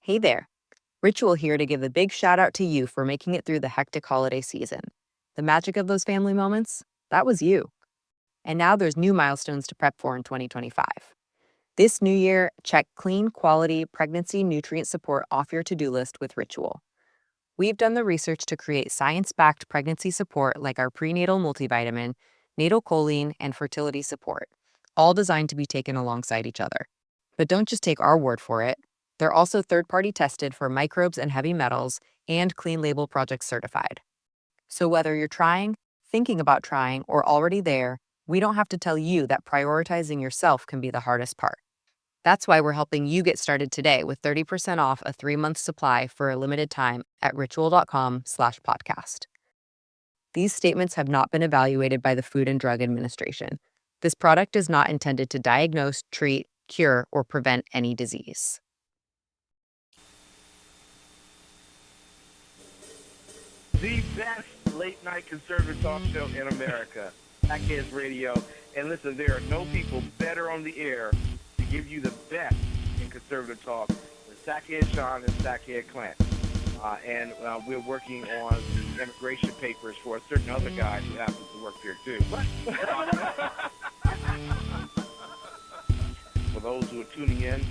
Hey there. Ritual here to give a big shout out to you for making it through the hectic holiday season. The magic of those family moments, that was you. And now there's new milestones to prep for in 2025. This new year, check clean, quality pregnancy nutrient support off your to-do list with Ritual. We've done the research to create science-backed pregnancy support like our prenatal multivitamin, natal choline, and fertility support, all designed to be taken alongside each other. But don't just take our word for it. They're also third-party tested for microbes and heavy metals and Clean Label Project certified. So whether you're trying, thinking about trying, or already there, we don't have to tell you that prioritizing yourself can be the hardest part. That's why we're helping you get started today with 30% off a 3-month supply for a limited time at ritual.com/podcast. These statements have not been evaluated by the Food and Drug Administration. This product is not intended to diagnose, treat, cure, or prevent any disease. The best late-night conservative talk show in America, Sackheads Radio. And listen, there are no people better on the air to give you the best in conservative talk than Sackhead Sean and Sackhead Clint. And we're working on the immigration papers for a certain other guy who happens to work here, too. For those who are tuning in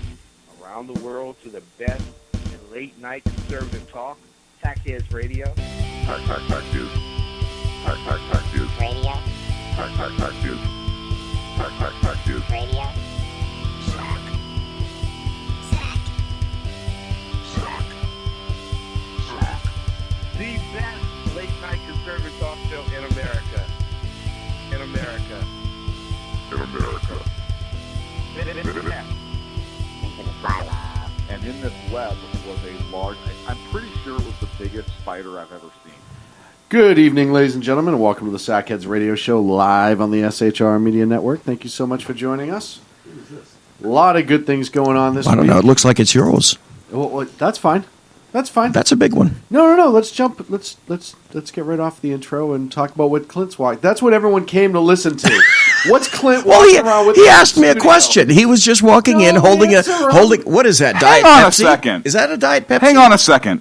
around the world to the best in late-night conservative talk, Sackheads Radio. Hark, hark, hark, dude. Hark, hark, hark, dude. Radio. Hark, hark, hark, dude. Hark, hark, hark, dude. Radio. Sack. Sack. Sack. Sack. The best late-night conservative talk show in America. In America. In America. Into the bylaw. And in this web was a large, I'm pretty sure it was the biggest spider I've ever seen. Good evening, ladies and gentlemen, and welcome to the Sackheads Radio Show live on the SHR Media Network. Thank you so much for joining us. A lot of good things going on this week. I don't know. It looks like it's yours. Well, that's fine. That's fine. That's a big one. No. Let's jump. Let's get right off the intro and talk about what Clint's walking. That's what everyone came to listen to. What's Clint walking around with? He asked me a question. He was just walking in, holding. What is that? Diet Hang on Pepsi? a second. Is that a Diet Pepsi? Hang on a second.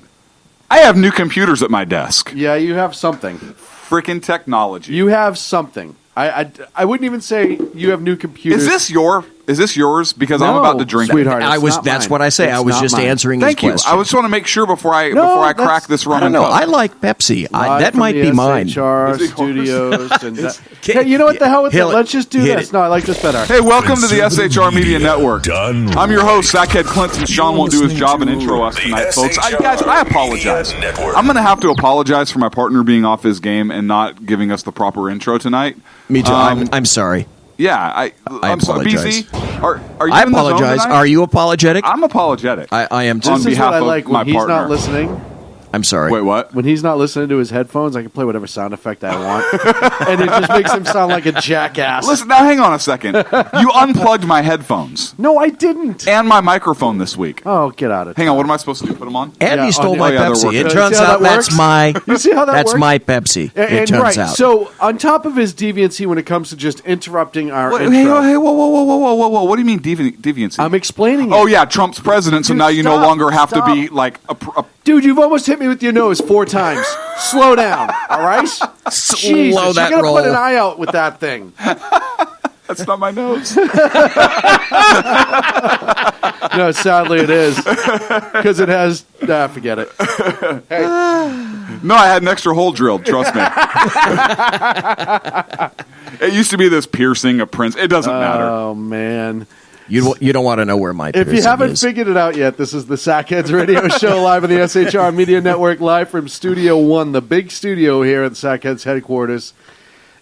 I have new computers at my desk. Yeah, you have something. Freaking technology. You have something. I wouldn't even say you have new computers. Is this yours? Because I'm about to drink sweetheart, it. it's not That's mine. what I say. It's I was not just mine. answering Thank his you. question. I just want to make sure before I that's- crack this rum I don't and know. coke. I like Pepsi. Live That from might the be mine. SHR Is it Studios. And Okay. Hey, you know what the hell with Hit that? it. Let's just do Hit this. it. No, I like this better. Hey, welcome to the SHR Media Network. Done. I'm your host, Sackhead Clinton. Sean won't do his job and intro us tonight, folks. Guys, I apologize. Network. I'm going to have to apologize for my partner being off his game and not giving us the proper intro tonight. Me too. I'm sorry. Yeah, I'm sorry. apologize. BC, are you I in the zone apologize. tonight? Are you apologetic? I'm apologetic. I am too. On This is behalf what I of like my when he's partner. not listening. I'm sorry. Wait, what? When he's not listening to his headphones, I can play whatever sound effect I want, and it just makes him sound like a jackass. Listen, now hang on a second. You unplugged my headphones No, I didn't. and my microphone this week. Oh, get out of Hang on, what am I supposed to do? Put them on? And Yeah, he stole oh, my yeah, they're Pepsi. working. It You turns see how out that that's works? my. You see how that That's works? my Pepsi. And It turns right. out. So, on top of his deviancy when it comes to just interrupting our Wait, intro, hey, whoa. What do you mean deviancy? I'm explaining it. Oh, yeah, Trump's president, so Dude, now you no stop, longer have stop. to be like a Dude, you've almost hit me with your nose 4 times. Slow down, all right? Jesus, that you're gonna put roll. an eye out with that thing. That's not my nose. No, sadly it is because it has. Forget it. No, I had an extra hole drilled. Trust me. It used to be this piercing of Prince. It doesn't matter. Oh man. You don't want to know where my. If you piercing haven't is. figured it out yet, this is the Sackheads Radio Show live on the SHR Media Network, live from Studio 1, the big studio here at the Sackheads headquarters.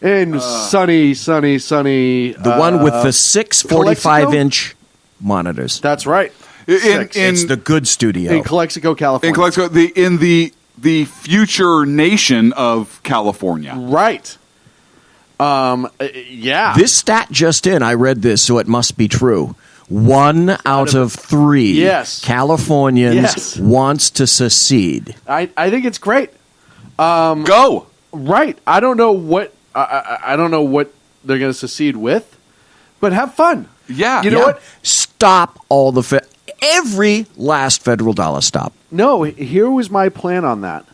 In sunny. The one with the 6 45-inch monitors. That's right. It's the good studio. In Calexico, California. In Calexico, in the future nation of California. Right. Yeah. This stat just in, I read this, so it must be true. 1 out of 3 Yes. Californians Yes. wants to secede. I think it's great. Go. Right. I don't know what I don't know what they're going to secede with, but have fun. Yeah. You know Yeah. what? Stop all the every last federal dollar stop. No, here was my plan on that.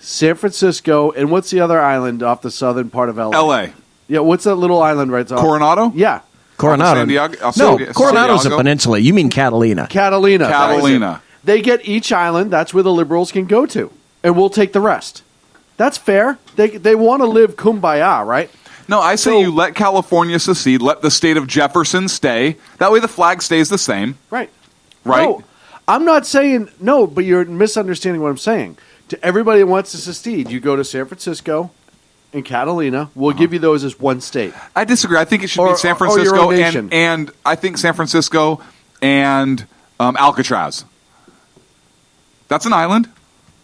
San Francisco, and what's the other island off the southern part of LA? L.A. Yeah, what's that little island right off? Coronado? Yeah, Coronado. San Diego? No, San Coronado's a Diego? peninsula. You mean Catalina. Catalina. Catalina. They get each island. That's where the liberals can go to, and we'll take the rest. That's fair. They want to live kumbaya, right? No, I say you let California secede, let the state of Jefferson stay. That way the flag stays the same. Right. Right? No, I'm not saying no, but you're misunderstanding what I'm saying. To everybody that wants to secede, you go to San Francisco and Catalina. We'll give you those as one state. I disagree. I think it should Or- be San or your Francisco own nation. and I think San Francisco and Alcatraz. That's an island.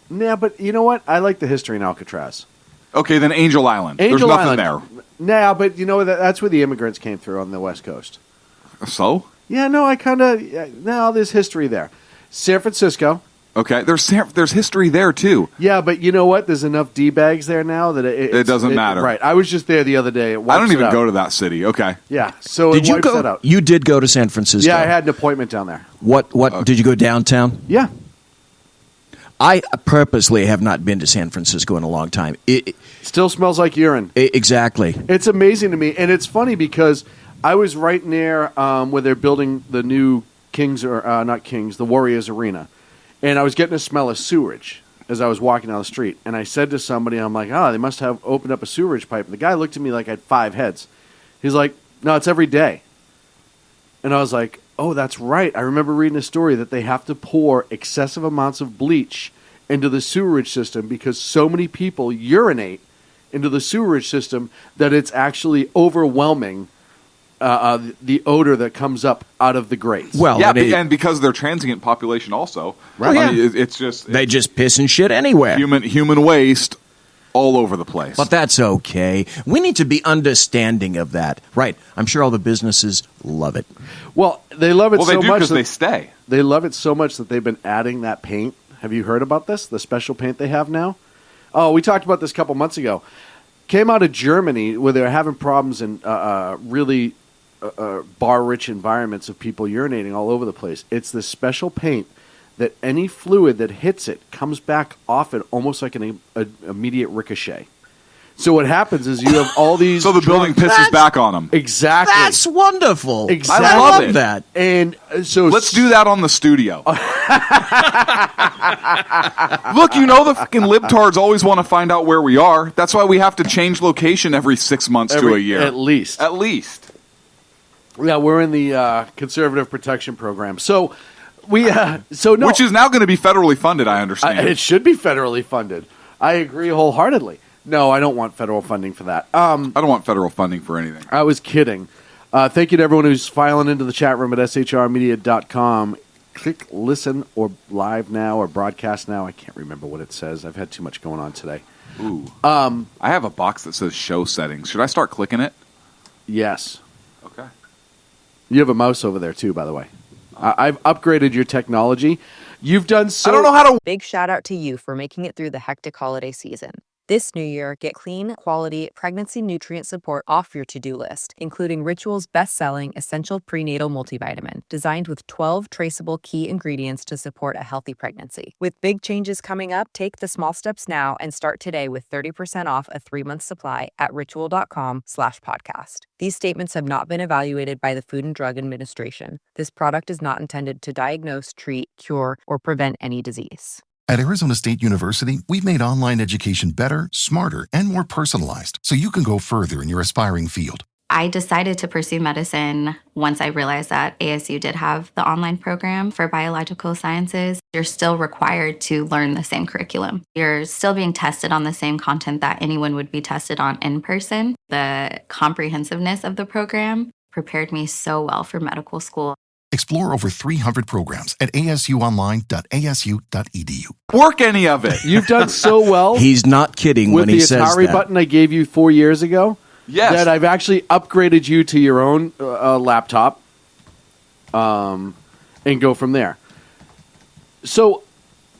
Yeah, but you know what? I like the history in Alcatraz. Okay, then Angel Island. Angel There's nothing Island. Nah, but you know that's where the immigrants came through on the West Coast. there. So? Yeah, no, I kind of no. There's history there. San Francisco. Okay, there's history there too. Yeah, but you know what? There's enough D-bags there now that it doesn't matter. Right. I was just there the other day. It I wipes don't it even out. go to that city. Okay. Yeah, so Did it you wipes that go? out. You did go to San Francisco. Yeah, I had an appointment down there. What did you go downtown? Yeah. I purposely have not been to San Francisco in a long time. Still smells like urine. Exactly. It's amazing to me, and it's funny because I was right near where they're building the new the Warriors Arena, and I was getting a smell of sewage as I was walking down the street, and I said to somebody, I'm like, they must have opened up a sewerage pipe. And the guy looked at me like I had 5 heads. He's like, no, it's every day. And I was like, oh, that's right. I remember reading a story that they have to pour excessive amounts of bleach into the sewerage system because so many people urinate into the sewerage system that it's actually overwhelming the odor that comes up out of the grates. Well, Yeah, they, and because they're transient population also. Right. I mean, it's just they just piss and shit anywhere. human waste all over the place. But that's okay. We need to be understanding of that. Right. I'm sure all the businesses love it. Well, they love it well, they so do much because that they stay. they love it so much that they've been adding that paint. Have you heard about this? The special paint they have now? Oh, we talked about this a couple months ago. Came out of Germany where they're having problems in really bar-rich environments of people urinating all over the place. It's this special paint that any fluid that hits it comes back off it almost like an immediate ricochet. So what happens is you have all these... So the building pisses back on them. Exactly. That's wonderful. Exactly. I love it. that. And so... Let's do that on the studio. Look, the fucking libtards always want to find out where we are. That's why we have to change location every 6 months to a year. At least. At least. Yeah, we're in the conservative protection program. So we... no. Which is now going to be federally funded, I understand. It should be federally funded. I agree wholeheartedly. No, I don't want federal funding for that. I don't want federal funding for anything. I was kidding. Thank you to everyone who's filing into the chat room at shrmedia.com. Click listen or live now or broadcast now. I can't remember what it says. I've had too much going on today. Ooh. I have a box that says show settings. Should I start clicking it? Yes. Okay. You have a mouse over there too, by the way. I've upgraded your technology. You've done so... I don't know how to... Big shout out to you for making it through the hectic holiday season. This new year, get clean, quality, pregnancy nutrient support off your to-do list, including Ritual's best-selling Essential Prenatal Multivitamin, designed with 12 traceable key ingredients to support a healthy pregnancy. With big changes coming up, take the small steps now and start today with 30% off a 3-month supply at ritual.com/podcast. These statements have not been evaluated by the Food and Drug Administration. This product is not intended to diagnose, treat, cure, or prevent any disease. At Arizona State University, we've made online education better, smarter, and more personalized so you can go further in your aspiring field. I decided to pursue medicine once I realized that ASU did have the online program for biological sciences. You're still required to learn the same curriculum. You're still being tested on the same content that anyone would be tested on in person. The comprehensiveness of the program prepared me so well for medical school. Explore over 300 programs at asuonline.asu.edu. Work any of it. You've done so well He's not kidding with when the he says Atari that. button I gave you 4 years ago. Yes. That I've actually upgraded you to your own laptop and go from there. So,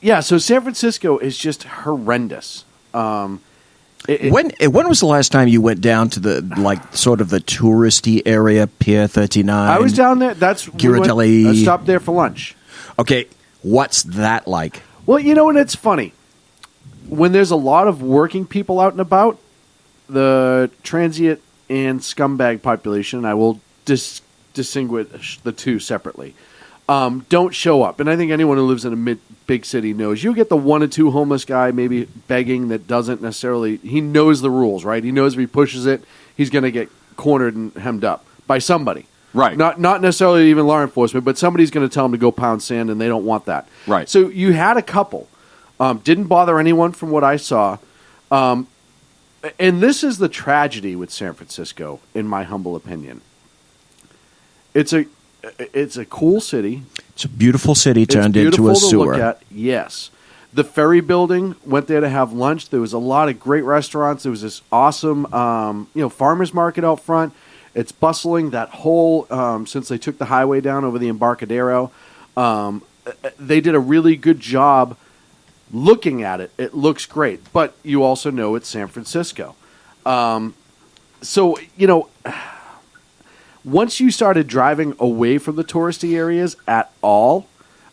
so San Francisco is just horrendous. When was the last time you went down to the sort of the touristy area, Pier 39? I was down there. I stopped there for lunch. Okay, what's that like? Well, and it's funny. When there's a lot of working people out and about, the transient and scumbag population, I will distinguish the two separately, don't show up. And I think anyone who lives in a big city knows you get the 1 or 2 homeless guy maybe begging that doesn't necessarily, he knows the rules, right? He knows if he pushes it, he's going to get cornered and hemmed up by somebody. Right. Not necessarily even law enforcement, but somebody's going to tell them to go pound sand, and they don't want that. Right. So you had a couple. Didn't bother anyone from what I saw. And this is the tragedy with San Francisco, in my humble opinion. It's a cool city. It's a beautiful city turned it's into a beautiful to sewer. look at. Yes. The Ferry Building, went there to have lunch. There was a lot of great restaurants. There was this awesome farmers market out front. It's bustling. That whole, since they took the highway down over the Embarcadero, they did a really good job looking at it. It looks great. But you also know it's San Francisco. Once you started driving away from the touristy areas at all,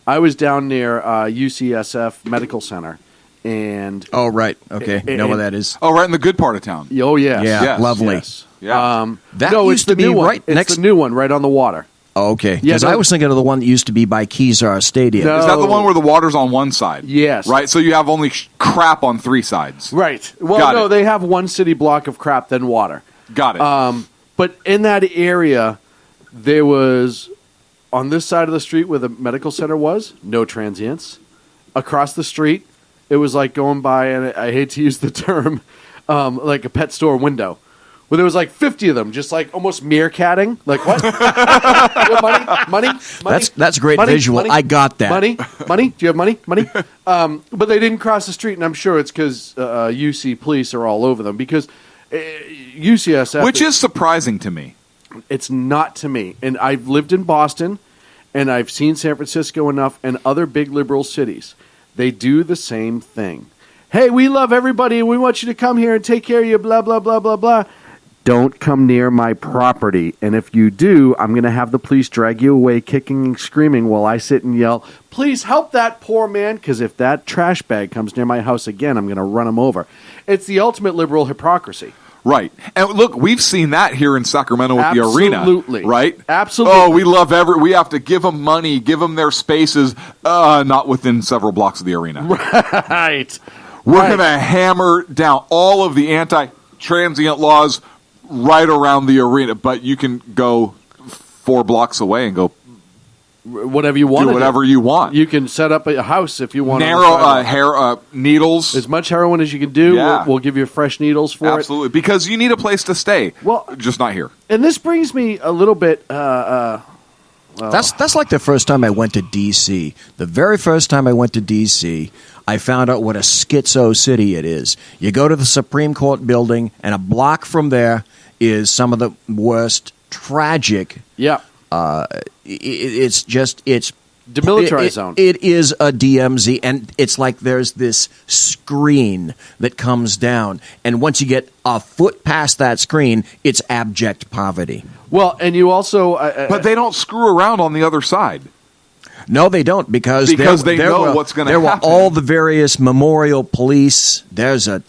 I was down near UCSF Medical Center, and Oh, right. Okay. Know where that is. Oh, right in the good part of town. oh yes, Yeah, Yes, lovely. yes. Yeah. That no, used it's the to be new one. right It's next- the new one, right on the water. Oh, okay. Yeah, Because no- I was thinking of the one that used to be by Kezar Stadium. No. Is that the one where the water's on one side? Yes. Right? So you have only crap on 3 sides. Right. Well, Got no, it. they have one city block of crap, then water. Got it. But in that area, there was, on this side of the street where the medical center was, no transients. Across the street, it was like going by, and I hate to use the term, like a pet store window, where there was like 50 of them, just like almost meerkatting. Like, what? You have money? That's a great Money? visual. Money? I got that. Money? Do you have money? But they didn't cross the street, and I'm sure it's because UC police are all over them, because UCSF... Which is surprising to me. It's not to me. And I've lived in Boston, and I've seen San Francisco enough and other big liberal cities. They do the same thing. Hey, we love everybody, and we want you to come here and take care of you, blah, blah, blah, blah, blah. Don't come near my property. And if you do, I'm going to have the police drag you away kicking and screaming while I sit and yell, please help that poor man, because if that trash bag comes near my house again, I'm going to run him over. It's the ultimate liberal hypocrisy. Right. And look, we've seen that here in Sacramento with the arena. Absolutely. Right? Absolutely. Oh, we love we have to give them money, give them their spaces, not within several blocks of the arena. Right. We're going to hammer down all of the anti-transient laws right around the arena, but you can go 4 blocks away and go Whatever you want. do whatever you want. You can set up a house if you want. Narrow needles. As much heroin as you can do. Yeah. We'll give you fresh needles for Absolutely, because you need a place to stay. Well, just not here. it. And this brings me a little bit. That's like the first time I went to D.C. The very first time I went to D.C., I found out what a schizo city it is. You go to the Supreme Court building, and a block from there is some of the worst tragic. Yeah. It's demilitarized zone. It is a DMZ, and it's like there's this screen that comes down, and once you get a foot past that screen, it's abject poverty. Well, and you also. But they don't screw around on the other side. No, they don't, because they know what's going to happen. There happen. were all the various memorial police. There's a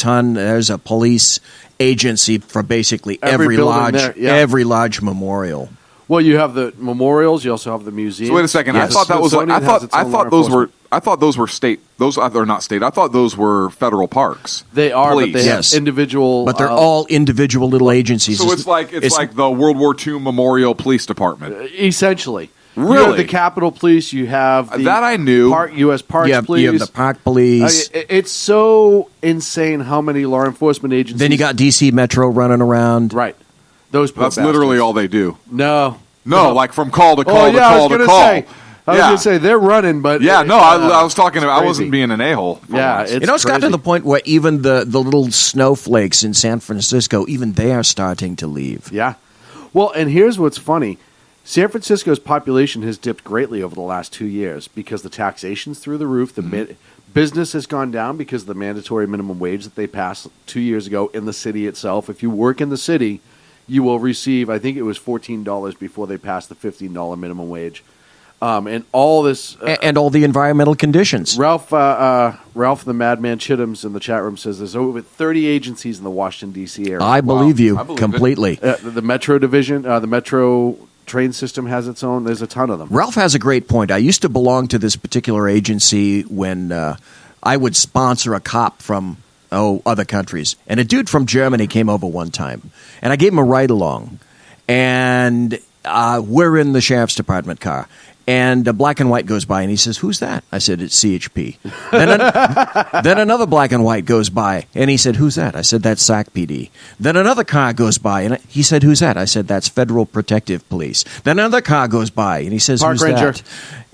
police agency for basically Every building there, yeah. every large memorial. Well, you have the memorials. You also have the museums. So wait a second. Yes. I thought that was like I thought those were state. Those are not state. I thought those were federal parks. They are, Police. but they Yes. have individual. But they're all individual little agencies. So it's like the World War II Memorial Police Department. essentially. Really? You have the Capitol Police. You have the That I knew. U.S. Parks you have Police. the park police. It's so insane how many law enforcement agencies. Then you got DC Metro running around. right. Those poor That's literally bastards. all they do. No. No, like from call to call Oh to yeah, I call was to gonna call. say. I was going to say they're running, but Yeah, no, I was talking about. I wasn't crazy. being an a-hole. Yeah, once. it's It's gotten to crazy. the point where even the little snowflakes in San Francisco, even they are starting to leave. Yeah. Well, and here's what's funny. San Francisco's population has dipped greatly over the last 2 years because the taxation's through the roof. The business has gone down because of the mandatory minimum wage that they passed 2 years ago in the city itself. If you work in the city, you will receive, I think it was $14 before they passed the $15 minimum wage. and all this. And all the environmental conditions. Ralph the Madman Chittims in the chat room says there's over 30 agencies in the Washington, D.C. area. I believe you I believe completely. The Metro Division, the Metro train system has its own. There's a ton of them. Ralph has a great point. I used to belong to this particular agency when I would sponsor a cop from other countries. And a dude from Germany came over one time. And I gave him a ride-along. And we're in the sheriff's department car. And a black and white goes by, and he says, "Who's that?" I said, "It's CHP." Then another black and white goes by, and he said, "Who's that?" I said, "That's SAC PD." Then another car goes by, and he said, "Who's that?" I said, "That's Federal Protective Police." Then another car goes by, and he says, Park "Who's Ranger.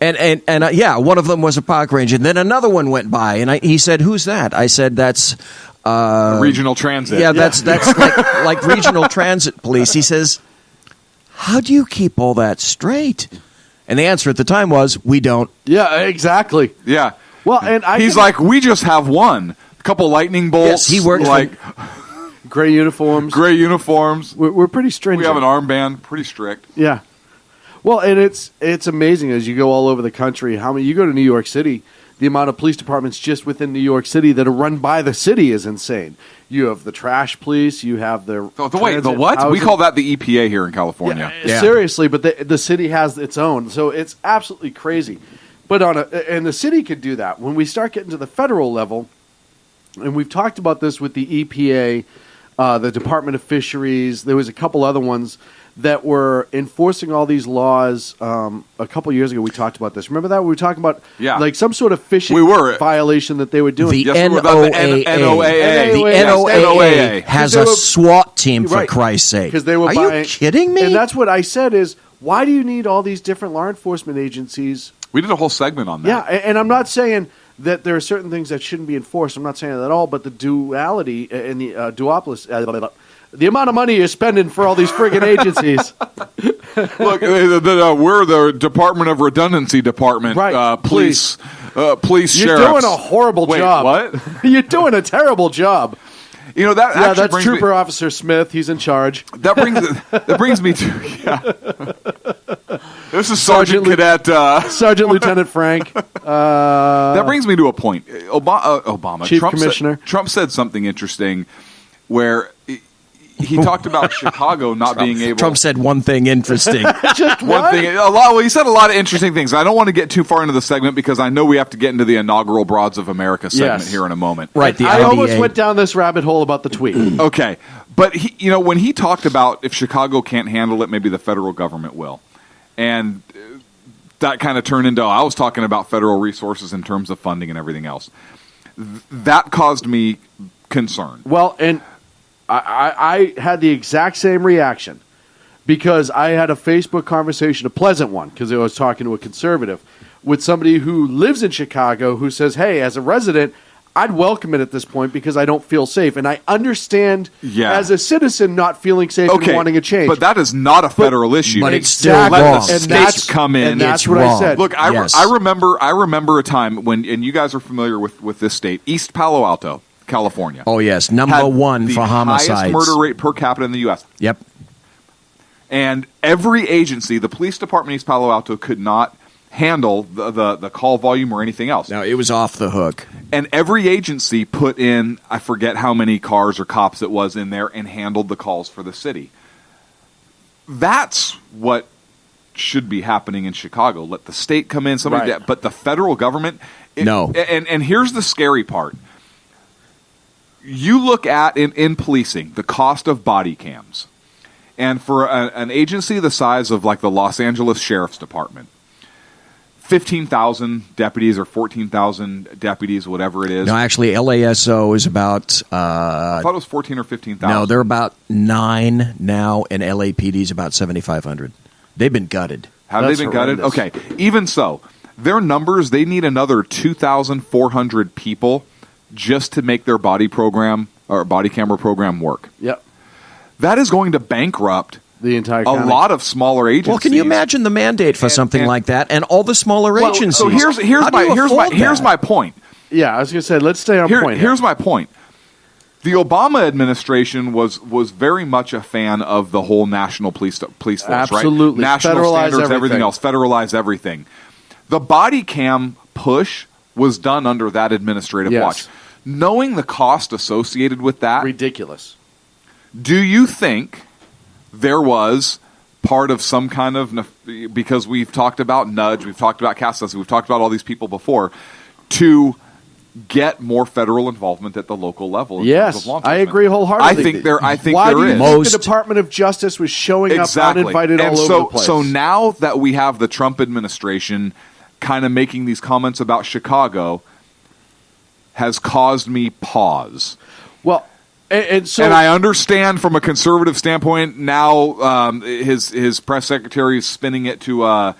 that?" And yeah, one of them was a park ranger. And then another one went by, and he said, "Who's that?" I said, "That's Regional Transit. Yeah, that's like Regional Transit Police." He says, "How do you keep all that straight?" And the answer at the time was, "We don't." Yeah, exactly. Yeah. Well, and he's like, "We just have one. A couple lightning bolts." Yes, he works like gray uniforms. Gray uniforms. We're pretty stringent. We have an armband, pretty strict. Yeah. Well, and it's amazing as you go all over the country. How many you go to New York City, the amount of police departments just within New York City that are run by the city is insane. You have the trash police. You have the the what? housing. We call that the EPA here in California. Yeah. Seriously, but the city has its own, so it's absolutely crazy. But and the city could do that. When we start getting to the federal level, and we've talked about this with the EPA, the Department of Fisheries. There was a couple other ones that were enforcing all these laws. A couple years ago, we talked about this. Remember that? We were talking about like some sort of fishing violation that they were doing. The NOAA. The NOAA has a SWAT team, for Christ's sake. Because they were Are you kidding me? And that's what I said is, why do you need all these different law enforcement agencies? We did a whole segment on that. Yeah, and I'm not saying that there are certain things that shouldn't be enforced. I'm not saying that at all, but the duality and the duopolis, the amount of money you're spending for all these friggin' agencies. Look, we're the Department of Redundancy Department. Right. Police sheriffs. You're doing a horrible job. What? You're doing a terrible job. You know that. Yeah, actually that's brings Trooper me, Officer Smith. He's in charge. That brings me to. This is Sergeant Cadet Sergeant Lieutenant Frank. That brings me to a point. Obama, Chief Commissioner. Trump said something interesting where he talked about Chicago not being able. Trump said one thing interesting. Just one thing. Well, he said a lot of interesting things. I don't want to get too far into the segment because I know we have to get into the inaugural Broads of America segment here in a moment. Right. I almost went down this rabbit hole about the tweet. Okay, but when he talked about if Chicago can't handle it, maybe the federal government will, and that kind of turned into I was talking about federal resources in terms of funding and everything else. That caused me concern. Well, and I had the exact same reaction because I had a Facebook conversation, a pleasant one, because I was talking to a conservative, with somebody who lives in Chicago who says, hey, as a resident, I'd welcome it at this point because I don't feel safe. And I understand as a citizen not feeling safe and wanting a change. But that is not a federal issue. But it's still Let wrong. the states come in. And that's what I said. Look, I remember a time when, and you guys are familiar with this state, East Palo Alto, California. Oh, yes. Number one for homicides. The highest murder rate per capita in the U.S. Yep. And every agency, the police department in East Palo Alto could not handle the call volume or anything else. No, it was off the hook. And every agency put in, I forget how many cars or cops it was in there, and handled the calls for the city. That's what should be happening in Chicago. Let the state come in, but the federal government... No. And here's the scary part. You look at, in policing, the cost of body cams. And for an agency the size of like the Los Angeles Sheriff's Department, 15,000 deputies or 14,000 deputies, whatever it is. No, actually, LASO is about... I thought it was 14 or 15,000. No, they're about 9 now, and LAPD is about 7,500. They've been gutted. Have they been gutted? Okay. Even so, their numbers, they need another 2,400 people just to make their body camera program work. Yep. That is going to bankrupt the entire a lot of smaller agencies. Well, can you imagine the mandate for something like that and all the smaller agencies? So here's my point. Yeah, I was going to say, let's stay on point. Here's my point. The Obama administration was very much a fan of the whole national police force, Absolutely. right? National Federalize standards, everything everything. else, federalize everything. The body cam push was done under that administrative Yes. watch. Knowing the cost associated with that, Ridiculous. do you think there was part of some kind of, because we've talked about Nudge, we've talked about Cass, we've talked about all these people before, to get more federal involvement at the local level? In terms Yes, of law I enforcement? agree wholeheartedly. I think Why there do you is. think the Department of Justice was showing up uninvited and all over the place? So now that we have the Trump administration kind of making these comments about Chicago, has caused me pause. Well, and so, and I understand from a conservative standpoint now, his press secretary is spinning it to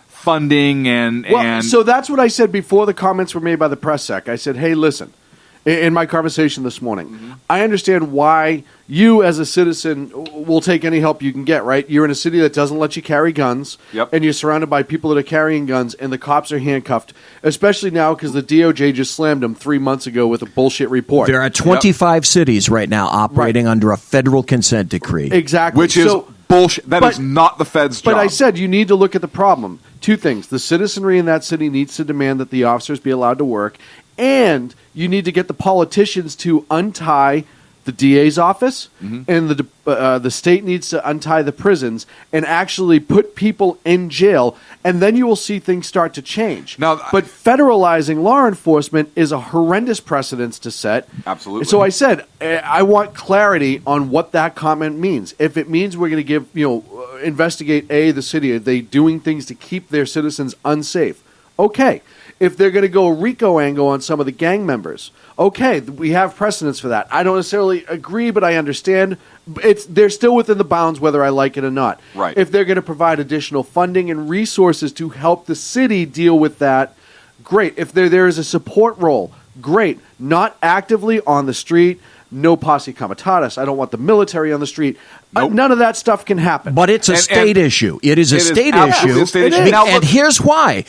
funding and so that's what I said before the comments were made by the press sec. I said, hey, listen, in my conversation this morning, I understand why you as a citizen will take any help you can get, right? You're in a city that doesn't let you carry guns, and you're surrounded by people that are carrying guns, and the cops are handcuffed, especially now because the DOJ just slammed them 3 months ago with a bullshit report. There are 25 cities right now operating under a federal consent decree. Exactly. which is bullshit. That is not the Fed's job. But I said you need to look at the problem. Two things. The citizenry in that city needs to demand that the officers be allowed to work, and you need to get the politicians to untie the DA's office, and the state needs to untie the prisons and actually put people in jail, and then you will see things start to change. Now, but federalizing law enforcement is a horrendous precedence to set. Absolutely. So I said I want clarity on what that comment means. If it means we're going to give, investigate the city, are they doing things to keep their citizens unsafe? Okay. If they're going to go a RICO angle on some of the gang members, okay, we have precedents for that. I don't necessarily agree, but I understand. They're still within the bounds whether I like it or not. Right. If they're going to provide additional funding and resources to help the city deal with that, great. If there is a support role, great. Not actively on the street, no posse comitatus. I don't want the military on the street. None of that stuff can happen. But it's a state issue. It is a state issue. And here's why.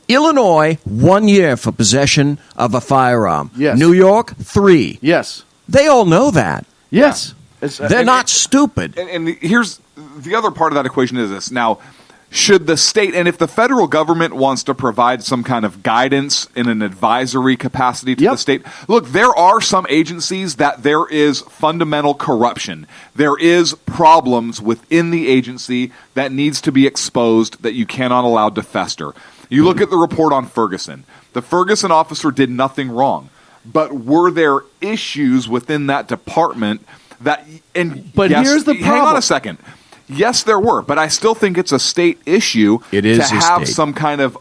Illinois, 1 year for possession of a firearm. Yes. New York, 3. Yes. They all know that. Yes. They're not stupid. And here's the other part of that equation is this. Now, should the state, and if the federal government wants to provide some kind of guidance in an advisory capacity to the state, look, there are some agencies that there is fundamental corruption. There is problems within the agency that needs to be exposed that you cannot allow to fester. You look at the report on Ferguson. The Ferguson officer did nothing wrong. But were there issues within that department that... But here's the Hang on problem. a second. Yes, there were, but I still think it's a state issue It is to a have state. some kind of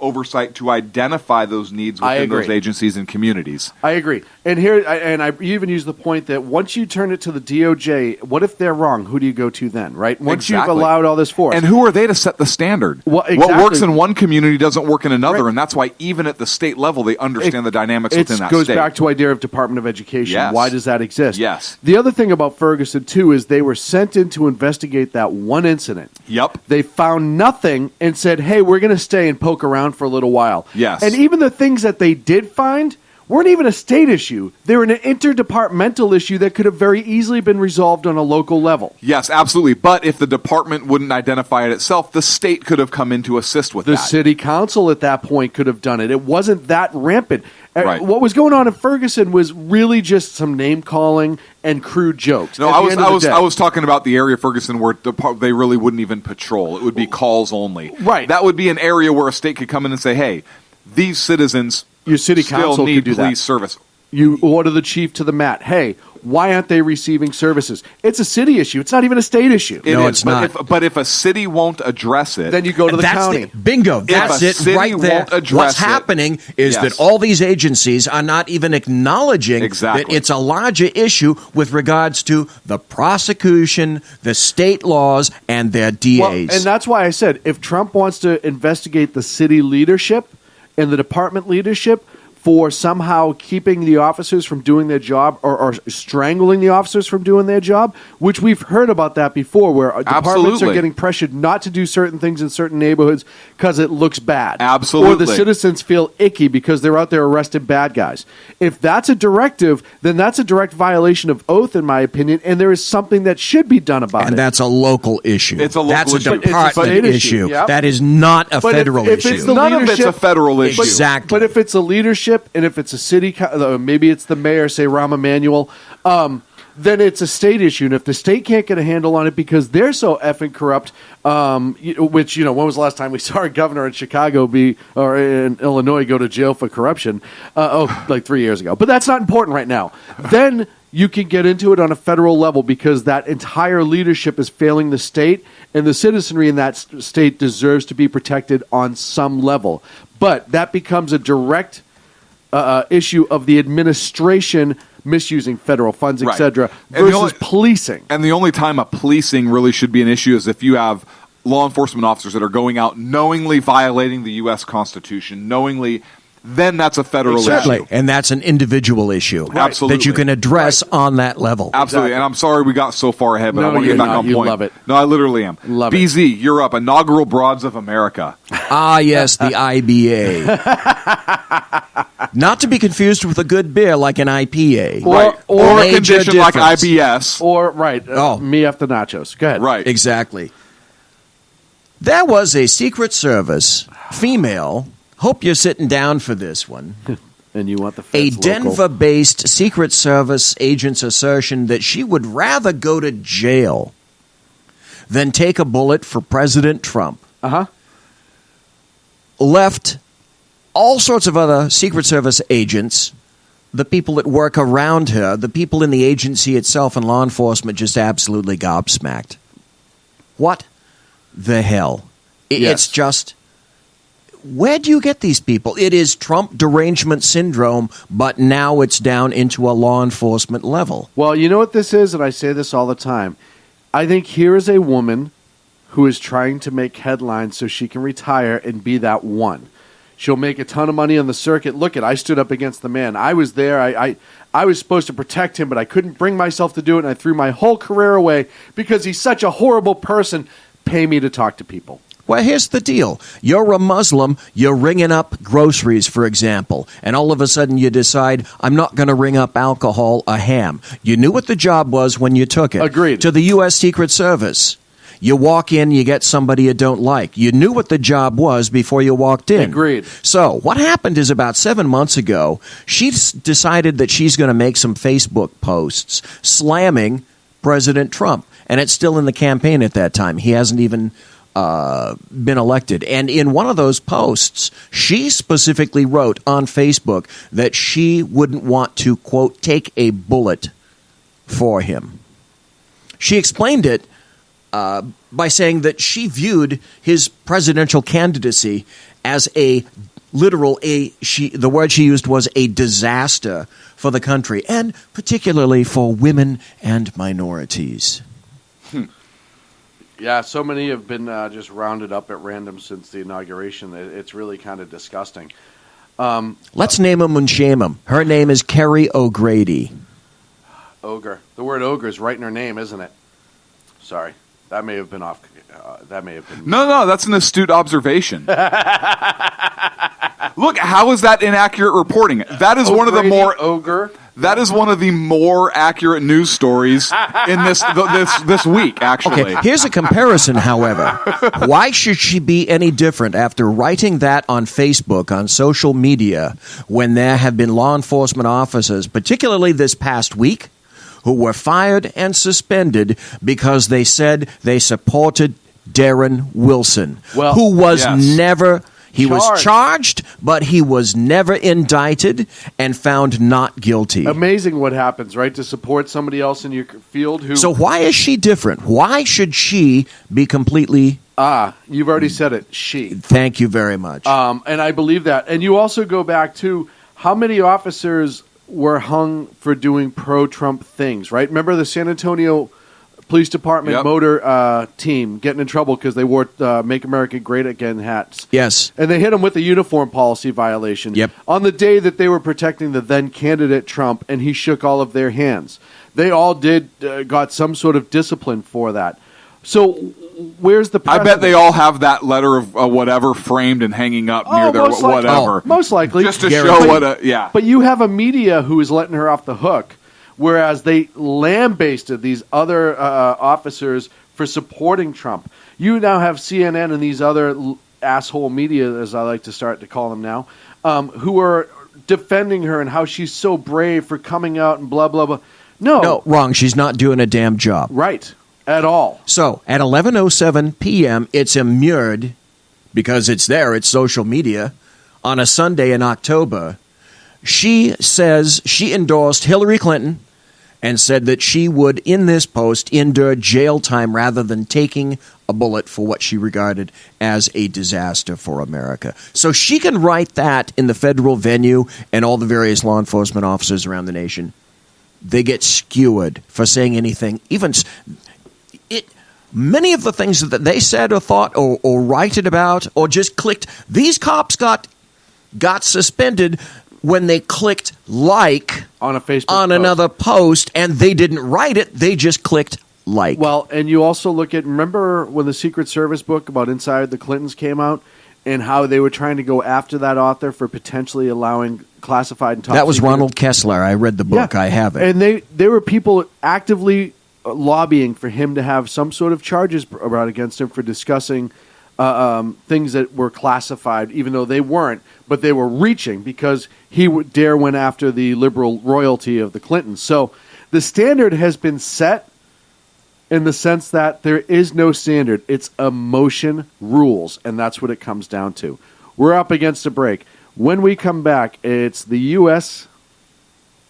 oversight to identify those needs I within those agree. agencies and communities. I agree. And here, I even use the point that once you turn it to the DOJ, what if they're wrong? Who do you go to then, right? Once Exactly. you've allowed all this force. And who are they to set the standard? Well, What exactly. works in one community doesn't work in another, Right. and that's why even at the state level they understand the dynamics within that goes state. back to idea of Department of Education. Yes. Why does that exist? Yes. The other thing about Ferguson, too, is they were sent in to investigate that one incident. Yep. They found nothing and said, hey, we're going to stay and poke around for a little while. Yes. And even the things that they did find weren't even a state issue. They were an interdepartmental issue that could have very easily been resolved on a local level. Yes, absolutely. But if the department wouldn't identify it itself, the state could have come in to assist with The that. city council at that point could have done it. It wasn't that rampant. Right. What was going on in Ferguson was really just some name calling and crude jokes. No, At I the was end of the day. I was talking about the area of Ferguson where they really wouldn't even patrol. It would be calls only. Right. That would be an area where a state could come in and say, "Hey, these citizens Your city still council need could do police that. service." You order the chief to the mat. Hey, why aren't they receiving services? It's a city issue. It's not even a state issue. It No, is, it's but not. But if a city won't address it, Then you go to the That's county. bingo. That's a it city right there. won't address What's it- happening is Yes. that all these agencies are not even acknowledging Exactly. that it's a larger issue with regards to the prosecution, the state laws, and their DAs. Well, and that's why I said if Trump wants to investigate the city leadership and the department leadership, for somehow keeping the officers from doing their job or strangling the officers from doing their job, which we've heard about that before, where departments Absolutely. are getting pressured not to do certain things in certain neighborhoods because it looks bad. Absolutely. Or the citizens feel icky because they're out there arresting bad guys. If that's a directive, then that's a direct violation of oath, in my opinion, and there is something that should be done about it. And that's a local issue. It's a local That's issue. a It's a department state issue. issue. Yep. That is not a But if federal it's issue. the None of it's a leadership- federal issue. Exactly. But if it's a leadership and if it's a city, maybe it's the mayor, say Rahm Emanuel, then it's a state issue. And if the state can't get a handle on it because they're so effing corrupt, which, when was the last time we saw a governor in Chicago or in Illinois go to jail for corruption? Like 3 years ago. But that's not important right now. Then you can get into it on a federal level because that entire leadership is failing the state, and the citizenry in that state deserves to be protected on some level. But that becomes a direct issue of the administration misusing federal funds, Right. etc., And the versus only- policing. And the only time a policing really should be an issue is if you have law enforcement officers that are going out knowingly violating the U.S. Constitution, then that's a federal Certainly. issue. And that's an individual issue Absolutely. that you can address on that level. Absolutely. And I'm sorry we got so far ahead, but No, I want to you're get back not. on You point. love it. No, I literally am. Love it. BZ, you're up. Inaugural Broads of America. Ah, yes, the IBA. Not to be confused with a good beer like an IPA. Right. Or a Major condition like difference. IBS. Or, me after nachos. Go ahead. Right. Exactly. There was a Secret Service female. Hope you're sitting down for this one. And you want the A feds local. Denver-based Secret Service agent's assertion that she would rather go to jail than take a bullet for President Trump left all sorts of other Secret Service agents, the people that work around her, the people in the agency itself and law enforcement just absolutely gobsmacked. What the hell? It's just, where do you get these people? It is Trump derangement syndrome, but now it's down into a law enforcement level. Well, you know what this is, and I say this all the time. I think here is a woman who is trying to make headlines so she can retire and be that one. She'll make a ton of money on the circuit. Look I stood up against the man. I was there. I was supposed to protect him, but I couldn't bring myself to do it, and I threw my whole career away because he's such a horrible person. Pay me to talk to people. Well, here's the deal. You're a Muslim, you're ringing up groceries, for example, and all of a sudden you decide, I'm not going to ring up alcohol or ham. You knew what the job was when you took it. Agreed. To the U.S. Secret Service. You walk in, you get somebody you don't like. You knew what the job was before you walked in. Agreed. So what happened is about 7 months ago, she decided that she's going to make some Facebook posts slamming President Trump. And it's still in the campaign at that time. He hasn't even been elected. And in one of those posts, she specifically wrote on Facebook that she wouldn't want to, quote, take a bullet for him. She explained it by saying that she viewed his presidential candidacy as the word she used was a disaster for the country, and particularly for women and minorities. Yeah, so many have been just rounded up at random since the inauguration. It's really kind of disgusting. Let's name them and shame them. Her name is Kerry O'Grady. Ogre. The word ogre is right in her name, isn't it? Sorry. That may have been off. That may have been. No, that's an astute observation. Look, how is that inaccurate reporting? That is one of the more ogre. That is one of the more accurate news stories in this week. Actually, Okay, here's a comparison. However, why should she be any different after writing that on Facebook, on social media, when there have been law enforcement officers, particularly this past week, who were fired and suspended because they said they supported Darren Wilson, who was never... He was charged, but he was never indicted and found not guilty. Amazing what happens, right? To support somebody else in your field who... So why is she different? Why should she be completely... You've already said it. She. Thank you very much. And I believe that. And you also go back to how many officers were hung for doing pro-Trump things, right? Remember the San Antonio police department Yep. motor team getting in trouble because they wore Make America Great Again hats. Yes. And they hit him with a uniform policy violation Yep. on the day that they were protecting the then candidate Trump, and he shook all of their hands. They all got some sort of discipline for that. So where's the I precedent? bet they all have that letter of whatever framed and hanging up near their most likely. whatever. Most likely. Just to Guaranteed. show what a, yeah. But you have a media who is letting her off the hook, whereas they lambasted these other officers for supporting Trump. You now have CNN and these other asshole media, as I like to start to call them now, who are defending her and how she's so brave for coming out and blah, blah, blah. No, wrong. She's not doing a damn job. Right. At all. So at 11:07 p.m., it's immured because it's there. It's social media on a Sunday in October. She says she endorsed Hillary Clinton and said that she would, in this post, endure jail time rather than taking a bullet for what she regarded as a disaster for America. So she can write that in the federal venue, and all the various law enforcement officers around the nation, they get skewered for saying anything, even many of the things that they said or thought or writed about or just clicked. These cops got suspended when they clicked like on a Facebook on post. another post, and they didn't write it. They just clicked like. Well, and you also look at, remember when the Secret Service book about Inside the Clintons came out and how they were trying to go after that author for potentially allowing classified and top that was secret. Ronald Kessler. I read the book. Yeah. I have it. And there were people actively lobbying for him to have some sort of charges brought against him for discussing things that were classified, even though they weren't, but they were reaching because he went after the liberal royalty of the Clintons. So the standard has been set in the sense that there is no standard. It's emotion rules, and that's what it comes down to. We're up against a break. When we come back, it's the U.S.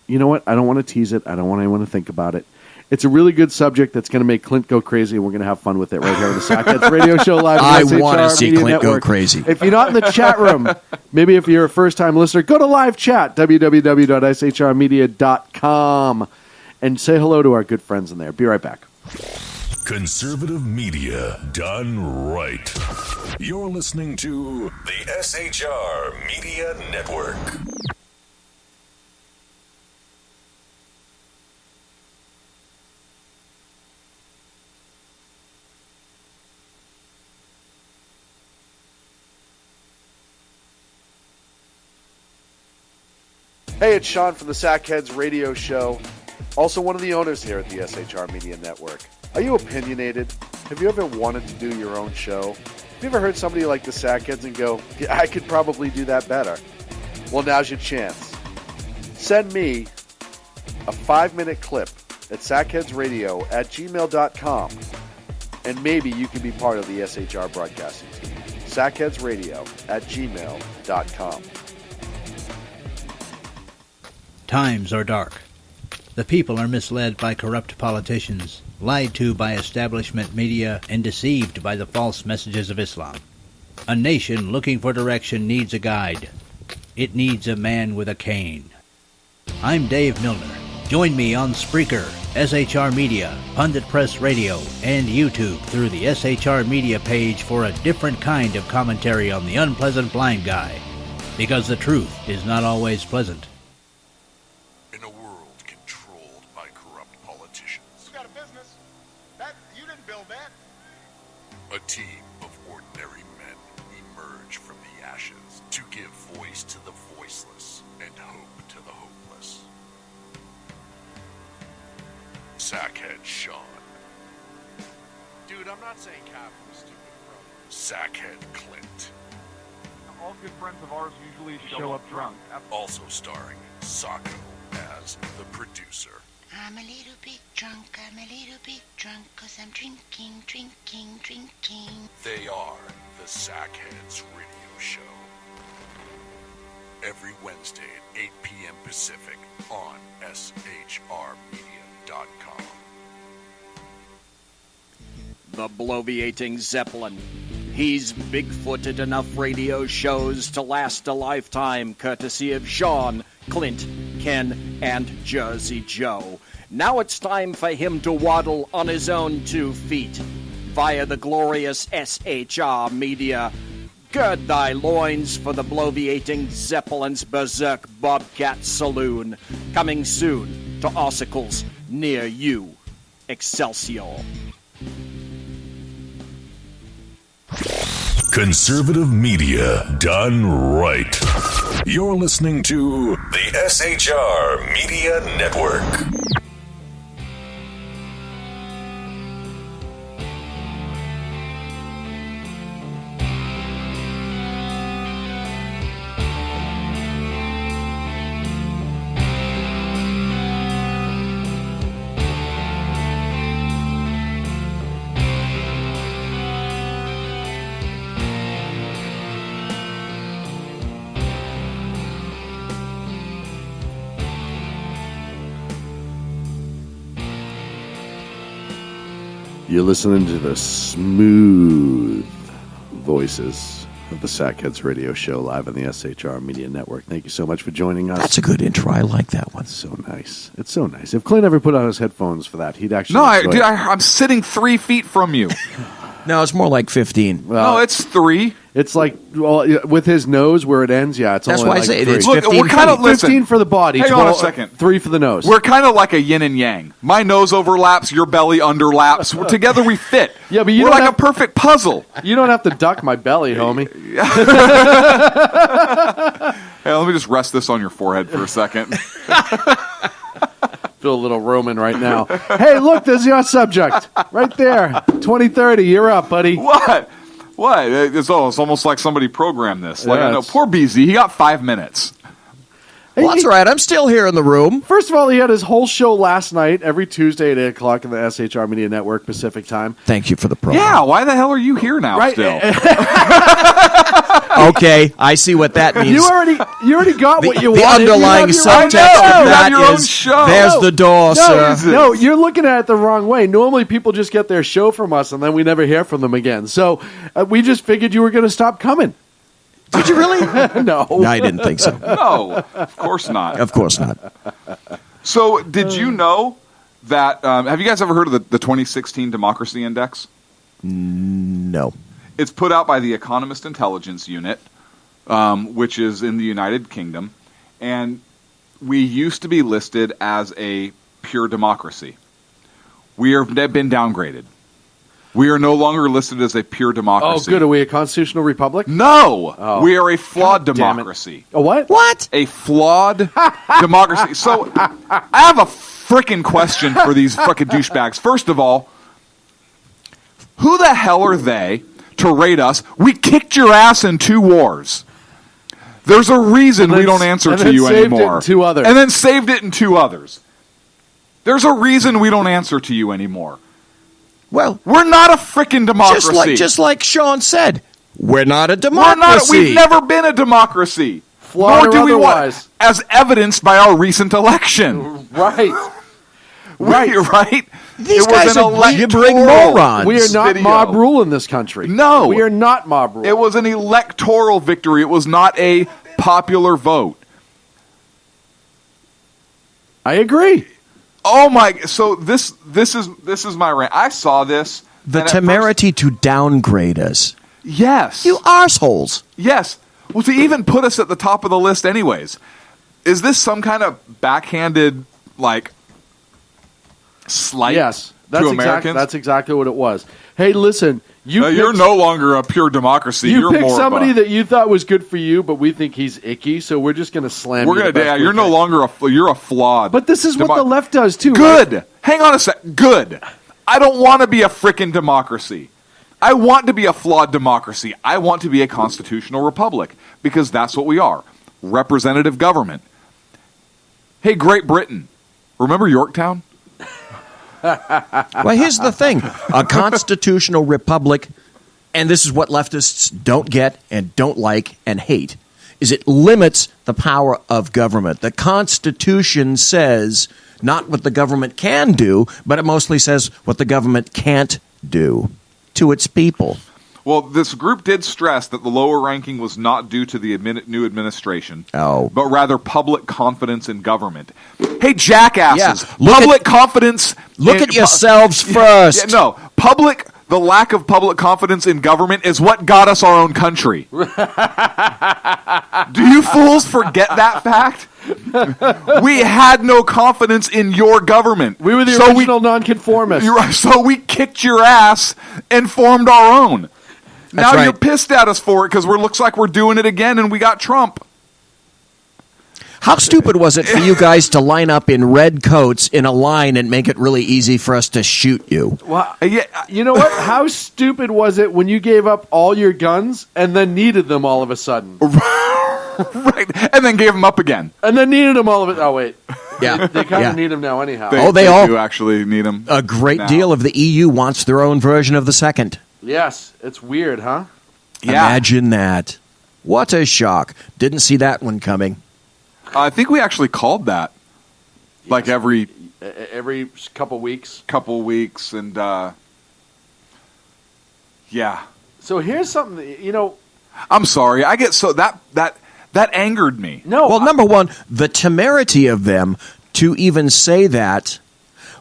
You know what? I don't want to tease it. I don't want anyone to think about it. It's a really good subject that's going to make Clint go crazy, and we're going to have fun with it right here on the Sackheads Radio Show live. I on want to SHR see Media Clint Network. go crazy. If you're not in the chat room, maybe if you're a first-time listener, go to live chat, www.shrmedia.com, and say hello to our good friends in there. Be right back. Conservative media done right. You're listening to the SHR Media Network. Hey, it's Sean from the Sackheads Radio Show, also one of the owners here at the SHR Media Network. Are you opinionated? Have you ever wanted to do your own show? Have you ever heard somebody like the Sackheads and go, yeah, I could probably do that better? Well, now's your chance. Send me a 5-minute clip at sackheadsradio@gmail.com, and maybe you can be part of the SHR broadcasting team. sackheadsradio@gmail.com. Times are dark. The people are misled by corrupt politicians, lied to by establishment media, and deceived by the false messages of Islam. A nation looking for direction needs a guide. It needs a man with a cane. I'm Dave Milner. Join me on Spreaker, SHR Media, Pundit Press Radio, and YouTube through the SHR Media page for a different kind of commentary on the unpleasant blind guy. Because the truth is not always pleasant. In a world controlled by corrupt politicians. You got a business. You didn't build that. A team of ordinary men emerge from the ashes to give voice to the voiceless and hope to the hopeless. Sackhead Sean. Dude, I'm not saying Cap was stupid, bro. Sackhead Clint. All good friends of ours usually show up drunk. Also starring Sacco as the producer. I'm a little bit drunk, cause I'm drinking. They are the Sackheads Radio Show. Every Wednesday at 8 p.m. Pacific on shrmedia.com. The bloviating Zeppelin. He's big-footed enough radio shows to last a lifetime, courtesy of Sean, Clint, Ken, and Jersey Joe. Now it's time for him to waddle on his own 2 feet. Via the glorious SHR Media, gird thy loins for the bloviating Zeppelin's Berserk Bobcat Saloon. Coming soon to ossicles near you. Excelsior. Conservative media done right. You're listening to the SHR Media Network. You're listening to the smooth voices of the Sackheads Radio Show live on the SHR Media Network. Thank you so much for joining us. That's a good intro. I like that one. It's so nice. It's so nice. If Clint ever put on his headphones for that, he'd actually. No, enjoy it. I'm sitting 3 feet from you. No, it's more like 15. Well, no, it's 3. It's like, well, with his nose where it ends, yeah. It's That's only why I like say 3. it's Look, 15 we're kind of feet. listen. 15 for the body. Hang on a second. 3 for the nose. We're kind of like a yin and yang. My nose overlaps, your belly underlaps. Together we fit. Yeah, but you we're don't like have- a perfect puzzle. You don't have to duck my belly, homie. Hey, let me just rest this on your forehead for a second. Feel a little Roman right now. Hey, look, there's your subject. Right there. 2030, you're up, buddy. What? It's almost like somebody programmed this. Like, Yeah, I know. it's- Poor BZ, he got 5 minutes. Well, that's right. I'm still here in the room. First of all, he had his whole show last night, every Tuesday at 8 o'clock on the SHR Media Network Pacific Time. Thank you for the program. Yeah, why the hell are you here now Right. still? Okay, I see what that means. You already got what you The wanted. You underlying have your subtext own show. of You have that your own is, show. there's No. the door, sir. No, you're looking at it the wrong way. Normally, people just get their show from us, and then we never hear from them again. So we just figured you were going to stop coming. Did you really? No. I didn't think so. No, of course not. Of course not. So, did you know that? Have you guys ever heard of the 2016 Democracy Index? No. It's put out by the Economist Intelligence Unit, which is in the United Kingdom, and we used to be listed as a pure democracy. We have been downgraded. We are no longer listed as a pure Oh, democracy. good. Are we a constitutional republic? No, Oh. we are a flawed God damn it. democracy. A what? What? A flawed democracy. So, I have a frickin' question for these frickin' douchebags. First of all, who the hell are they to rate us? We kicked your ass in 2 wars. There's a reason And then we don't answer and to then you saved it anymore. in 2 others. And then saved it in 2 others. There's a reason we don't answer to you anymore. Well, We're not a frickin' democracy. just like Sean said, we're not a We're democracy. not. We've never been a democracy. Flawed Nor or do we want, otherwise. as evidenced by our recent election. Right. Right. These It was guys an are gibbering electoral morons. We are not video. mob rule in this country. No. We are not mob rule. It was an electoral victory. It was not a popular vote. I agree. Oh my! So this is my rant. I saw this. The and at temerity to downgrade us. first- yes. You arseholes. Yes. Well, to even put us at the top of the list, anyways. Is this some kind of backhanded slight? Yes. to Americans? That's exactly what it was. Hey, listen. You're You're no longer a pure democracy. You You're picked more somebody of a, that you thought was good for you, but we think he's icky, so we're just going to slam We're you. gonna. the best Yeah, we you're no can. longer you're a flawed. But this is what the left does, too. Good. Right? Hang on a sec. Good. I don't want to be a frickin' democracy. I want to be a flawed democracy. I want to be a constitutional republic because that's what we are. Representative government. Hey, Great Britain. Remember Yorktown? Well, here's the thing. A constitutional republic, and this is what leftists don't get and don't like and hate, is it limits the power of government. The Constitution says not what the government can do, but it mostly says what the government can't do to its people. Well, this group did stress that the lower ranking was not due to the new administration, but rather public confidence in government. Hey, jackasses! Yeah, Public confidence. Look at yourselves first. The lack of public confidence in government is what got us our own country. Do you fools forget that fact? We had no confidence in your government. We were the original nonconformists. You're right. So we kicked your ass and formed our own. Now right. you're pissed at us for it because looks like we're doing it again and we got Trump. How stupid was it for you guys to line up in red coats in a line and make it really easy for us to shoot you? Well, you know what? How stupid was it when you gave up all your guns and then needed them all of a sudden? Right, and then gave them up again. And then needed them all of it. Oh, wait. Yeah. They kind of need them now anyhow. They all do actually need them. A great now. deal of the EU wants their own version of the second. Yes. It's weird, huh? Yeah. Imagine that. What a shock. Didn't see that one coming. I think we actually called that. Yes. Like every couple weeks. And yeah. So here's something, you know. I'm sorry. I get so that angered me. No. Well, number one, the temerity of them to even say that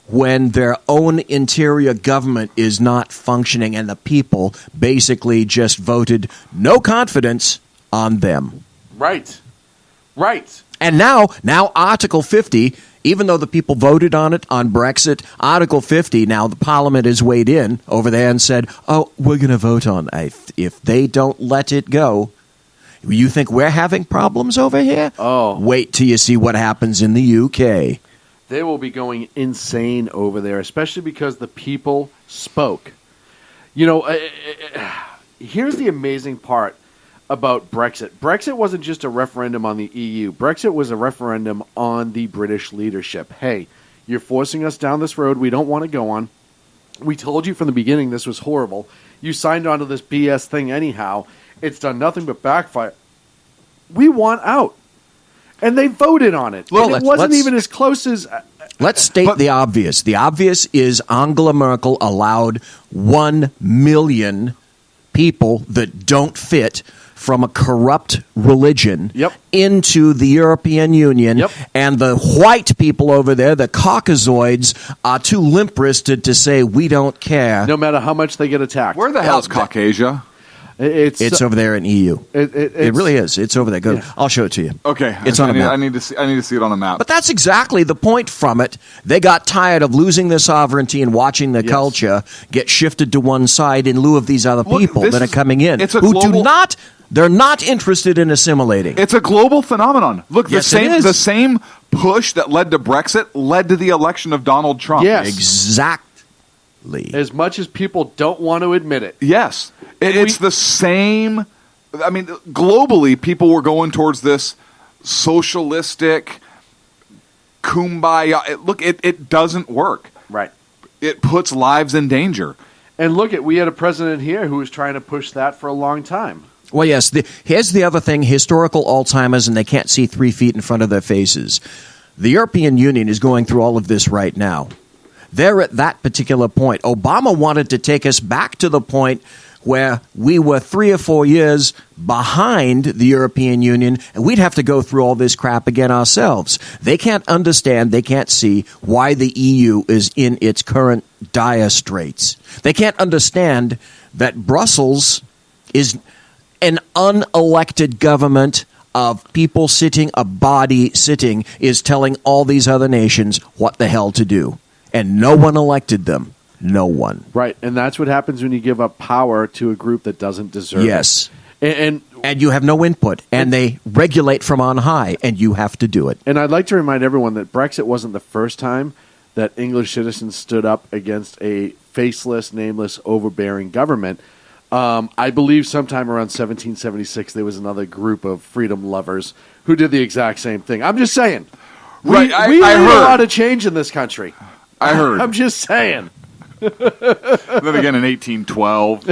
when their own interior government is not functioning and the people basically just voted no confidence on them. Right. And now Article 50, even though the people voted on it, on Brexit, Article 50, now the Parliament has weighed in over there and said, oh, we're going to vote on it. If they don't let it go, you think we're having problems over here? Oh. Wait till you see what happens in the UK. They will be going insane over there, especially because the people spoke. You know, here's the amazing part about Brexit. Brexit wasn't just a referendum on the EU. Brexit was a referendum on the British leadership. Hey, you're forcing us down this road we don't want to go on. We told you from the beginning this was horrible. You signed on to this BS thing anyhow. It's done nothing but backfire. We want out. And they voted on it. Well, and it wasn't even as close as... Let's state the obvious. The obvious is Angela Merkel allowed 1 million people that don't fit from a corrupt religion into the European Union, and the white people over there, the Caucasoids, are too limp-wristed to say, we don't care. No matter how much they get attacked. Where the hell's Caucasia? It's over there in EU. It really is. It's over there. Go. Yeah. I'll show it to you. Okay, it's on a map. I need to see it on a map. But that's exactly the point from it. They got tired of losing their sovereignty and watching the culture get shifted to one side in lieu of these other people that are coming in They're not interested in assimilating. It's a global phenomenon. Look, the same push that led to Brexit led to the election of Donald Trump. Yes, exactly. As much as people don't want to admit it. Yes. It's the same. I mean, globally, people were going towards this socialistic kumbaya. It doesn't work. Right. It puts lives in danger. And we had a president here who was trying to push that for a long time. Well, yes. Here's the other thing. Historical Alzheimer's, and they can't see 3 feet in front of their faces. The European Union is going through all of this right now. They're at that particular point. Obama wanted to take us back to the point where we were 3 or 4 years behind the European Union, and we'd have to go through all this crap again ourselves. They can't understand, they can't see why the EU is in its current dire straits. They can't understand that Brussels is an unelected government of people sitting, a body sitting, is telling all these other nations what the hell to do. And no one elected them. No one. Right, and that's what happens when you give up power to a group that doesn't deserve it. And you have no input, and they regulate from on high, and you have to do it. And I'd like to remind everyone that Brexit wasn't the first time that English citizens stood up against a faceless, nameless, overbearing government. I believe sometime around 1776 there was another group of freedom lovers who did the exact same thing. I'm just saying. Right, we need a lot of change in this country. I heard. I'm just saying. Then again in 1812.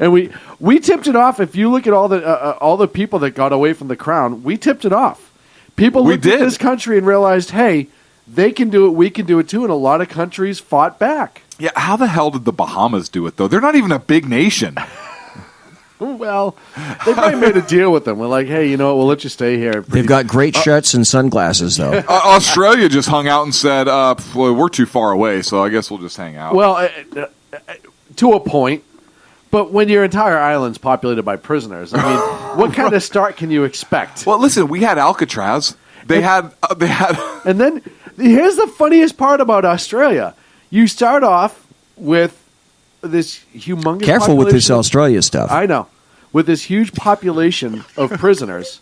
And we tipped it off. If you look at all the people that got away from the crown, we tipped it off. People looked at this country and realized, hey, they can do it, we can do it too, and a lot of countries fought back. Yeah, how the hell did the Bahamas do it, though? They're not even a big nation. Well, they probably made a deal with them. We're like, hey, you know what? We'll let you stay here. They've got great shirts and sunglasses, though. Australia just hung out and said, well, we're too far away, so I guess we'll just hang out. Well, to a point. But when your entire island's populated by prisoners, I mean, what kind of start can you expect? Well, listen, we had Alcatraz. They had. And then here's the funniest part about Australia. You start off with this humongous Careful with this population- Australia stuff. I know. With this huge population of prisoners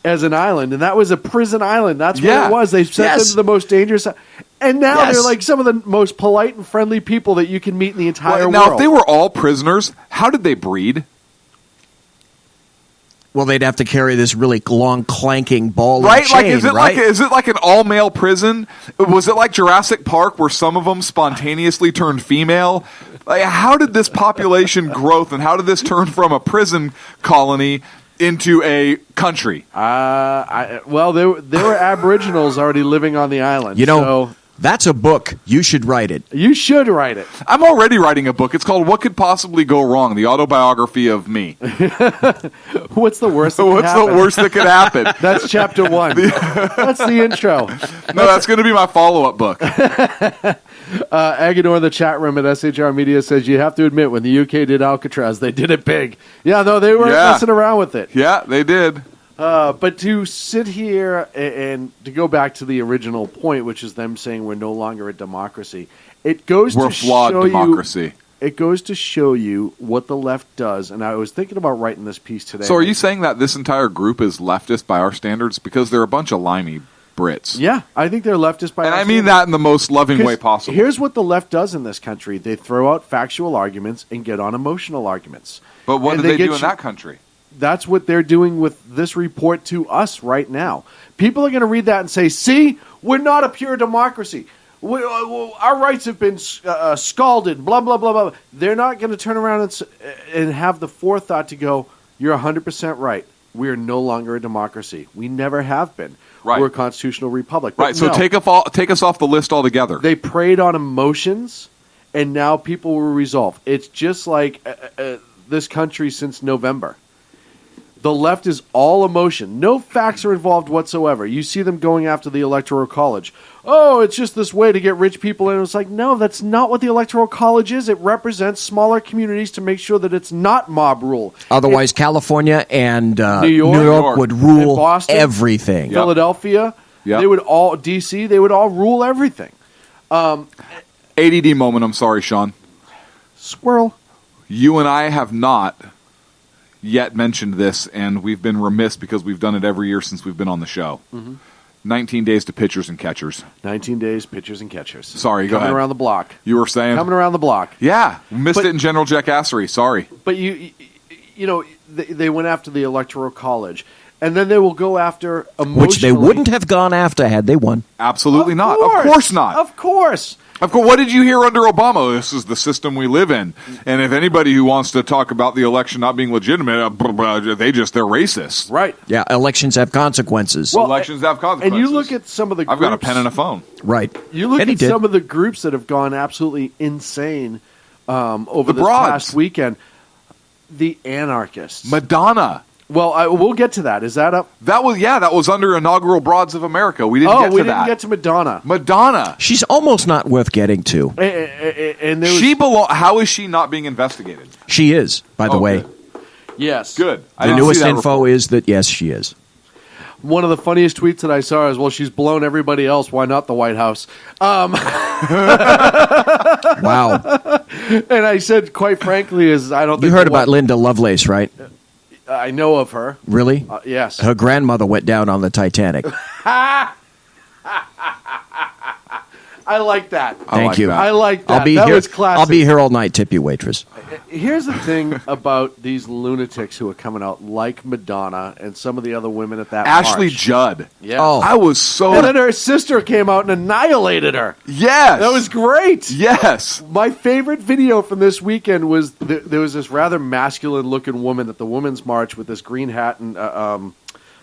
as an island, and that was a prison island. That's what it was. They sent them to the most dangerous. And now they're like some of the most polite and friendly people that you can meet in the entire world. Now, if they were all prisoners, how did they breed? Well, they'd have to carry this really long, clanking ball Right? and chain, Like, is it right? is it like an all male prison? Was it like Jurassic Park, where some of them spontaneously turned female? Like, how did this population growth, and how did this turn from a prison colony into a country? Well, there were Aboriginals already living on the island. You know, so that's a book. You should write it. you should write it. I'm already writing a book. It's called "What Could Possibly Go Wrong: The Autobiography of Me." What's the worst? That What's the worst that could happen? That's chapter 1. That's the intro. No, that's going to be my follow-up book. Agador in the chat room at SHR Media says, you have to admit, when the UK did Alcatraz, they did it big. Yeah, no, they weren't messing around with it. Yeah, they did. But to sit here and to go back to the original point, which is them saying we're no longer a democracy, it goes We're to a flawed show democracy. It goes to show you what the left does. And I was thinking about writing this piece today. So are you saying that this entire group is leftist by our standards? Because they're a bunch of limey Brits. Yeah, I think they're leftist by And our I mean standards. that in the most loving way possible. Here's what the left does in this country. They throw out factual arguments and get on emotional arguments. But what And do they get do in you- that country? That's what they're doing with this report to us right now. People are going to read that and say, see, we're not a pure democracy. Our rights have been scalded, blah, blah, blah, blah. They're not going to turn around and have the forethought to go, you're 100% right. We are no longer a democracy. We never have been. Right. We're a constitutional republic. But Right, so no. take us off the list altogether. They preyed on emotions, and now people will resolve. It's just like this country since November. The left is all emotion. No facts are involved whatsoever. You see them going after the Electoral College. Oh, it's just this way to get rich people in. It's like, no, that's not what the Electoral College is. It represents smaller communities to make sure that it's not mob rule. Otherwise, California and New York would and rule Boston, everything. Philadelphia, they would all, DC, they would all rule everything. ADD moment, I'm sorry, Sean. Squirrel. You and I have not yet mentioned this, and we've been remiss because we've done it every year since we've been on the show. 19 days to pitchers and catchers. 19 days, pitchers and catchers. Sorry, go Coming ahead. around the block. You were saying? Coming around the block. Yeah, missed it in General Jackassery. Sorry. But you know, they went after the Electoral College, and then they will go after emotionally. Which they wouldn't have gone after had they won. Absolutely not. course. Of course not. Of course. Of course. What did you hear under Obama? This is the system we live in. And if anybody who wants to talk about the election not being legitimate, they're racist. Right. Yeah, elections have consequences. Elections have consequences. And you look at some of the I've groups, got a pen and a phone. Right. You look And he at did. some of the groups that have gone absolutely insane over The this broads. past weekend. The anarchists. Madonna. Well, we'll get to that. Is that up? That was under inaugural Broads of America. We didn't get to we that. didn't get to Madonna. Madonna. She's almost not worth getting to. And there was, She how is she not being investigated? She is, by the way. good. yes. Good. I The didn't see newest that info report. is that, yes, she is. One of the funniest tweets that I saw is, well, she's blown everybody else. Why not the White House? Wow. And I said, quite frankly, I don't think You heard the about Linda Lovelace, right? I know of her. Really? Yes. Her grandmother went down on the Titanic. I like that. Thank you. I like that. I'll be that here. was classic. I'll be here all night, tip you, waitress. Here's the thing about these lunatics who are coming out, like Madonna and some of the other women at that Ashley march. Judd. Yeah. Oh. I was so. And then her sister came out and annihilated her. Yes. That was great. Yes. My favorite video from this weekend was there was this rather masculine-looking woman at the Women's March with this green hat and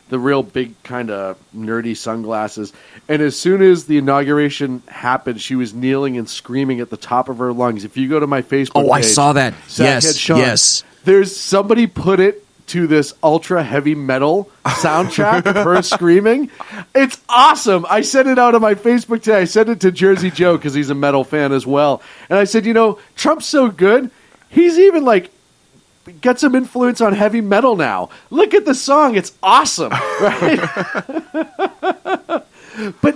the real big kind of nerdy sunglasses. And as soon as the inauguration happened, she was kneeling and screaming at the top of her lungs. If you go to my Facebook page, I saw that. Sackhead Sean, Yes. There's somebody put it to this ultra heavy metal soundtrack of her screaming. It's awesome. I sent it out on my Facebook today. I sent it to Jersey Joe because he's a metal fan as well. And I said, Trump's so good. He's even got some influence on heavy metal now. Look at the song. It's awesome. Right? But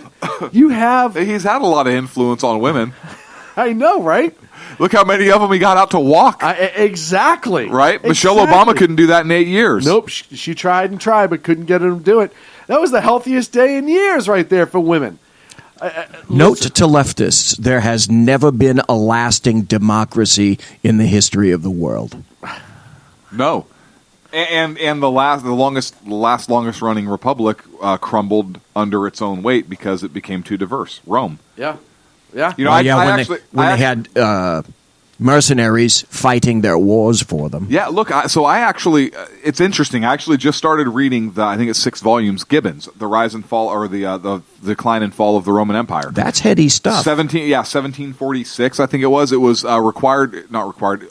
he's had a lot of influence on women. I know, right? Look how many of them he got out to walk. Exactly. Right? Exactly. Michelle Obama couldn't do that in 8 years. Nope. She tried and tried, but couldn't get him to do it. That was the healthiest day in years right there for women. Note to leftists, there has never been a lasting democracy in the history of the world. No. And the longest running republic crumbled under its own weight because it became too diverse. Rome. Yeah. Yeah. When they had mercenaries fighting their wars for them. Yeah, look, it's interesting. I actually just started reading I think it's 6 volumes, Gibbons, The Rise and Fall, or the Decline and Fall of the Roman Empire. That's heady stuff. 1746, I think it was. It was not required.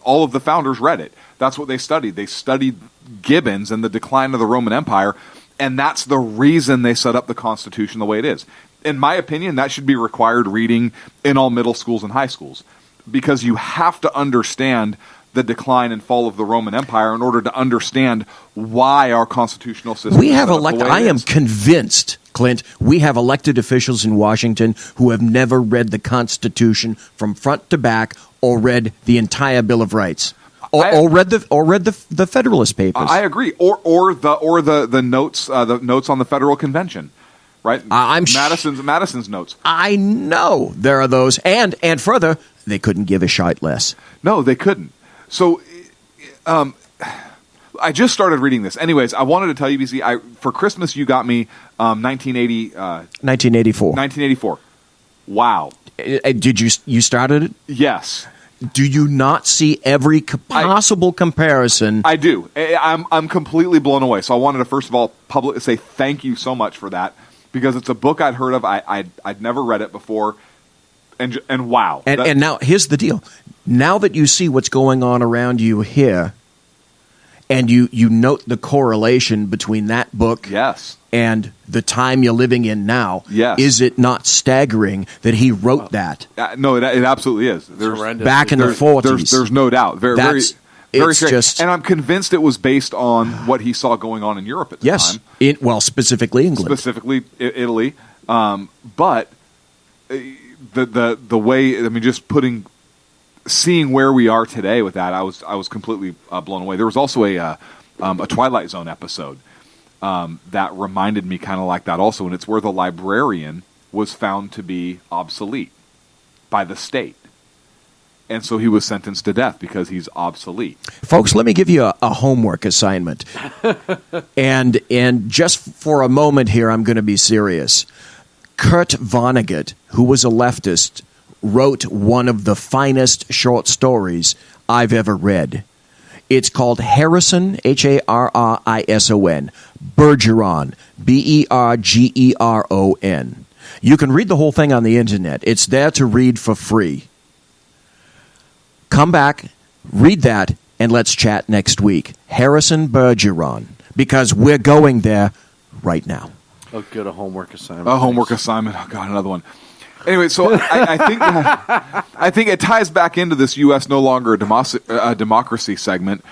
All of the founders read it. That's what they studied. They studied Gibbons and the decline of the Roman Empire, and that's the reason they set up the Constitution the way it is. In my opinion, that should be required reading in all middle schools and high schools, because you have to understand the decline and fall of the Roman Empire in order to understand why our constitutional system. We have I am convinced, Clint, we have elected officials in Washington who have never read the Constitution from front to back or read the entire Bill of Rights. Or read the Federalist Papers. I agree. Or the notes on the Federal Convention. Right, Madison's notes. I know there are those, and further, they couldn't give a shite less. No, they couldn't. So, I just started reading this. Anyways, I wanted to tell you, BC, for Christmas you got me 1984. 1984. Wow. Did you started it? Yes. Do you not see every possible comparison? I do. I'm completely blown away. So I wanted to first of all publicly say thank you so much for that. Because it's a book I'd heard of, I'd never read it before, and wow. And now here's the deal: now that you see what's going on around you here, and you note the correlation between that book, and the time you're living in now, is it not staggering that he wrote that? No, it absolutely is. Back in the 40s, there's no doubt. Very strange. And I'm convinced it was based on what he saw going on in Europe at the time. Specifically England. Specifically Italy. But the way, seeing where we are today with that, I was completely blown away. There was also a Twilight Zone episode that reminded me kind of like that also, and it's where the librarian was found to be obsolete by the state. And so he was sentenced to death because he's obsolete. Folks, let me give you a homework assignment. and just for a moment here, I'm going to be serious. Kurt Vonnegut, who was a leftist, wrote one of the finest short stories I've ever read. It's called Harrison, Harrison, Bergeron, Bergeron. You can read the whole thing on the internet. It's there to read for free. Come back, read that, and let's chat next week. Harrison Bergeron, because we're going there right now. Oh, good, a homework assignment. A homework assignment. Oh, God, another one. Anyway, so I think it ties back into this U.S. no longer a democracy segment,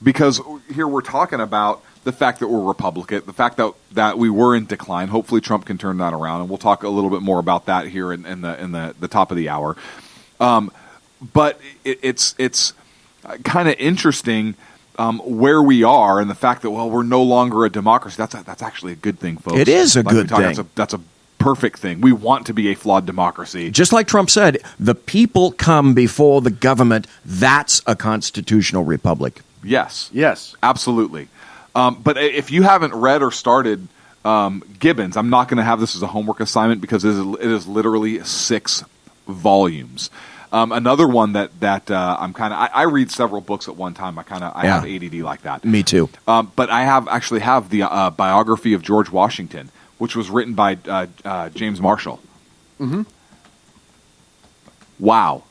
because here we're talking about the fact that we're Republican, the fact that we were in decline. Hopefully Trump can turn that around, and we'll talk a little bit more about that here in the top of the hour. But it's kind of interesting where we are, and the fact that we're no longer a democracy. That's actually a good thing, folks. It is a good thing. That's a perfect thing. We want to be a flawed democracy. Just like Trump said, the people come before the government. That's a constitutional republic. Yes, absolutely. But if you haven't read or started Gibbons, I'm not going to have this as a homework assignment because it is literally 6 volumes. Another one that I'm kind of I read several books at one time. I have ADD like that. Me too. But I actually have the biography of George Washington, which was written by James Marshall. Mm-hmm. Wow.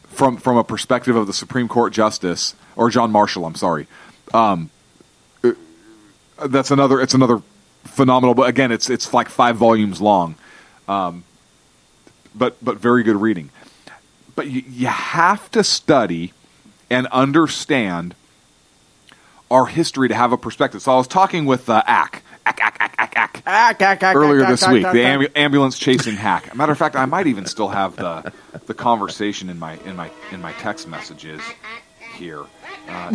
From a perspective of the Supreme Court Justice, or John Marshall, I'm sorry. It's another phenomenal, but again, it's like 5 volumes long. But very good reading. But you have to study and understand our history to have a perspective. So I was talking with Ack earlier this week, the ambulance chasing hack. Matter of fact, I might even still have the conversation in my text messages here.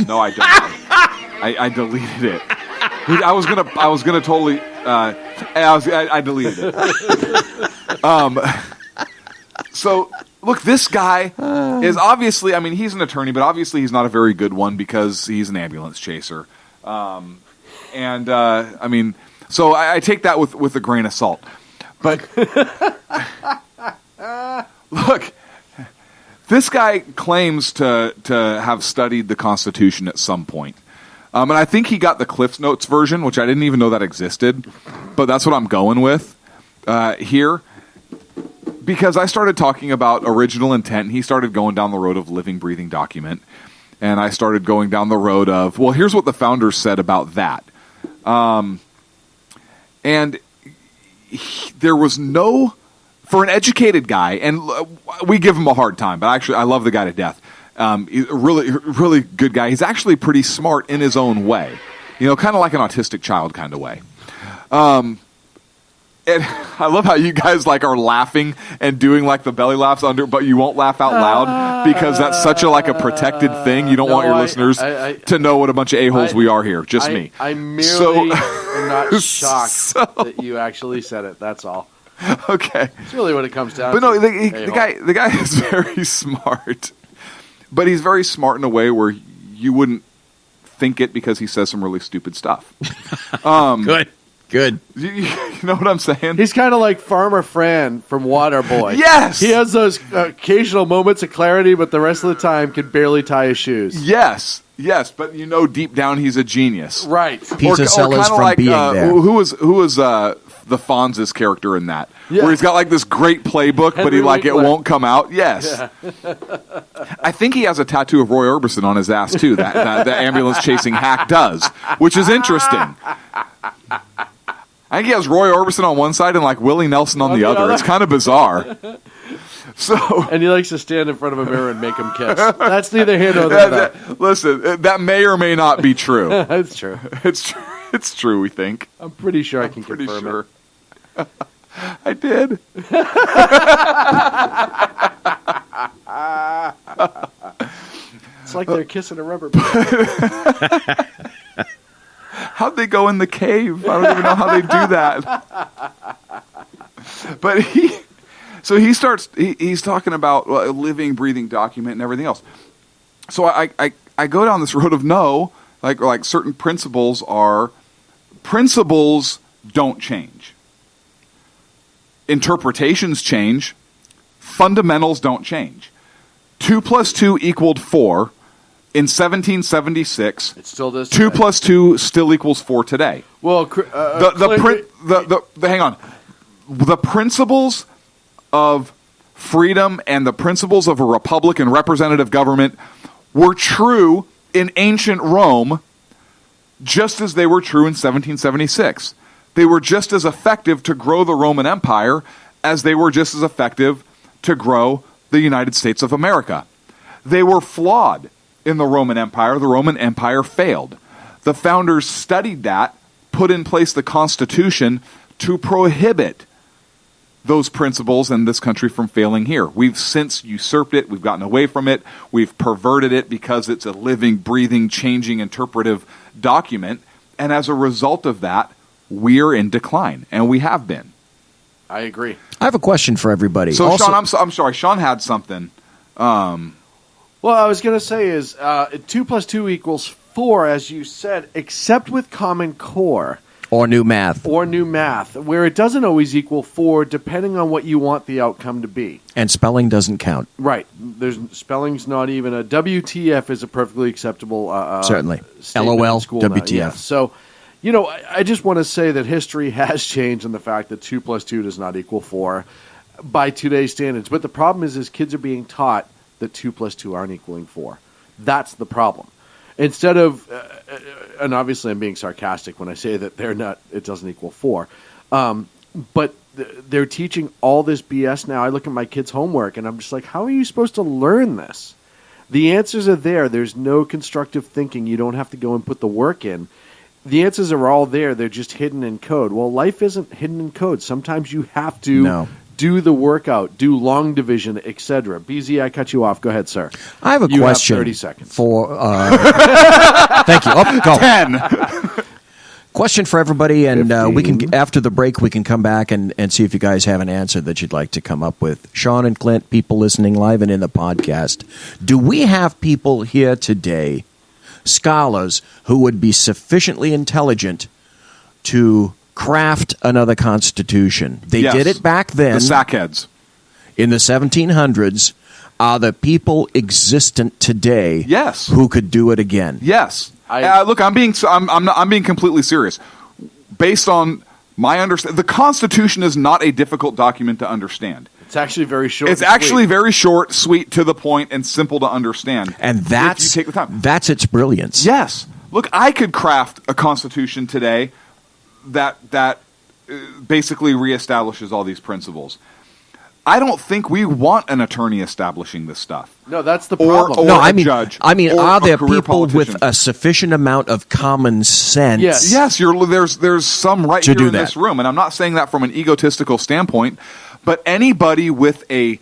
No, I don't. I deleted it. I was gonna totally. I deleted it. So look, this guy is obviously. I mean, he's an attorney, but obviously he's not a very good one because he's an ambulance chaser. I mean, so I take that with a grain of salt. But look, this guy claims to have studied the Constitution at some point. And I think he got the Cliff Notes version, which I didn't even know that existed. But that's what I'm going with here. Because I started talking about original intent, and he started going down the road of living, breathing document. And I started going down the road of, well, here's what the founders said about that. There was no, for an educated guy, and we give him a hard time, but actually I love the guy to death. He's a really, really good guy. He's actually pretty smart in his own way. You know, kind of like an autistic child kind of way. And I love how you guys are laughing and doing the belly laughs but you won't laugh out loud because that's such a protected thing. You don't want your listeners to know what a bunch of a-holes we are here. Just me. I merely am not shocked that you actually said it. That's all. Okay. It's really what it comes down to. But no, the guy is very smart. But he's very smart in a way where you wouldn't think it because he says some really stupid stuff. Good. You know what I'm saying? He's kind of like Farmer Fran from Waterboy. Yes! He has those occasional moments of clarity, but the rest of the time can barely tie his shoes. Yes, but deep down he's a genius. Right. Pizza sellers from being there. Who was the Fonz's character in that? Yeah. Where he's got this great playbook, Henry but it Winkler. won't come out. Yes. Yeah. I think he has a tattoo of Roy Orbison on his ass too. That the ambulance chasing hack does, which is interesting. I think he has Roy Orbison on one side and Willie Nelson on the other. It's kind of bizarre. And he likes to stand in front of a mirror and make him kiss. That's neither here nor there. Listen, that may or may not be true. It's true. It's true, we think. I'm pretty sure I can confirm it. I did. It's like they're kissing a rubber band. How'd they go in the cave? I don't even know how they do that. But he's talking about a living, breathing document and everything else. So I go down this road of no, like certain principles don't change. Interpretations change. Fundamentals don't change. 2 + 2 = 4. In 1776, it still does. 2 + 2 still equals 4 today. Well, hang on. The principles of freedom and the principles of a republic and representative government were true in ancient Rome, just as they were true in 1776. They were just as effective to grow the Roman Empire as they were just as effective to grow the United States of America. They were flawed. In the Roman Empire, the Roman Empire failed. The founders studied that, put in place the Constitution to prohibit those principles in this country from failing here. We've since usurped it. We've gotten away from it. We've perverted it because it's a living, breathing, changing, interpretive document. And as a result of that, we're in decline, and we have been. I agree. I have a question for everybody. So, also, Sean, I'm sorry. Sean had something. Well, I was going to say is 2 + 2 = 4, as you said, except with Common Core. Or new math. Where it doesn't always equal 4 depending on what you want the outcome to be. And spelling doesn't count. Right. Spelling's not even a WTF is a perfectly acceptable certainly. statement LOL, in school now. WTF. Yeah. So, I just want to say that history has changed in the fact that 2 plus 2 does not equal 4 by today's standards. But the problem is kids are being taught that 2 plus 2 aren't equaling 4. That's the problem. Instead of, and obviously I'm being sarcastic when I say that it doesn't equal 4, but they're teaching all this BS now. I look at my kids' homework and I'm just like, how are you supposed to learn this? The answers are there. There's no constructive thinking. You don't have to go and put the work in. The answers are all there. They're just hidden in code. Well, life isn't hidden in code. Sometimes you have to do the workout, do long division, etc. BZ, I cut you off. Go ahead, sir. I have a you question. Have 30 seconds. Thank you. Go. 10. Question for everybody, and we can after the break we can come back and see if you guys have an answer that you'd like to come up with. Sean and Clint, people listening live and in the podcast, do we have people here today, scholars, who would be sufficiently intelligent to craft another constitution? They did it back then. The sackheads. In the 1700s. Are the people existent today who could do it again? Yes. Look, I'm being completely serious. Based on my understanding, the Constitution is not a difficult document to understand. It's actually very short. It's actually very short, sweet, to the point, and simple to understand. And if you take the time. That's its brilliance. Yes. Look, I could craft a Constitution today that basically reestablishes all these principles. I don't think we want an attorney establishing this stuff. No, that's the problem. I mean, judge. Are there people with a sufficient amount of common sense? Yes. There's some right to here in this room, and I'm not saying that from an egotistical standpoint, but anybody with a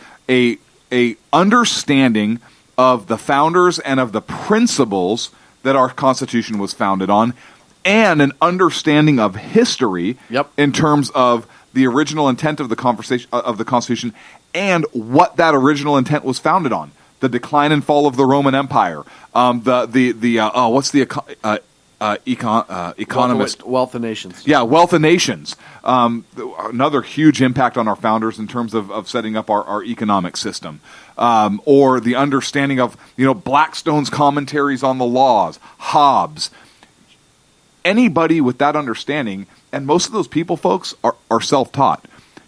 understanding of the founders and of the principles that our Constitution was founded on, and an understanding of history in terms of the original intent of the Constitution and what that original intent was founded on. The decline and fall of the Roman Empire. Economist? Wealth of Nations. Yeah, Wealth of Nations. Another huge impact on our founders in terms of setting up our economic system. Or the understanding of, Blackstone's commentaries on the laws, Hobbes. Anybody with that understanding, and most of those people, folks, are self-taught.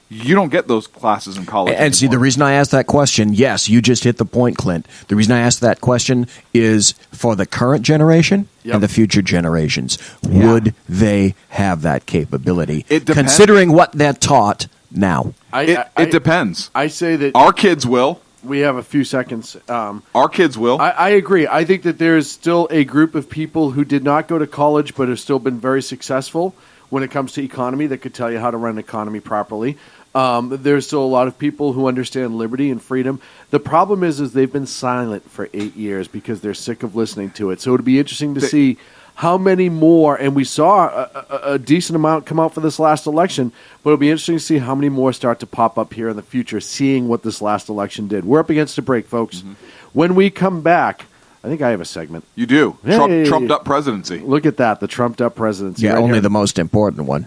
You don't get those classes in college And see, the reason I asked that question, yes, you just hit the point, Clint. The reason I asked that question is for the current generation and the future generations. Would they have that capability? It depends. Considering what they're taught now. It depends. I say that our kids will. We have a few seconds. Our kids will. I agree. I think that there's still a group of people who did not go to college but have still been very successful when it comes to economy that could tell you how to run an economy properly. There's still a lot of people who understand liberty and freedom. The problem is they've been silent for 8 years because they're sick of listening to it. So it'll be interesting to see how many more, and we saw a decent amount come out for this last election, but it'll be interesting to see how many more start to pop up here in the future, seeing what this last election did. We're up against a break, folks. Mm-hmm. When we come back, I think I have a segment. You do. Hey. Trumped up presidency. Look at that, the trumped up presidency. Yeah, right only here. the most important one.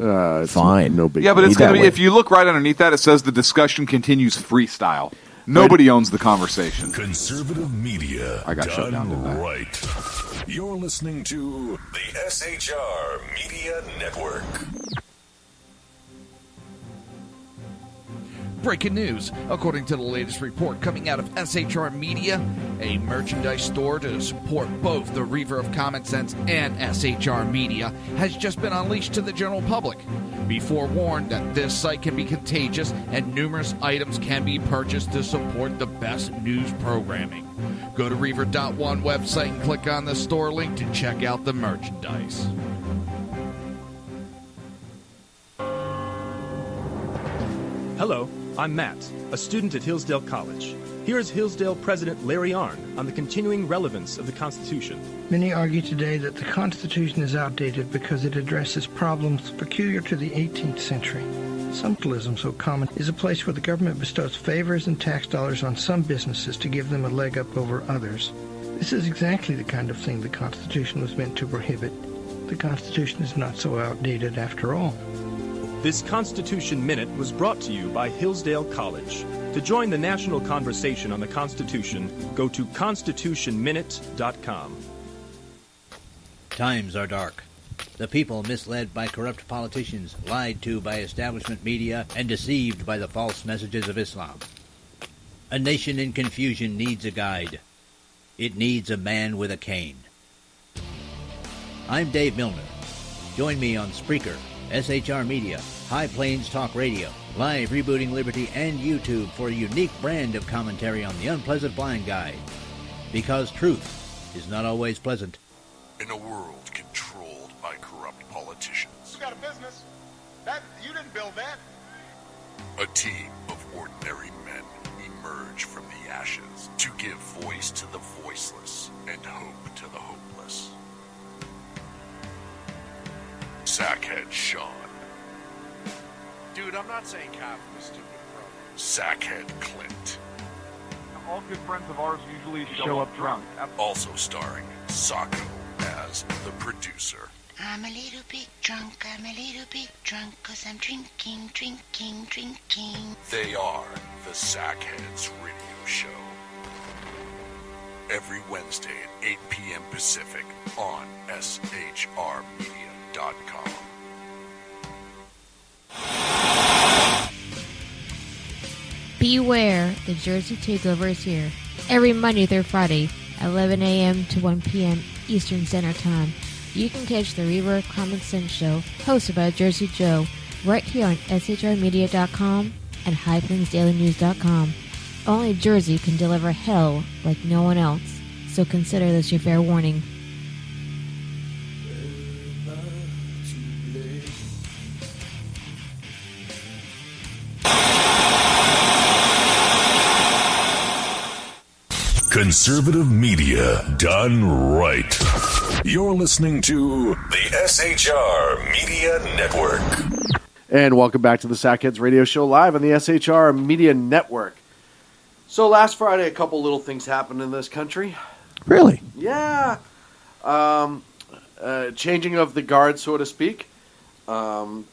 Fine. No big Yeah, but deal. it's going to be, if you look right underneath that, it says the discussion continues freestyle. Nobody owns the conversation. Conservative media. I got shut down, didn't I? Right. You're listening to the SHR Media Network. Breaking news. According to the latest report coming out of SHR Media, a merchandise store to support both the Reaver of Common Sense and SHR Media has just been unleashed to the general public. Be forewarned that this site can be contagious and numerous items can be purchased to support the best news programming. Go to Reaver.one website and click on the store link to check out the merchandise. Hello, I'm Matt, a student at Hillsdale College. Here's Hillsdale President Larry Arnn on the continuing relevance of the Constitution. Many argue today that the Constitution is outdated because it addresses problems peculiar to the 18th century. Socialism, so common, is a place where the government bestows favors and tax dollars on some businesses to give them a leg up over others. This is exactly the kind of thing the Constitution was meant to prohibit. the Constitution is not so outdated after all. This Constitution Minute was brought to you by Hillsdale College. To join the national conversation on the Constitution, go to constitutionminute.com. Times are dark. The people misled by corrupt politicians, lied to by establishment media, and deceived by the false messages of Islam. A nation in confusion needs a guide. It needs a man with a cane. I'm Dave Milner. Join me on Spreaker, SHR Media, High Plains Talk Radio, Live Rebooting Liberty, and YouTube for a unique brand of commentary on the unpleasant blind guide. Because truth is not always pleasant. In a world controlled by corrupt politicians, You got a business. You didn't build that. a team of ordinary men emerge from the ashes to give voice to the voiceless and hope to the hopeless. Sackhead Sean, Dude, I'm not saying cow from a stupid pro. Sackhead Clint, All good friends of ours usually show up drunk. also starring Sacco as the producer. I'm a little bit drunk, I'm a little bit drunk, 'cause I'm drinking, drinking, drinking. They are the Sackheads Radio Show. Every Wednesday at 8 p.m. Pacific on SHRmedia.com. Beware, the Jersey Takeover is here. Every Monday through Friday, 11 a.m. to 1 p.m. Eastern Standard Time. You can catch the Reaver of Common Sense show, hosted by Jersey Joe, right here on SHRmedia.com and HighPlainsDailyNews.com. Only Jersey can deliver hell like no one else, so consider this your fair warning. Conservative media done right. You're listening to the SHR Media Network. And welcome back to the Sackheads Radio Show live on the SHR Media Network. So last Friday, a couple little things happened in this country. Really? Yeah. Changing of the guard, so to speak. Barack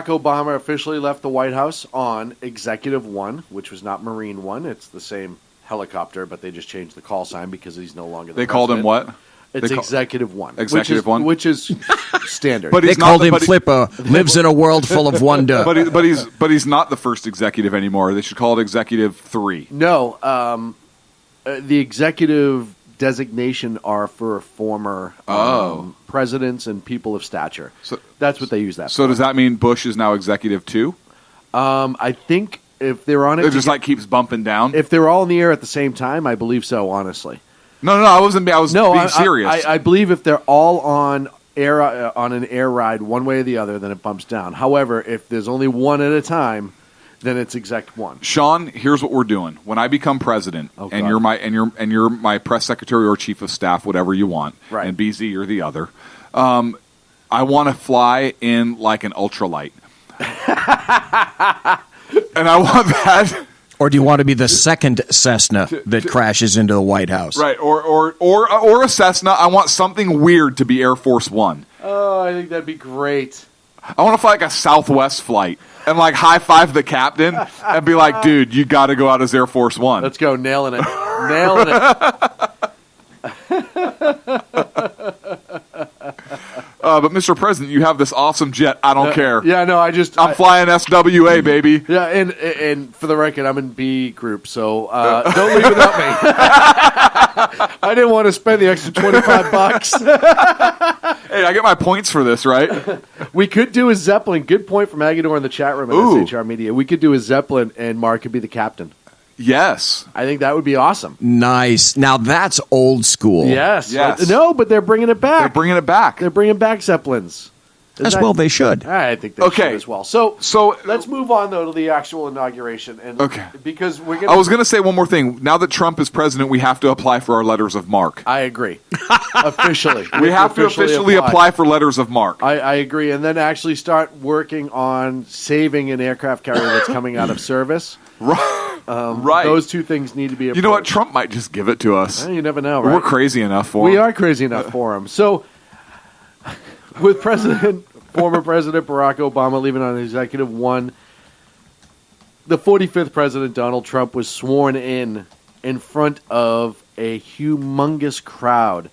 Obama officially left the White House on Executive One, which was not Marine One. It's the same helicopter, but they just changed the call sign because he's no longer the They called him president. what? It's They call- Executive One. Executive One? Which is standard. But They he's called not- him but he- Flipper, lives in a world full of wonder. But he's not the first executive anymore. They should call it Executive 3. No, the executive designation are for former presidents and people of stature. So that's what they use that So for. does that mean Bush is now Executive 2? I think if they're on it, It just like keeps bumping down. if they're all in the air at the same time, I believe so. Honestly, No, I wasn't. I was being serious. I believe if they're all on air on an air ride one way or the other, then it bumps down. However, if there's only one at a time, then it's Exec One. Sean, here's what we're doing. When I become president, and God. you're my press secretary or chief of staff, whatever you want, Right. and BZ you're the other. I want to fly in like an ultralight, and I want that. Or do you want to be the second Cessna that crashes into the White House? Right, or a Cessna. I want something weird to be Air Force One. Oh, I think that'd be great. I want to fly like a Southwest flight and like high five the captain and be like, dude, you got to go out as Air Force One. Let's go, nailing it, nailing it. But Mr. President, you have this awesome jet. I don't care. Yeah, no, I'm flying SWA, baby. Yeah, and for the record, I'm in B group, so don't leave without me. I didn't want to spend the extra $25. Hey, I get my points for this, right? We could do a Zeppelin. Good point from Agador in the chat room at Ooh. SHR Media. We could do a Zeppelin, and Mark could be the captain. Yes. I think that would be awesome. Nice. Now that's old school. Yes. Yes. No, but they're bringing it back. They're bringing it back. They're bringing back Zeppelins. As well they should. I think they should as well. So let's move on, though, to the actual inauguration. And because we're going I was going to say one more thing. Now that Trump is president, we have to apply for our letters of marque. I agree. Officially. We have to officially apply for letters of marque. I agree. And then actually start working on saving an aircraft carrier that's coming out of service. Right. Those two things need to be. You know what? Trump might just give it to us. You never know. Right? We're crazy enough for him. We are crazy enough for him. So, with former President Barack Obama leaving on executive one, the 45th President Donald Trump was sworn in front of a humongous crowd.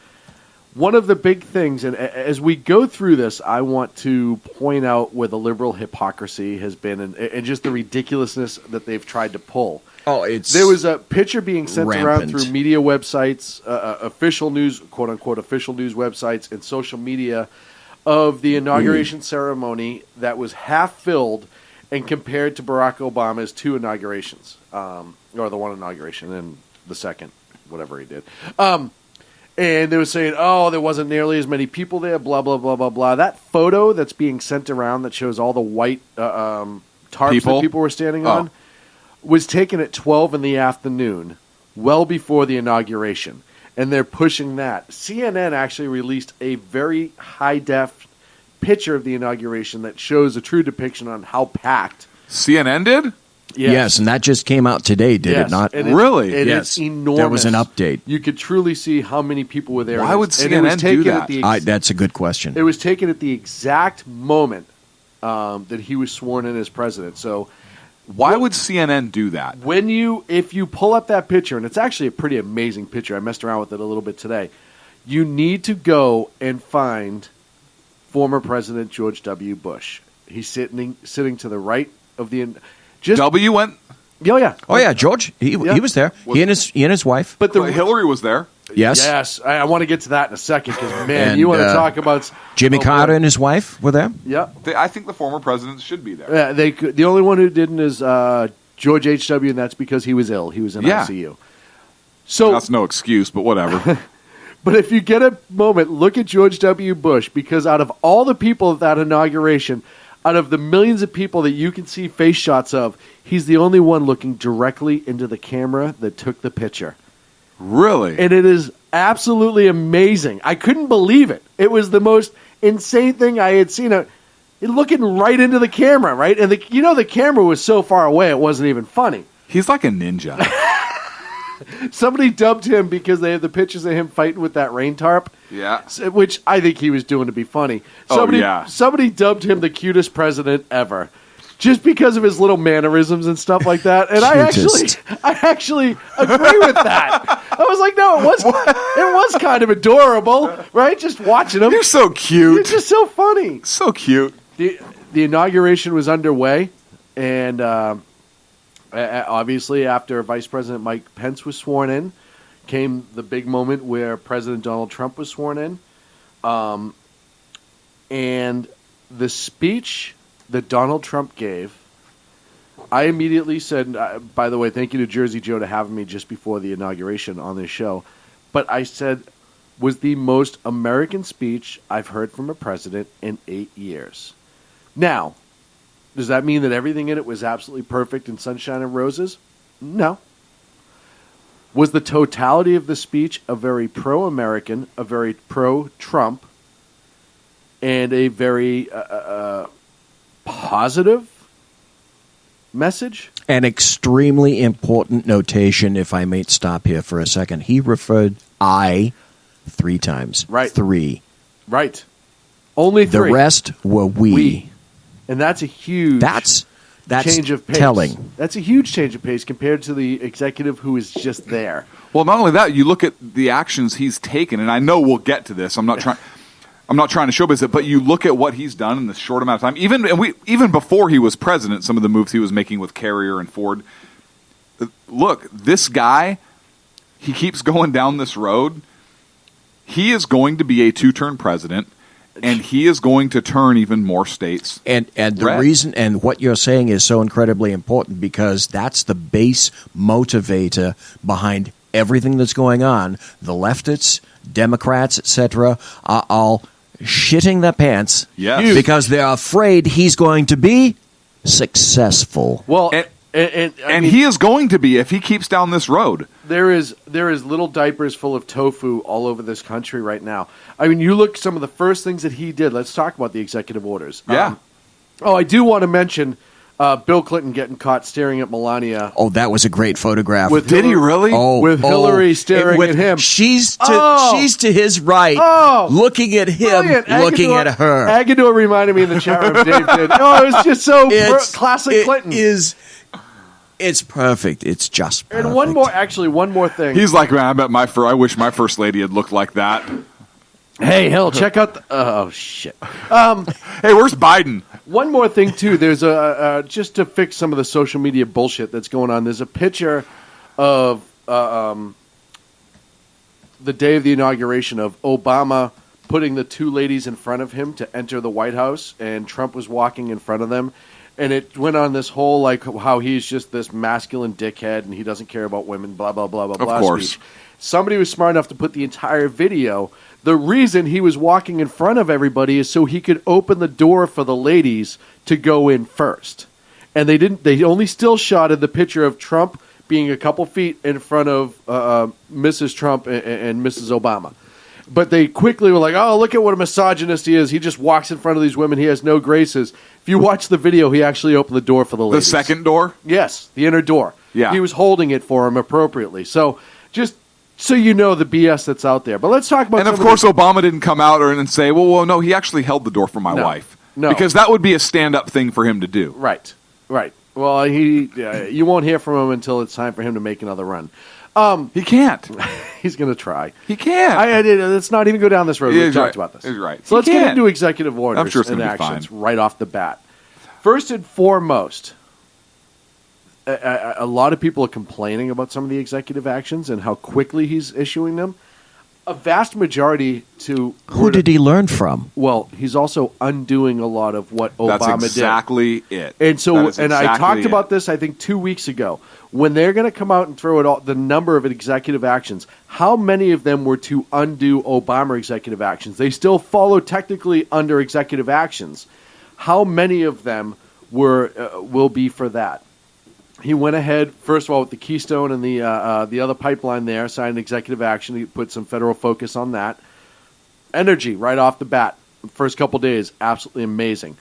One of the big things, and as we go through this, I want to point out where the liberal hypocrisy has been and just the ridiculousness that they've tried to pull. There was a picture being sent around through media websites, official news, quote-unquote, official news websites and social media of the inauguration ceremony that was half filled and compared to Barack Obama's two inaugurations, or the one inauguration and the second, whatever he did. And they were saying, oh, there wasn't nearly as many people there, blah, blah, blah, blah, blah. That photo that's being sent around that shows all the white tarps that people were standing on was taken at 12 in the afternoon, well before the inauguration. And they're pushing that. CNN actually released a very high-def picture of the inauguration that shows a true depiction on how packed. CNN did? Yes, and that just came out today, did it not? Really? It's enormous. There was an update. You could truly see how many people were there. Why would CNN do that? That's a good question. It was taken at the exact moment that he was sworn in as president. So, why would CNN do that? If you pull up that picture, and it's actually a pretty amazing picture. I messed around with it a little bit today. You need to go and find former President George W. Bush. He's sitting to the right of the. W went. Oh yeah. Oh yeah, George. He was there. He and his wife. But Hillary was there. Yes. Yes. I want to get to that in a second because man, you want to talk about Jimmy Carter and his wife were there. Yeah. I think the former presidents should be there. Yeah. They could, the only one who didn't is George H.W. and that's because he was ill. He was in ICU. So that's no excuse, but whatever. But if you get a moment, look at George W. Bush because out of all the people at that inauguration. Out of the millions of people that you can see face shots of, he's the only one looking directly into the camera that took the picture. Really? And it is absolutely amazing. I couldn't believe it. It was the most insane thing I had seen. Looking right into the camera, right? And the camera was so far away, it wasn't even funny. He's like a ninja. Somebody dubbed him because they have the pictures of him fighting with that rain tarp. Yeah. Which I think he was doing to be funny. Somebody dubbed him the cutest president ever. Just because of his little mannerisms and stuff like that. And I actually agree with that. I was like, no, it was kind of adorable, right? Just watching him. You're so cute. It's just so funny. So cute. The inauguration was underway, and obviously after Vice President Mike Pence was sworn in, came the big moment where President Donald Trump was sworn in. And the speech that Donald Trump gave, I immediately said, by the way, thank you to Jersey Joe to having me just before the inauguration on this show, but I said was the most American speech I've heard from a president in 8 years. Now, does that mean that everything in it was absolutely perfect and sunshine and roses? No. Was the totality of the speech a very pro-American, a very pro-Trump, and a very positive message? An extremely important notation, if I may stop here for a second. He referred I 3 times. Right. 3. Right. Only 3. The rest were we. And that's a huge change of pace. Telling. That's a huge change of pace compared to the executive who is just there. Well, not only that, you look at the actions he's taken, and I know we'll get to this. I'm not trying to showbiz it, but you look at what he's done in this short amount of time. Even before he was president, some of the moves he was making with Carrier and Ford. Look, this guy, he keeps going down this road. He is going to be a 2-term president, and he is going to turn even more states. And the reason and what you're saying is so incredibly important because that's the base motivator behind everything that's going on. The leftists, Democrats, etc., are all shitting their pants because they're afraid he's going to be successful. Well, and he is going to be if he keeps down this road. There is little diapers full of tofu all over this country right now. I mean, you look at some of the first things that he did. Let's talk about the executive orders. Yeah. I do want to mention Bill Clinton getting caught staring at Melania. Oh, that was a great photograph. Did he really? Oh, with Hillary staring at him. She's to his right, looking at him, Brilliant. looking Agador, at her. Agador reminded me in the chat room. Dave did. Oh, it was just so classic Clinton. It's perfect. It's just perfect. And one more thing. He's like, man, I wish my first lady had looked like that. Hey, Hill, check out oh, shit. Hey, where's Biden? One more thing, too. There's just to fix some of the social media bullshit that's going on, there's a picture of the day of the inauguration of Obama putting the two ladies in front of him to enter the White House, and Trump was walking in front of them. And it went on this whole, like, how he's just this masculine dickhead and he doesn't care about women, blah, blah, blah, blah, blah. Of course. Speech. Somebody was smart enough to put the entire video. The reason he was walking in front of everybody is so he could open the door for the ladies to go in first. And they didn't. They only still shotted the picture of Trump being a couple feet in front of Mrs. Trump and Mrs. Obama. But they quickly were like, oh, look at what a misogynist he is. He just walks in front of these women. He has no graces. If you watch the video, he actually opened the door for the ladies. The second door? Yes, the inner door. Yeah. He was holding it for him appropriately. So just so you know the BS that's out there. But let's talk about And of course, Obama didn't come out and say, well, no, he actually held the door for my wife. No. Because that would be a stand-up thing for him to do. Right. Well, you won't hear from him until it's time for him to make another run. He can't. He's going to try. He can't. Let's not even go down this road. We've talked about this. He's right. So let's get into executive orders I'm sure it's and gonna be actions fine. right off the bat. First and foremost, a lot of people are complaining about some of the executive actions and how quickly he's issuing them. A vast majority to... Who did he learn from? Well, he's also undoing a lot of what Obama did. That's exactly it. And so, That is I exactly talked it. about this, I think, 2 weeks ago. When they're going to come out and throw it all, the number of executive actions, how many of them were to undo Obama executive actions? They still follow technically under executive actions. How many of them will be for that? He went ahead, first of all, with the Keystone and the other pipeline there, signed an executive action. He put some federal focus on that. Energy, right off the bat, first couple days, absolutely amazing.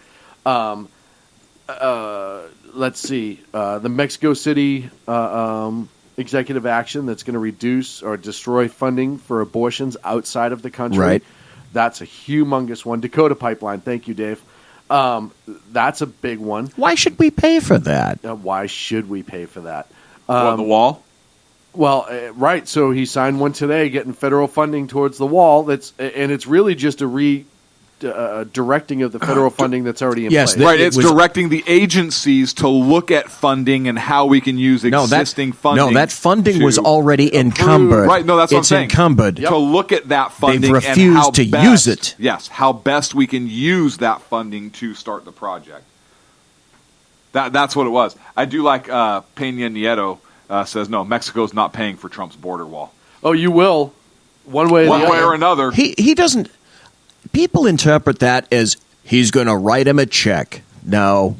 Let's see, the Mexico City executive action that's going to reduce or destroy funding for abortions outside of the country. Right. That's a humongous one. Dakota Pipeline, thank you, Dave. That's a big one. Why should we pay for that? Why should we pay for that? The wall? Well, right. So he signed one today, getting federal funding towards the wall. And it's really just a directing of the federal funding that's already in place. Right. It's directing the agencies to look at funding and how we can use existing funding. No, that funding was already encumbered. Right. No, that's what I'm saying. It's encumbered. To look at that funding They've refused and how to best, use it. Yes, how best we can use that funding to start the project. That's what it was. I do like Peña Nieto says, no, Mexico's not paying for Trump's border wall. Oh, you will. One way or another. He doesn't... People interpret that as he's going to write him a check. No.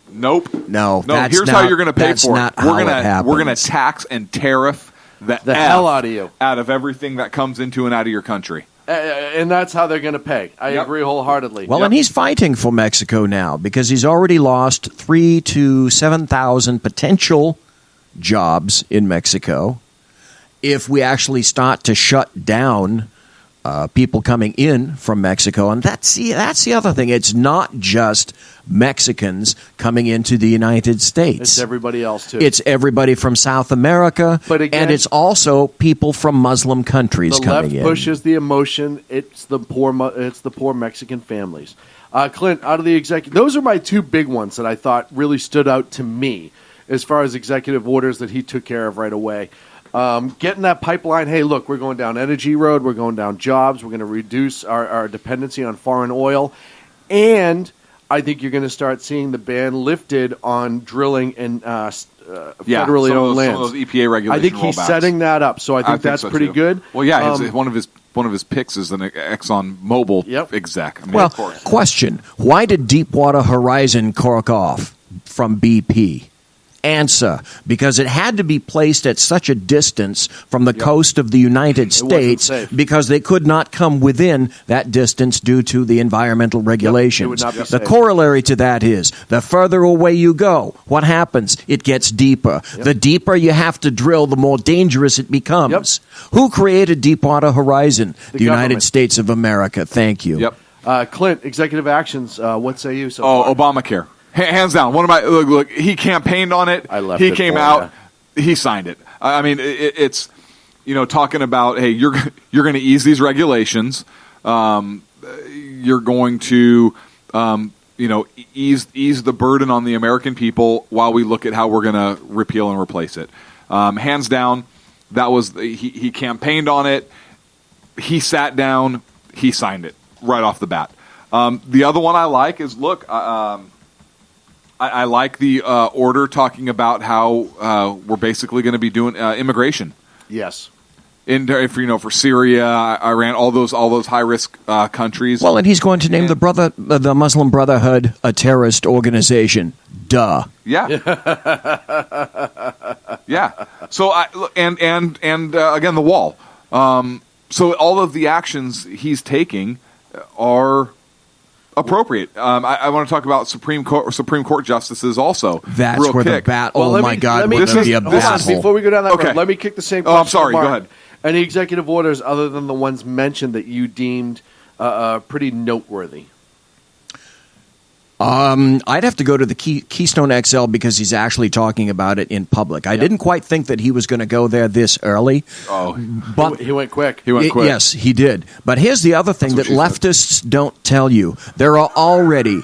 Nope. No. That's here's not, how you're going to pay that's for not it. How We're happens. going to tax and tariff the hell out of you. Out of everything that comes into and out of your country. And that's how they're going to pay. I agree wholeheartedly. Well, and he's fighting for Mexico now because he's already lost 3,000 to 7,000 potential jobs in Mexico. If we actually start to shut down people coming in from Mexico, and that's the other thing. It's not just Mexicans coming into the United States. It's everybody else, too. It's everybody from South America, But again, and it's also people from Muslim countries the coming left in. pushes the emotion. It's the poor Mexican families. Clint, out of the executive, those are my two big ones that I thought really stood out to me as far as executive orders that he took care of right away. Getting that pipeline, hey, look, we're going down Energy Road, we're going down jobs, we're going to reduce our dependency on foreign oil, and I think you're going to start seeing the ban lifted on drilling in federally owned lands. Some of those EPA regulations. I think he's setting that up, so I think that's so pretty too. good. Well, yeah, one of his picks is an Exxon Mobil exec. I mean, Well, of course. question: why did Deepwater Horizon cork off from BP? answer because it had to be placed at such a distance from the coast of the United States because they could not come within that distance due to the environmental regulations. The safe. corollary to that is the further away you go, what happens? It gets deeper. The deeper you have to drill, the more dangerous it becomes. Who created Deepwater Horizon? The United government. States of America. Thank you. Clint, executive actions. What say you so far? Obamacare. Hands down. One of my look. He campaigned on it. He came out. He signed it. I mean, it's talking about hey, you're going to ease these regulations. You're going to ease the burden on the American people while we look at how we're going to repeal and replace it. Hands down, that was he campaigned on it. He sat down. He signed it right off the bat. The other one I like is I like the order talking about how we're basically going to be doing immigration. Yes. For Syria, Iran, all those high risk countries. Well, and he's going to name the Muslim Brotherhood a terrorist organization. Duh. Yeah. Yeah. So again the wall. So all of the actions he's taking are appropriate. I want to talk about Supreme Court justices also. That's real where quick. the bat. Oh my God! Would there be a battle? Before we go down that Okay. road, let me kick the same question. Oh, I'm sorry. to Mark. Go ahead. Any executive orders other than the ones mentioned that you deemed pretty noteworthy? I'd have to go to the Keystone XL because he's actually talking about it in public. I didn't quite think that he was going to go there this early. Oh, but he went quick. Yes, he did. But here's the other thing that leftists don't tell you: there are already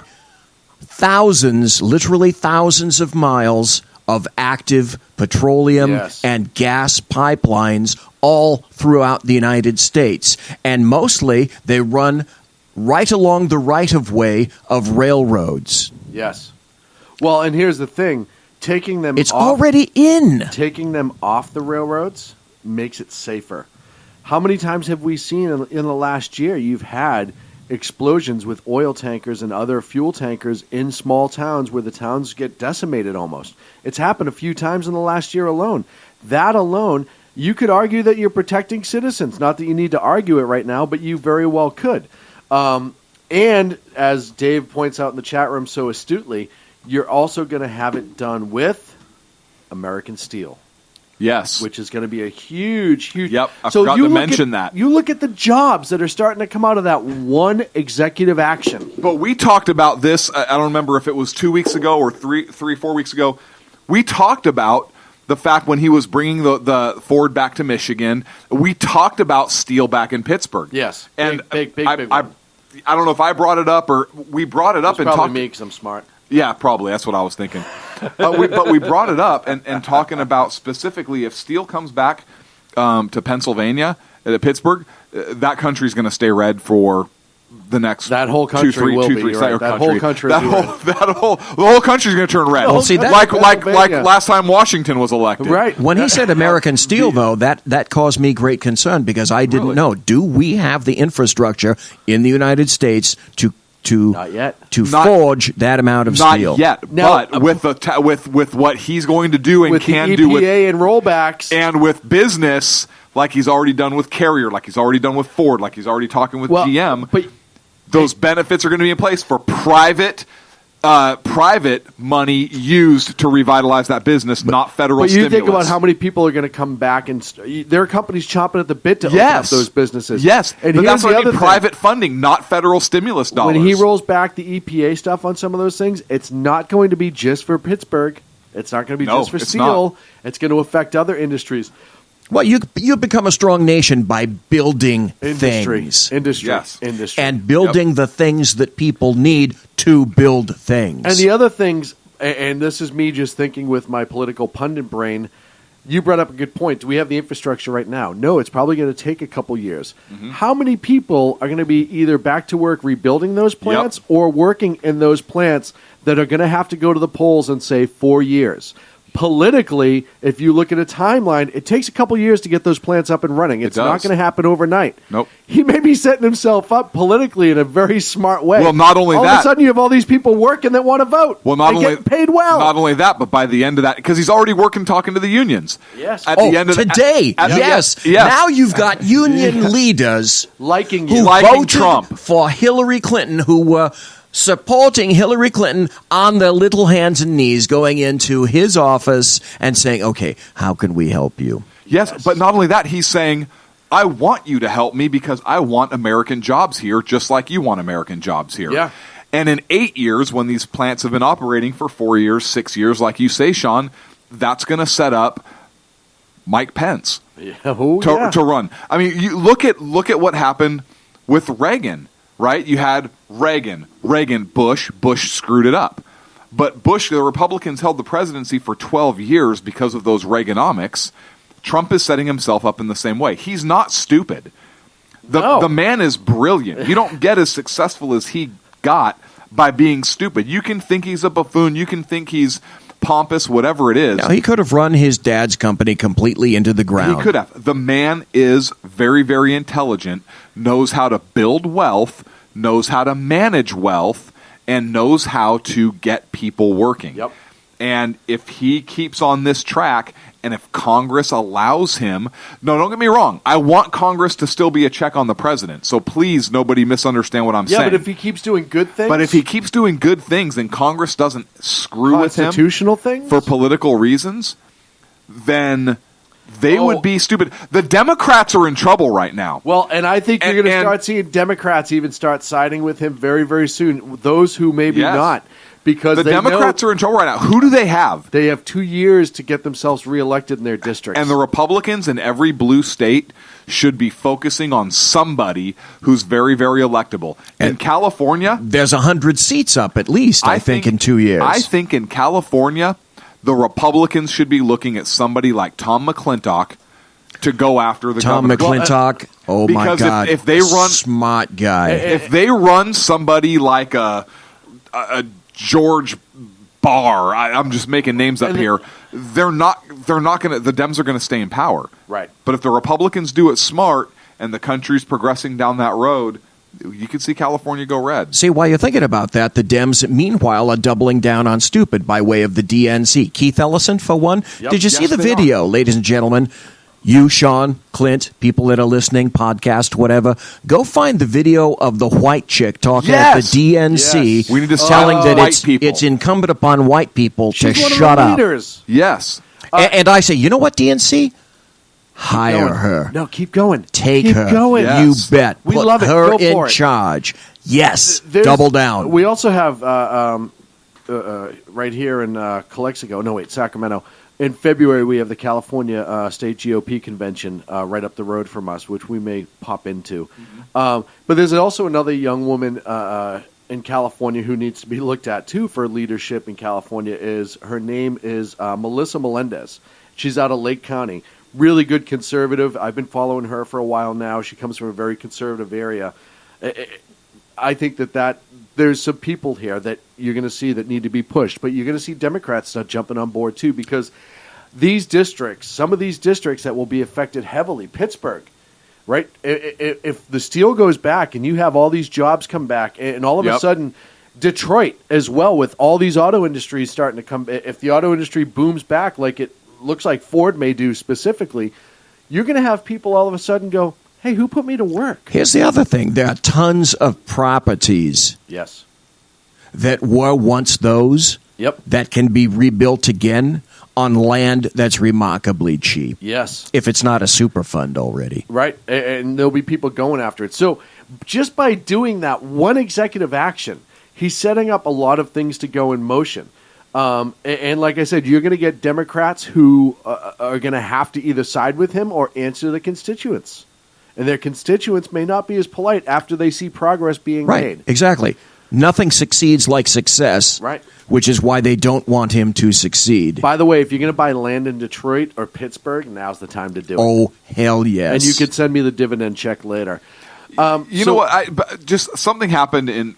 literally thousands of miles of active petroleum and gas pipelines all throughout the United States, and mostly they run right along the right-of-way of railroads. Yes. Well, and here's the thing. Taking them already in. Taking them off the railroads makes it safer. How many times have we seen in the last year you've had explosions with oil tankers and other fuel tankers in small towns where the towns get decimated almost? It's happened a few times in the last year alone. That alone, you could argue that you're protecting citizens. Not that you need to argue it right now, but you very well could. And as Dave points out in the chat room so astutely, you're also going to have it done with American Steel. Yes. Which is going to be a huge. Yep, I forgot to mention that. You look at the jobs that are starting to come out of that one executive action. But we talked about this, I don't remember if it was 2 weeks ago or 4 weeks ago. We talked about the fact when he was bringing the Ford back to Michigan, we talked about steel back in Pittsburgh. Yes. And big one. I don't know if I brought it up or we brought it up and probably talked. me because I'm smart. Yeah, probably. That's what I was thinking. But we brought it up and talking about specifically if steel comes back to Pennsylvania, to Pittsburgh, that country's going to stay red for the next that whole country will be right. That whole country, the whole country's going to turn red. Well, see, like last time Washington was elected. Right. When he said American Steel, though, that caused me great concern because I didn't know. Do we have the infrastructure in the United States to Not yet. Forge that amount of steel? Not yet. Now, but with what he's going to do and with can the do with EPA and rollbacks and with business, like he's already done with Carrier, like he's already done with Ford, like he's already talking with GM. But those benefits are going to be in place for private money used to revitalize that business, not federal But you stimulus. think about how many people are going to come back and there are companies chomping at the bit to open up those businesses. Yes, and but here's that's the what I other mean, thing. private funding, not federal stimulus dollars. When he rolls back the EPA stuff on some of those things, it's not going to be just for Pittsburgh. It's not going to be just for it's steel. not. It's going to affect other industries. Well, you become a strong nation by building things. Industry. And building the things that people need to build things. And the other things, and this is me just thinking with my political pundit brain, you brought up a good point. Do we have the infrastructure right now? No, it's probably going to take a couple years. Mm-hmm. How many people are going to be either back to work rebuilding those plants or working in those plants that are going to have to go to the polls in, say, 4 years? politically, if you look at a timeline, it takes a couple years to get those plants up and running. It's not going to happen overnight. Nope. He may be setting himself up politically in a very smart way. Well, not only all that, of a sudden you have all these people working that want to vote. Well, not and only get paid well. Not only that, but by the end of that, because he's already working, talking to the unions. Yes. At the end of today, yes. Now you've got union leaders liking who voted Trump for Hillary Clinton, who were supporting Hillary Clinton on their little hands and knees, going into his office and saying, "Okay, how can we help you?" Yes, but not only that, he's saying, I want you to help me because I want American jobs here, just like you want American jobs here. Yeah. And in 8 years, when these plants have been operating for 4 years, 6 years, like you say, Sean, that's going to set up Mike Pence to run. I mean, you look at what happened with Reagan, right? You had Reagan, Bush screwed it up. But the Republicans held the presidency for 12 years because of those Reaganomics. Trump is setting himself up in the same way. He's not stupid. The man is brilliant. You don't get as successful as he got by being stupid. You can think he's a buffoon. You can think he's pompous, whatever it is. Now, he could have run his dad's company completely into the ground. He could have. The man is very, very intelligent, knows how to build wealth, knows how to manage wealth, and knows how to get people working. Yep. And if he keeps on this track, and if Congress allows him, don't get me wrong, I want Congress to still be a check on the president. So please, nobody misunderstand what I'm saying. Yeah, but if he keeps doing good things, and Congress doesn't screw with him constitutional things for political reasons, then they would be stupid. The Democrats are in trouble right now. Well, and I think you're going to start seeing Democrats even start siding with him very, very soon. Those who maybe not. Because the Democrats are in trouble right now. Who do they have? They have 2 years to get themselves reelected in their districts. And the Republicans in every blue state should be focusing on somebody who's very, very electable. In California, there's 100 seats up at least, I think, in 2 years. I think in California, the Republicans should be looking at somebody like Tom McClintock to go after the Tom governor. McClintock, oh my God, if they run smart guy. If they run somebody like a George Barr, I'm just making names up here. They're not going to. The Dems are going to stay in power, right? But if the Republicans do it smart and the country's progressing down that road, you could see California go red. See, while you're thinking about that, the Dems, meanwhile, are doubling down on stupid by way of the DNC. Keith Ellison, for one. Yep. Did you see Yes, the they video, ladies and gentlemen? You, Sean, Clint, people that are listening, podcast, whatever, go find the video of the white chick talking at the DNC, Yes. We need to telling silence that white people. it's incumbent upon white people to She's one shut of the up. leaders. Yes. And I say, you know what, DNC? Hire going. her. No, keep going. Take Keep her. going. You Yes. bet. We Put love it. her Go in for it. charge. Yes. There's- Double down. We also have right here in Calexico. No, wait, Sacramento. In February, we have the California State GOP convention right up the road from us, which we may pop into. But there's also another young woman in California who needs to be looked at too for leadership in California. Her name is Melissa Melendez. She's out of Lake County. Really good conservative. I've been following her for a while now. She comes from a very conservative area. I think that there's some people here that you're going to see that need to be pushed, but you're going to see Democrats start jumping on board too, because these districts, some of these districts that will be affected heavily, Pittsburgh, right? If the steel goes back and you have all these jobs come back, and all of a sudden Detroit as well, with all these auto industries starting to come, if the auto industry booms back like it looks like Ford may do specifically, you're going to have people all of a sudden go, hey, who put me to work? Here's the other thing. There are tons of properties Yes. that were once those that can be rebuilt again on land that's remarkably cheap. Yes. If it's not a super fund already. Right, and there'll be people going after it. So just by doing that one executive action, he's setting up a lot of things to go in motion. And like I said, you're going to get Democrats who are going to have to either side with him or answer the constituents. And their constituents may not be as polite after they see progress being made. Exactly. Nothing succeeds like success, right? Which is why they don't want him to succeed. By the way, if you're going to buy land in Detroit or Pittsburgh, now's the time to do it. Oh, hell yes. And you can send me the dividend check later. You know what? Just something happened in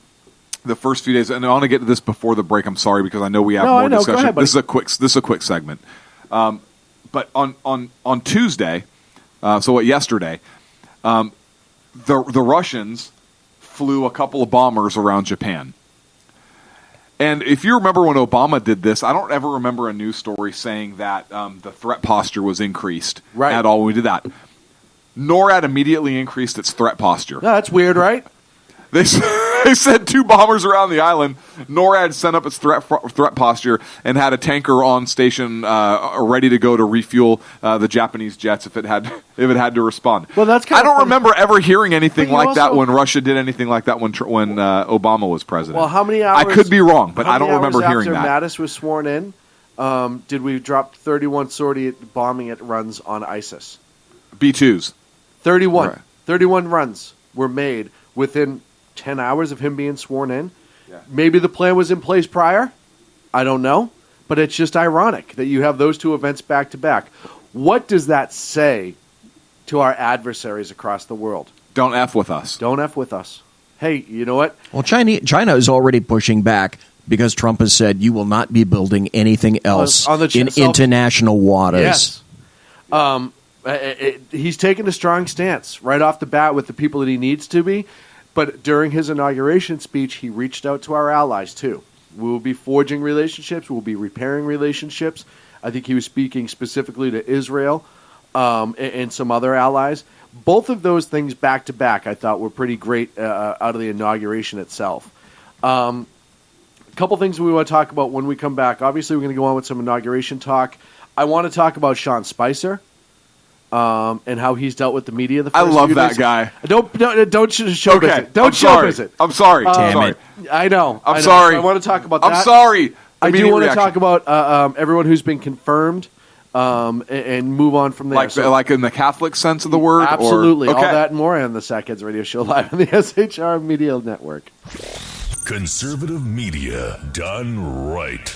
the first few days, and I want to get to this before the break. I'm sorry because I know we have No, more I know. Go discussion. ahead, buddy. This is a quick segment. But on Tuesday, yesterday, the Russians flew a couple of bombers around Japan. And if you remember when Obama did this, I don't ever remember a news story saying that the threat posture was increased at all when we did that. NORAD immediately increased its threat posture. No, that's weird, right? They sent 2 bombers around the island. NORAD sent up its threat posture and had a tanker on station ready to go to refuel the Japanese jets if it had to respond. Well, that's I don't remember ever hearing anything But you like that also- when Russia did anything like that when Obama was president. Well, how many hours? I could be wrong, but how I don't many remember hours hearing after that. Mattis was sworn in, did we drop 31 sortie bombing it runs on ISIS? B-2s. 31. Right. 31 runs were made within 10 hours of him being sworn in. Maybe the plan was in place prior. I don't know. But it's just ironic that you have those 2 events back to back. What does that say to our adversaries across the world? Don't F with us. Don't F with us. Hey, you know what? Well, China is already pushing back because Trump has said you will not be building anything else On the in international waters. Yes. He's taken a strong stance right off the bat with the people that he needs to be. But during his inauguration speech, he reached out to our allies, too. We will be forging relationships. We'll be repairing relationships. I think he was speaking specifically to Israel and some other allies. Both of those things back to back, I thought, were pretty great out of the inauguration itself. A couple things we want to talk about when we come back. Obviously, we're going to go on with some inauguration talk. I want to talk about Sean Spicer. And how he's dealt with the media. I love that guy. Don't show Okay, visit. Don't I'm show sorry. visit. I'm sorry. Damn Sorry. it. I know. I'm sorry. I want to talk about that. I'm sorry. I do Immediate want to reaction. talk about everyone who's been confirmed and move on from there. Like in the Catholic sense of the word? Absolutely. Or, okay. All that and more on the Sackheads Radio Show live on the SHR Media Network. Conservative media done right.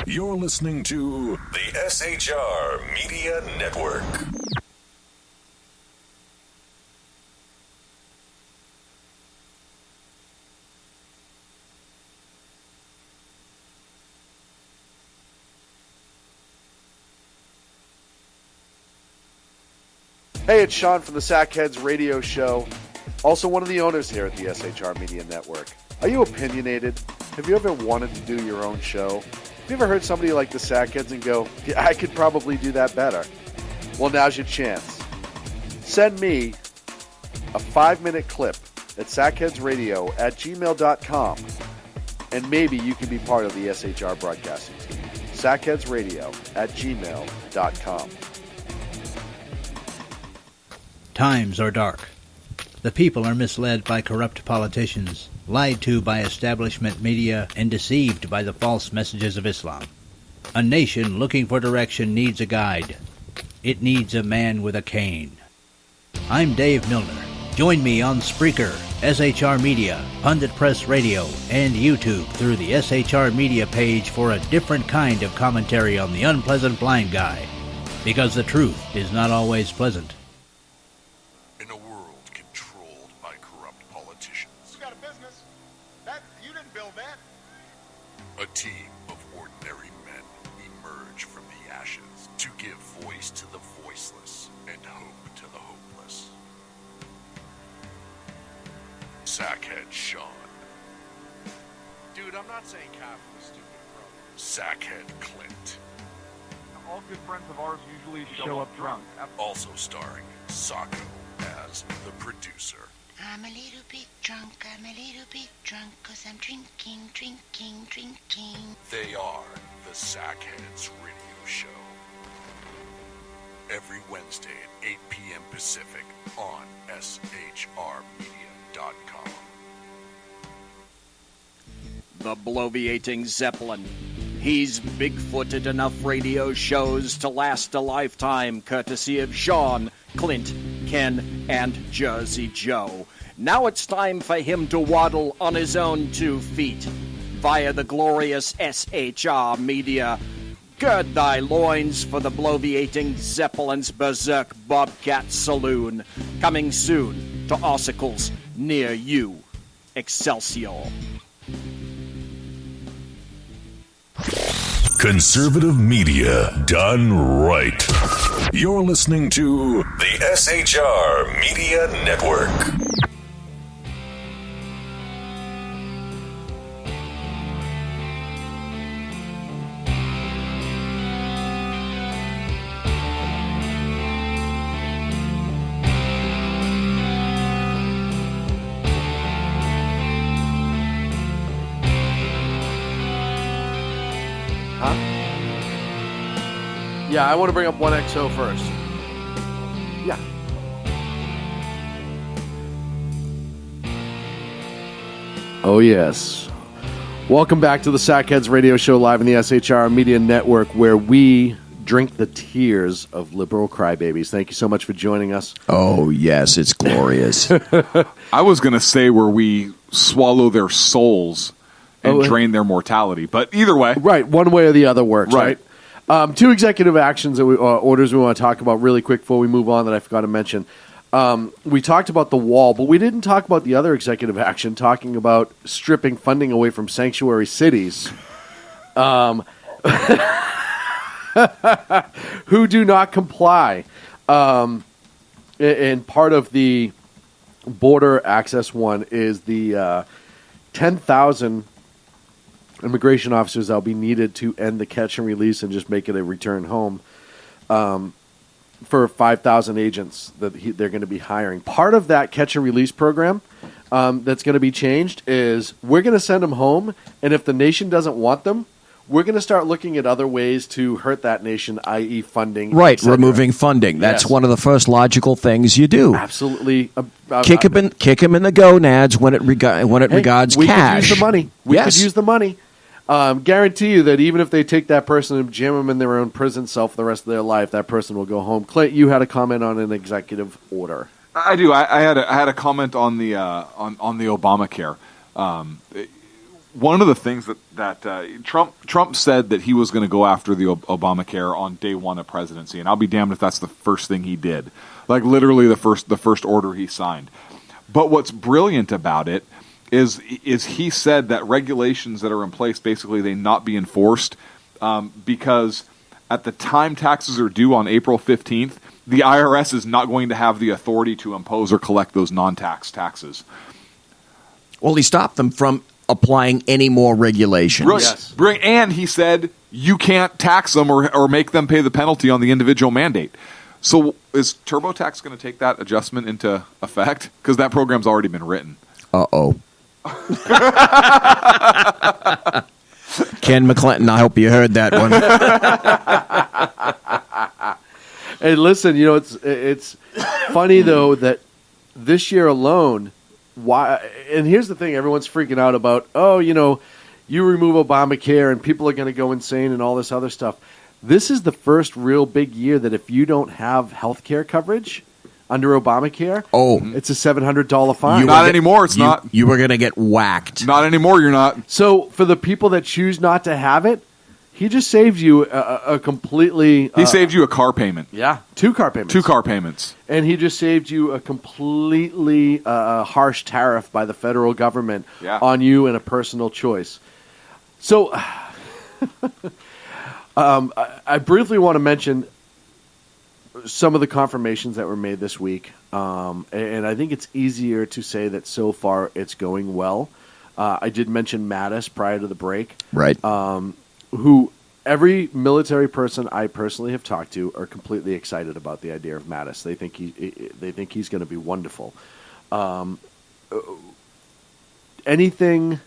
You're listening to the SHR Media Network. Hey, it's Sean from the Sackheads Radio Show, also one of the owners here at the SHR Media Network. Are you opinionated? Have you ever wanted to do your own show? Have you ever heard somebody like the Sackheads and go, yeah, I could probably do that better? Well, now's your chance. Send me a 5-minute clip at sackheadsradio@gmail.com, and maybe you can be part of the SHR broadcasting team. sackheadsradio@gmail.com. Times are dark. The people are misled by corrupt politicians, lied to by establishment media, and deceived by the false messages of Islam. A nation looking for direction needs a guide. It needs a man with a cane. I'm Dave Milner. Join me on Spreaker, SHR Media, Pundit Press Radio, and YouTube through the SHR Media page for a different kind of commentary on the unpleasant blind guy. Because the truth is not always pleasant. In a world controlled by corrupt politicians, You got a business. You didn't build that. a team of ordinary men emerge from the ashes to give voice to the voiceless and hope to the hopeless. Sackhead Sean. Dude, I'm not saying Kafka was stupid, bro. Sackhead Clint. All good friends of ours usually show up drunk. Also starring Sacco as the producer. I'm a little bit drunk, I'm a little bit drunk, 'cause I'm drinking, drinking, drinking. They are the Sackheads Radio Show. Every Wednesday at 8 p.m. Pacific on SHRmedia.com. The bloviating Zeppelin. He's big-footed enough radio shows to last a lifetime, courtesy of Sean, Clint, Ken, and Jersey Joe. Now it's time for him to waddle on his own 2 feet via the glorious SHR Media. Gird thy loins for the bloviating Zeppelin's Berserk Bobcat Saloon. Coming soon to articles near you. Excelsior. Conservative media done right. You're listening to the SHR Media Network. Yeah, I want to bring up 1XO first. Yeah. Oh, yes. Welcome back to the Sackheads Radio Show live in the SHR Media Network, where we drink the tears of liberal crybabies. Thank you so much for joining us. Oh, yes, it's glorious. I was going to say where we swallow their souls and drain their mortality, but either way. Right, one way or the other works, right? Two executive actions that orders we want to talk about really quick before we move on that I forgot to mention. We talked about the wall, but we didn't talk about the other executive action, talking about stripping funding away from sanctuary cities who do not comply. And part of the border access one is the 10,000 immigration officers that will be needed to end the catch and release and just make it a return home for 5,000 agents that they're going to be hiring. Part of that catch and release program that's going to be changed is we're going to send them home, and if the nation doesn't want them, we're going to start looking at other ways to hurt that nation, i.e. funding. Right, removing funding. That's one of the first logical things you do. Absolutely. Kick him in the gonads when it regards we cash. Could use the money. We could use the money. Guarantee you that even if they take that person and jam them in their own prison cell for the rest of their life, that person will go home. Clint, you had a comment on an executive order. I do. I had a comment on the Obamacare. One of the things that Trump said that he was going to go after the Obamacare on day one of presidency, and I'll be damned if that's the first thing he did. Like literally the first order he signed. But what's brilliant about it is he said that regulations that are in place, basically they not be enforced because at the time taxes are due on April 15th, the IRS is not going to have the authority to impose or collect those non-tax taxes. Well, he stopped them from applying any more regulations. Yes. And he said you can't tax them or make them pay the penalty on the individual mandate. So is TurboTax going to take that adjustment into effect? Because that program's already been written. Uh-oh. Ken McClinton, I hope you heard that one. Hey, listen, it's funny, though, that this year alone, and here's the thing, everyone's freaking out about, you remove Obamacare and people are going to go insane and all this other stuff. This is the first real big year that if you don't have health care coverage under Obamacare, it's a $700 fine. Not anymore, it's not. You were going to get whacked. Not anymore, you're not. So for the people that choose not to have it, he just saved you a completely... He saved you a car payment. Yeah, 2 car payments. 2 car payments. And he just saved you a completely harsh tariff by the federal government on you and a personal choice. So I briefly want to mention some of the confirmations that were made this week. And I think it's easier to say that so far it's going well. I did mention Mattis prior to the break. Right. Who every military person I personally have talked to are completely excited about the idea of Mattis. They think he's going to be wonderful. Anything?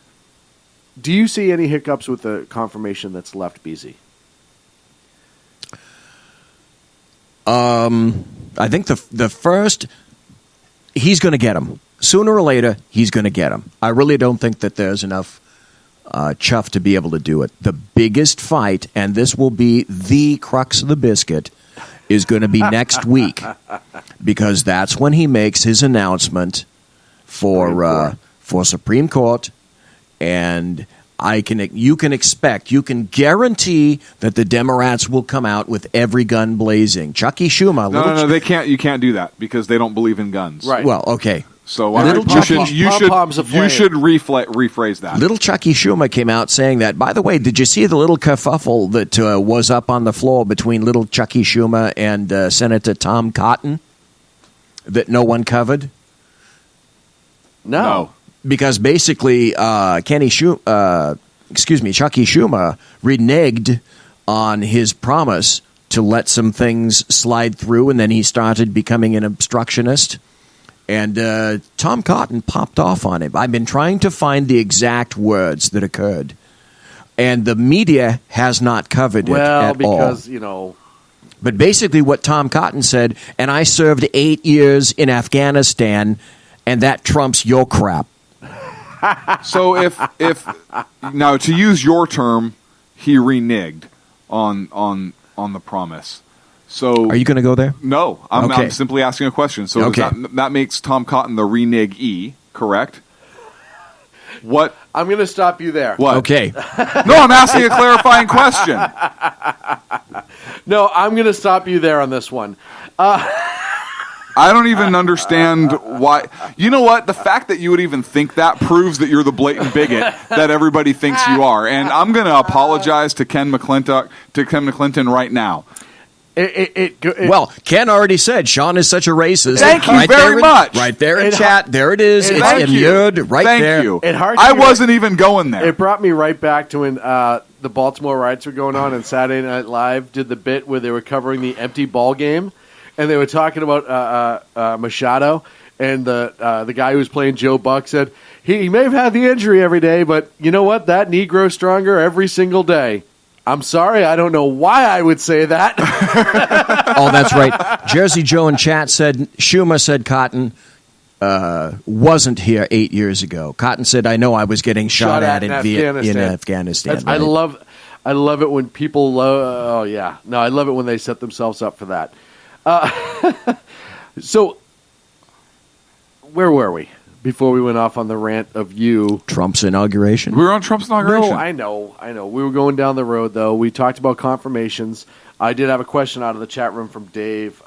Do you see any hiccups with the confirmation that's left BZ? I think the first, he's going to get him. Sooner or later, he's going to get him. I really don't think that there's enough chuff to be able to do it. The biggest fight, and this will be the crux of the biscuit, is going to be next week, because that's when he makes his announcement for Supreme Court, and you can guarantee that the Democrats will come out with every gun blazing. Chucky Schumer. No, they can't. You can't do that because they don't believe in guns. Right. Well, okay. So Little you Pom-poms of flame. should rephrase that. Little Chucky Schumer came out saying that. By the way, did you see the little kerfuffle that was up on the floor between little Chucky Schumer and Senator Tom Cotton that no one covered? No. Because basically, Chucky Schumer reneged on his promise to let some things slide through, and then he started becoming an obstructionist. And Tom Cotton popped off on him. I've been trying to find the exact words that occurred, and the media has not covered it at all. Well, because, But basically what Tom Cotton said, and I served 8 years in Afghanistan, and that trumps your crap. So if now, to use your term, he reneged on the promise. So are you going to go there? No, I'm simply asking a question. So Okay. that makes Tom Cotton the renege-e, correct? What? I'm going to stop you there. What? Okay. No, I'm asking a clarifying question. No, I'm going to stop you there on this one. I don't even understand why. You know what? The fact that you would even think that proves that you're the blatant bigot that everybody thinks you are. And I'm going to apologize to Ken McClinton right now. Well, Ken already said Sean is such a racist. Thank you right very much. Right there in chat. There it is. It's Thank you. immured right Thank there. you. I wasn't even going there. It brought me right back to when the Baltimore riots were going on and Saturday Night Live did the bit where they were covering the empty ball game, and they were talking about Machado, and the guy who was playing Joe Buck said, he may have had the injury every day, but you know what? That knee grows stronger every single day. I'm sorry, I don't know why I would say that. Oh, that's right. Jersey Joe in chat said Schumer said Cotton wasn't here 8 years ago. Cotton said, "I know I was getting shot at in Afghanistan." I love it when people. I love it when they set themselves up for that. So, where were we before we went off on the rant of you? Trump's inauguration. We were on Trump's inauguration. No, I know. We were going down the road, though. We talked about confirmations. I did have a question out of the chat room from Dave.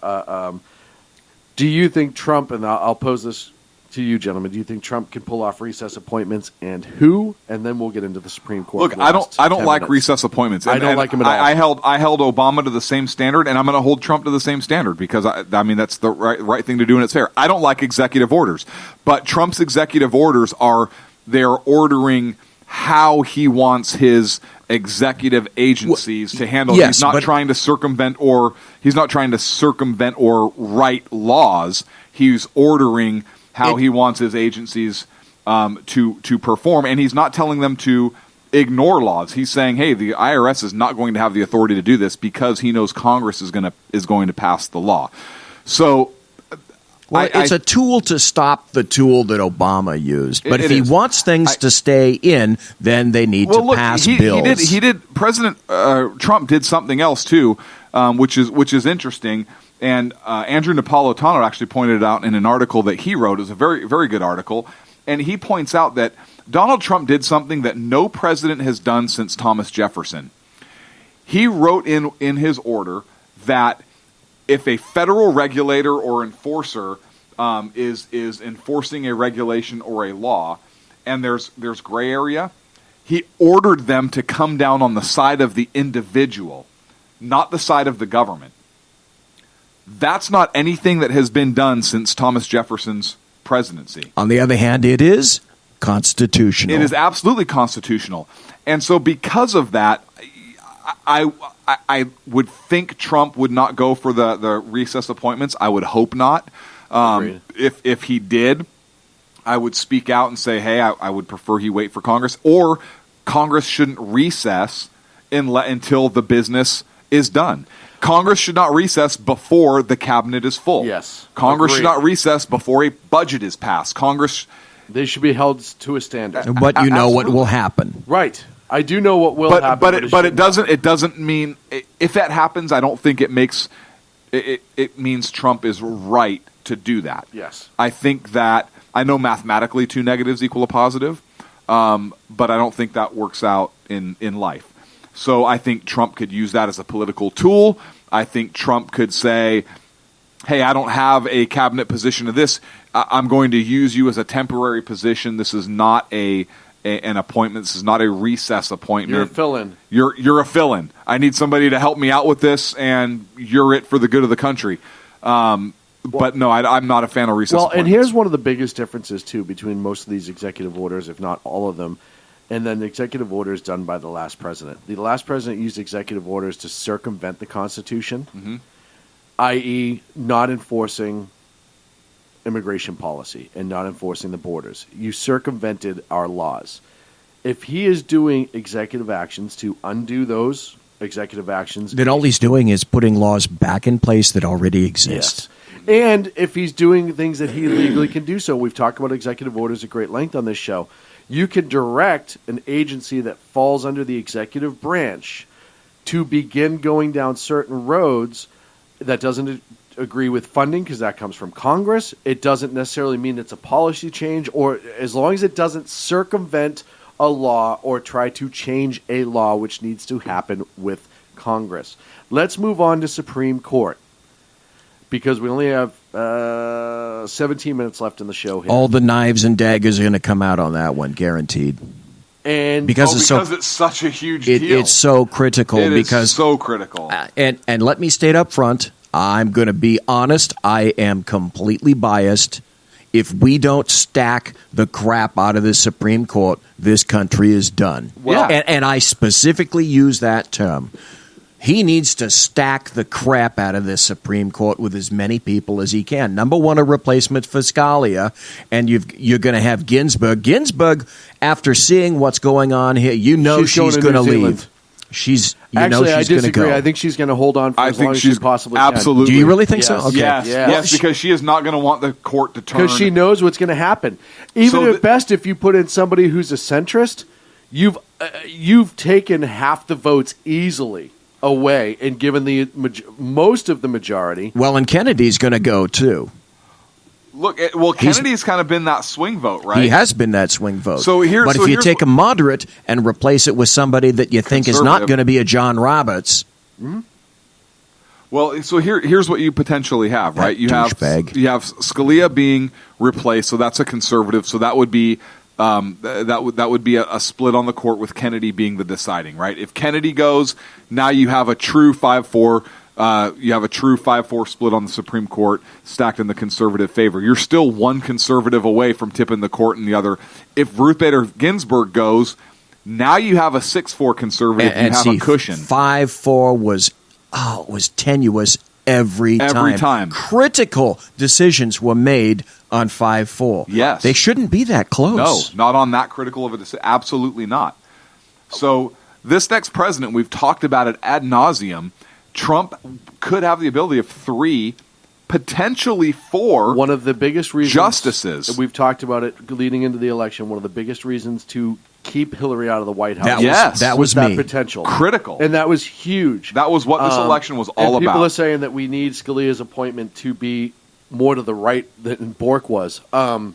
Do you think Trump, and I'll pose this to you, gentlemen, do you think Trump can pull off recess appointments, and who? And then we'll get into the Supreme Court. Look, I don't like recess appointments. I don't like them at all. I held Obama to the same standard, and I'm going to hold Trump to the same standard because I mean that's the right thing to do, and it's fair. I don't like executive orders, but Trump's executive orders they're ordering how he wants his executive agencies to handle. Yes, he's not trying to circumvent or write laws. He's ordering how he wants his agencies to perform, and he's not telling them to ignore laws. He's saying, "Hey, the IRS is not going to have the authority to do this because he knows Congress is going to pass the law." So, it's a tool to stop the tool that Obama used. But if he is. wants things to stay in, then they need to pass bills. He did. President Trump did something else too, which is interesting. And Andrew Napolitano actually pointed it out in an article that he wrote. It was a very, very good article. And he points out that Donald Trump did something that no president has done since Thomas Jefferson. He wrote in his order that if a federal regulator or enforcer is enforcing a regulation or a law, and there's gray area, he ordered them to come down on the side of the individual, not the side of the government. That's not anything that has been done since Thomas Jefferson's presidency. On the other hand, it is constitutional. It is absolutely constitutional. And so because of that, I would think Trump would not go for the recess appointments. I would hope not. If he did, I would speak out and say, hey, I would prefer he wait for Congress. Or Congress shouldn't recess until the business is done. Congress should not recess before the cabinet is full. Yes. Congress Agreed. should not recess before a budget is passed. They should be held to a standard. But you know what will happen. Right. I do know what will happen. But it doesn't mean if that happens, I don't think it makes it means Trump is right to do that. Yes. I think that I know mathematically 2 negatives equal a positive, but I don't think that works out in life. So I think Trump could use that as a political tool. I think Trump could say, hey, I don't have a cabinet position of this. I'm going to use you as a temporary position. This is not an appointment. This is not a recess appointment. You're a fill-in. You're a fill-in. I need somebody to help me out with this, and you're it for the good of the country. But no, I'm not a fan of recess appointments. And here's one of the biggest differences, too, between most of these executive orders, if not all of them, and then the executive orders done by the last president. The last president used executive orders to circumvent the Constitution, i.e. not enforcing immigration policy and not enforcing the borders. You circumvented our laws. If he is doing executive actions to undo those executive actions... Then all he's doing is putting laws back in place that already exist. Yes. And if he's doing things that he legally can do so, we've talked about executive orders at great length on this show, you can direct an agency that falls under the executive branch to begin going down certain roads that doesn't agree with funding because that comes from Congress. It doesn't necessarily mean it's a policy change, or as long as it doesn't circumvent a law or try to change a law, which needs to happen with Congress. Let's move on to Supreme Court because we only have 17 minutes left in the show here. All the knives and daggers are going to come out on that one, guaranteed. And because it's such a huge deal. It's so critical. It is because so critical. And let me state up front, I'm going to be honest, I am completely biased. If we don't stack the crap out of the Supreme Court, this country is done. Well, and I specifically use that term. He needs to stack the crap out of this Supreme Court with as many people as he can. Number one, a replacement for Scalia, and you're going to have Ginsburg. Ginsburg, after seeing what's going on here, she's going to leave. I disagree. Go. I think she's going to hold on for as long as she possibly absolutely. can. Do you really think so? Okay. Yes, because she is not going to want the court to turn. Because she knows what's going to happen. Even at best, if you put in somebody who's a centrist, you've taken half the votes easily away and given the most of the majority. Well, and Kennedy's going to go too. Look, Kennedy's kind of been that swing vote, right? He has been that swing vote. But if you take a moderate and replace it with somebody that you think is not going to be a John Roberts. Mm-hmm. Well, so here's what you potentially have, right? You have Scalia being replaced, so that's a conservative. So that would be that would be a split on the court with Kennedy being the deciding, right? If Kennedy goes, now you have a true 5-4. You have a true 5-4 split on the Supreme Court stacked in the conservative favor. You're still one conservative away from tipping the court and the other. If Ruth Bader Ginsburg goes, now you have a 6-4 conservative. And you have a cushion. 5-4 was tenuous every time. Critical decisions were made on 5-4. Yes. They shouldn't be that close. No, not on that critical of a decision. Absolutely not. So this next president, we've talked about it ad nauseum. Trump could have the ability of 3, potentially 4. One of the biggest reasons justices. We've talked about it leading into the election. One of the biggest reasons to keep Hillary out of the White House. That was that me. Potential critical, and that was huge. That was what this election was all and about. People are saying that we need Scalia's appointment to be more to the right than Bork was. But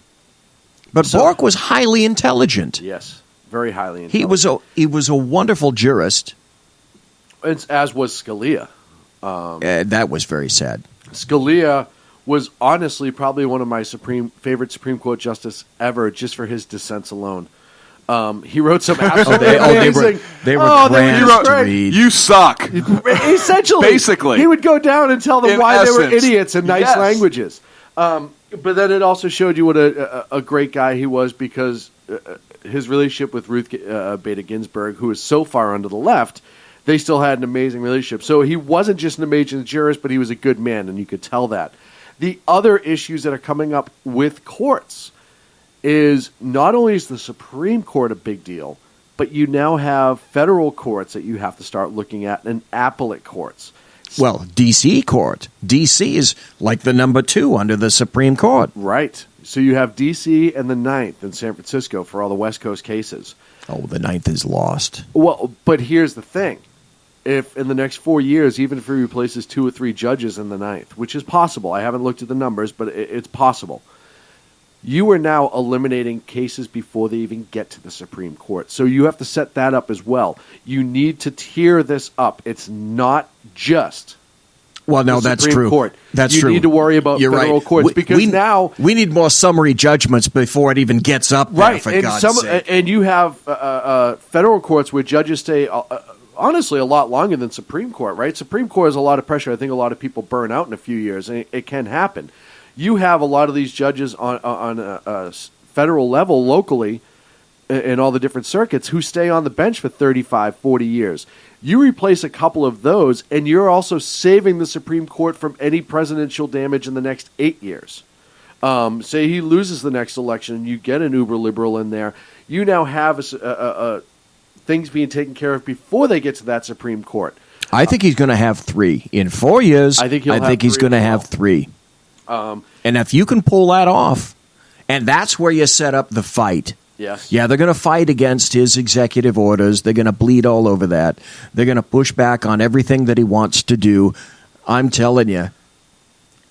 Bork was highly intelligent. Yes, very highly intelligent. He was a wonderful jurist. As was Scalia. That was very sad. Scalia was honestly probably one of my favorite Supreme Court justice ever, just for his dissents alone. He wrote some absolutely amazing. They were grand to read. You suck. Essentially, basically, he would go down and tell them why they were idiots in nice Yes. languages. But then it also showed you what a great guy he was, because his relationship with Ruth Bader Ginsburg, who is so far under the left, they still had an amazing relationship. So he wasn't just an amazing jurist, but he was a good man, and you could tell that. The other issues that are coming up with courts is not only is the Supreme Court a big deal, but you now have federal courts that you have to start looking at, and appellate courts. Well, D.C. court. D.C. is like the number 2 under the Supreme Court. Right. So you have D.C. and the 9th in San Francisco for all the West Coast cases. Oh, the 9th is lost. Well, but here's the thing. If in the next 4 years, even if he replaces 2 or 3 judges in the 9th, which is possible, I haven't looked at the numbers, but it's possible, you are now eliminating cases before they even get to the Supreme Court. So you have to set that up as well. You need to tier this up. It's not just Well, no, the that's Supreme true. Court. That's you true. need to worry about You're federal right. courts because now we need more summary judgments before it even gets up there. right, For and God's sake. and you have federal courts where judges stay honestly a lot longer than Supreme Court. Right, Supreme Court has a lot of pressure. I think a lot of people burn out in a few years, and it can happen. You have a lot of these judges on a federal level, locally, in all the different circuits who stay on the bench for 35, 40 years. You replace a couple of those, and you're also saving the Supreme Court from any presidential damage in the next 8 years. Say he loses the next election, and you get an uber liberal in there. You now have things being taken care of before they get to that Supreme Court. I think he's going to have 3 in 4 years. I think he's going to have 3. And if you can pull that off, and that's where you set up the fight. Yes. Yeah, they're going to fight against his executive orders. They're going to bleed all over that. They're going to push back on everything that he wants to do. I'm telling you,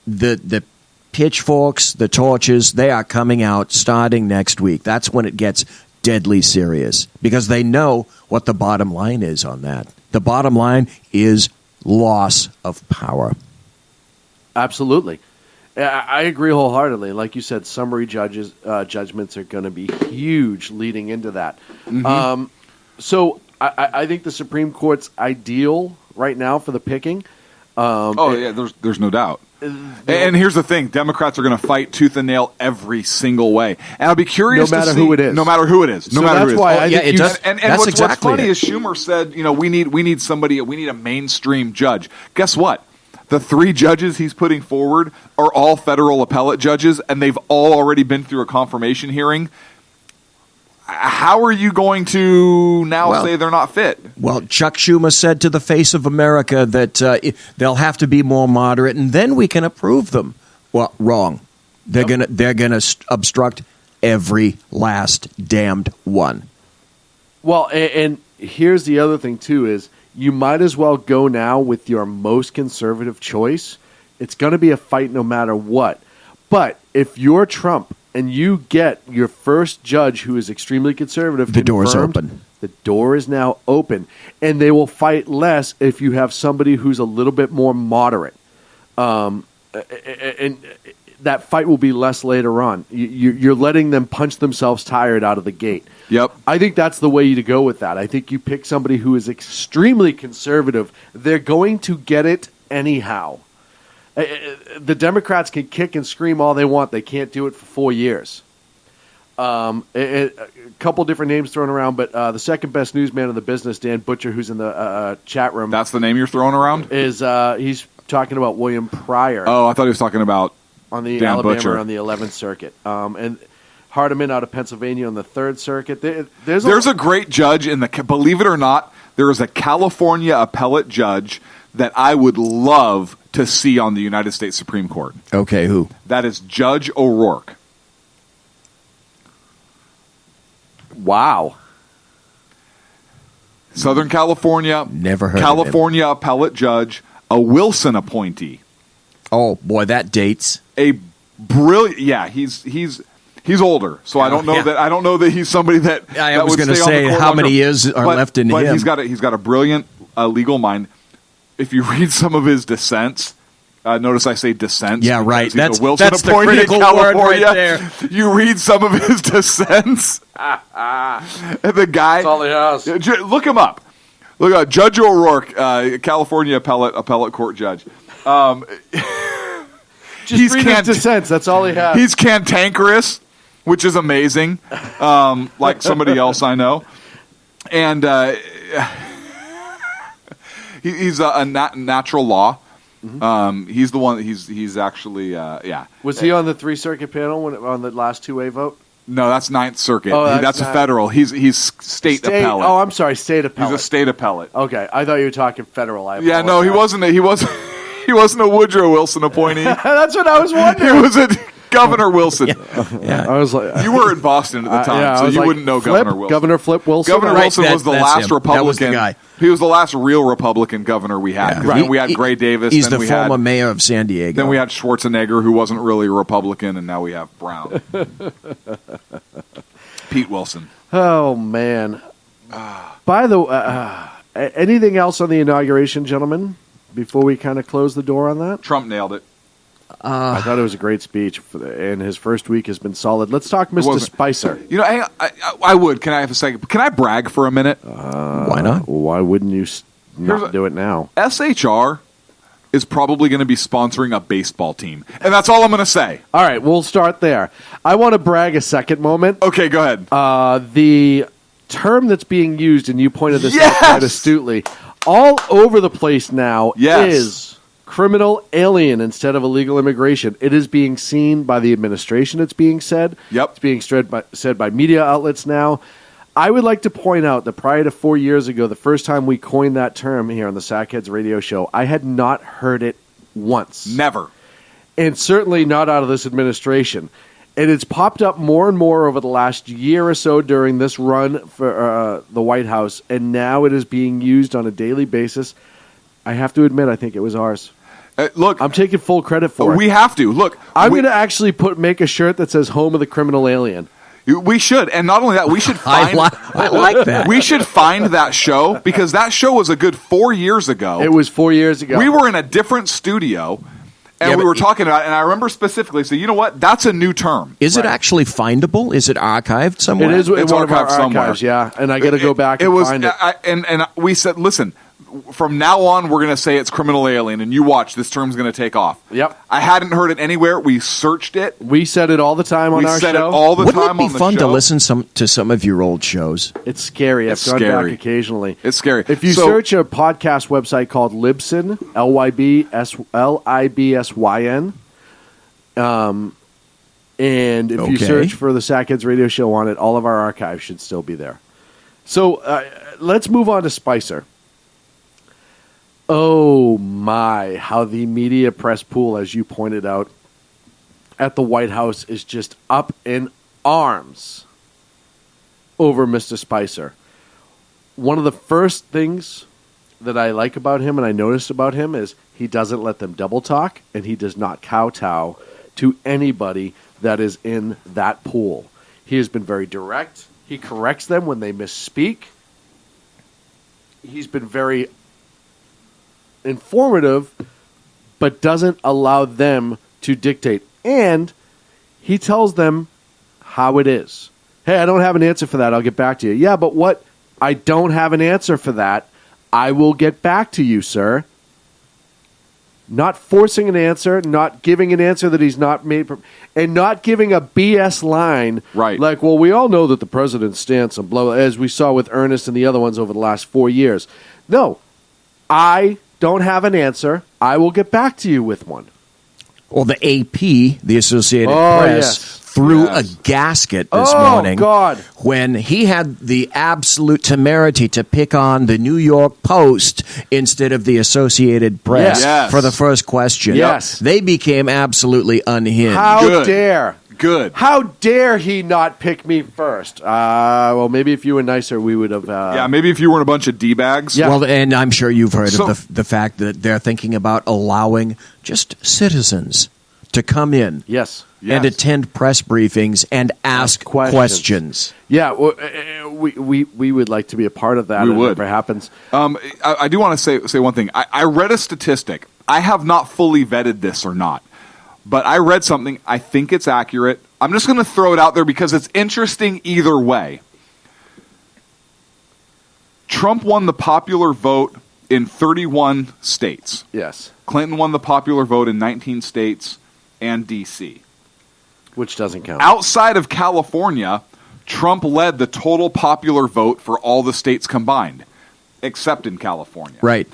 the pitchforks, the torches, they are coming out starting next week. That's when it gets deadly serious because they know what the bottom line is on that. The bottom line is loss of power. Absolutely. I agree wholeheartedly. Like you said, summary judgments are going to be huge leading into that. Mm-hmm. So I think the Supreme Court's ideal right now for the picking. There's no doubt. And here's the thing: Democrats are going to fight tooth and nail every single way. And I'll be curious no matter to see, who it is. No matter who it is. No So matter that's who it why is. I think it does. And That's what's exactly funny it. is Schumer said, we need somebody. We need a mainstream judge. Guess what? The 3 judges he's putting forward are all federal appellate judges, and they've all already been through a confirmation hearing. How are you going to now say they're not fit? Well, Chuck Schumer said to the Face of America that they'll have to be more moderate, and then we can approve them. Well, wrong. They're gonna obstruct every last damned one. Well, and here's the other thing too: is you might as well go now with your most conservative choice. It's going to be a fight no matter what. But if you're Trump and you get your first judge who is extremely conservative, The door's confirmed, open. The door is now open, and they will fight less if you have somebody who's a little bit more moderate. And that fight will be less later on. You're letting them punch themselves tired out of the gate. Yep. I think that's the way to go with that. I think you pick somebody who is extremely conservative. They're going to get it anyhow. The Democrats can kick and scream all they want. They can't do it for 4 years. A couple different names thrown around, but the second best newsman in the business, Dan Butcher, who's in the chat room. That's the name you're throwing around? Is he's talking about William Pryor. Oh, I thought he was talking about on the Dan Alabama Butcher. on the 11th Circuit. And Hardiman out of Pennsylvania on the 3rd Circuit. There's a great judge in the. Believe it or not, there is a California appellate judge that I would love to see on the United States Supreme Court. Okay, who? That is Judge O'Rourke. Wow. Southern California. Never heard California appellate judge, a Wilson appointee. Oh boy, that dates. A brilliant. Yeah, he's older, so I don't know that he's somebody that. I was going to say how many years are left in him. But he's got a brilliant legal mind. If you read some of his dissents, notice I say dissents. Yeah, right. He's That's a Wilson the appointee in critical word California. right there. You read some of his dissents. The guy. That's all he has. Look him up. Look up Judge O'Rourke, California appellate court judge. Just read his dissents. That's all he has. He's cantankerous, which is amazing, like somebody else I know. And he's a natural law. Mm-hmm. He's the one. He's actually yeah. Was he on the 3 Circuit panel on the last 2A vote? No, that's 9th Circuit. Oh, that's a federal. He's state appellate. Oh, I'm sorry, state appellate. He's a state appellate. Okay, I thought you were talking federal. Yeah, no, he wasn't. He wasn't a Woodrow Wilson appointee. That's what I was wondering. He was a Governor Wilson. Yeah. I was like, you were in Boston at the time, so you wouldn't know Governor Wilson. Governor Flip Wilson. Governor Wilson was the last Republican. That was the guy. He was the last real Republican governor we had. Yeah. Then we had Gray Davis. He's then the former mayor of San Diego. Then we had Schwarzenegger, who wasn't really a Republican, and now we have Brown. Pete Wilson. Oh, man. By the way, anything else on the inauguration, gentlemen? before we kind of close the door on that? Trump nailed it. I thought it was a great speech, and his first week has been solid. Let's talk Mr. Spicer. You know, I would. Can I have a second? Can I brag for a minute? Why not? Why wouldn't you not do it now? SHR is probably going to be sponsoring a baseball team, and that's all I'm going to say. All right, we'll start there. I want to brag a second moment. Okay, go ahead. The term that's being used, and you pointed this out quite astutely, all over the place now is criminal alien instead of illegal immigration. It is being seen by the administration, it's being said. Yep. It's being said by media outlets now. I would like to point out that prior to 4 years ago, the first time we coined that term here on the Sackheads radio show, I had not heard it once. Never. And certainly not out of this administration. And it's popped up more and more over the last year or so during this run for the White House, and now it is being used on a daily basis. I have to admit, I think it was ours. Look, I'm taking full credit for it. We have to. Look, I'm going to actually make a shirt that says "Home of the Criminal Alien." We should, and not only that, we should find. I like that. We should find that show because that show was a good 4 years ago. It was 4 years ago. We were in a different studio, and we were talking about it, and I remember specifically, so you know what? That's a new term. Is it actually findable? Is it archived somewhere? It is. It's one of our archived somewhere. archives, yeah. And I got to go back and find it. And we said, listen, from now on, we're going to say it's criminal alien, and you watch, this term's going to take off. Yep. I hadn't heard it anywhere. We searched it. We said it all the time on our show. We said it all the Wouldn't time on it be the fun show. to listen to some of your old shows? It's scary. I've gone back occasionally. It's scary. If you search a podcast website called Libsyn, Libsyn, and if you search for the Sackheads radio show on it, all of our archives should still be there. So let's move on to Spicer. Oh my, how the media press pool, as you pointed out, at the White House is just up in arms over Mr. Spicer. One of the first things that I like about him and I noticed about him is he doesn't let them double talk and he does not kowtow to anybody that is in that pool. He has been very direct. He corrects them when they misspeak. He's been very informative, but doesn't allow them to dictate. And he tells them how it is. Hey, I don't have an answer for that. I'll get back to you. Yeah, but what? I don't have an answer for that. I will get back to you, sir. Not forcing an answer, not giving an answer that he's not made, and not giving a BS line. Right. Like, well, we all know that the president's stance on blah, blah, as we saw with Ernest and the other ones over the last 4 years. No, I don't have an answer. I will get back to you with one. Well, the AP, the Associated Press, threw a gasket this morning when he had the absolute temerity to pick on the New York Post instead of the Associated Press for the first question. Yes. They became absolutely unhinged. How dare? Good. How dare he not pick me first? Well, maybe if you were nicer, we would have... maybe if you weren't a bunch of D-bags. Yeah. Well, and I'm sure you've heard of the fact that they're thinking about allowing just citizens to come in and attend press briefings and ask questions. Yeah, well, we would like to be a part of that. We would. If it happens. I do want to say one thing. I read a statistic. I have not fully vetted this or not, but I read something. I think it's accurate. I'm just going to throw it out there because it's interesting either way. Trump won the popular vote in 31 states. Yes. Clinton won the popular vote in 19 states and D.C. Which doesn't count. Outside of California, Trump led the total popular vote for all the states combined, except in California. Right.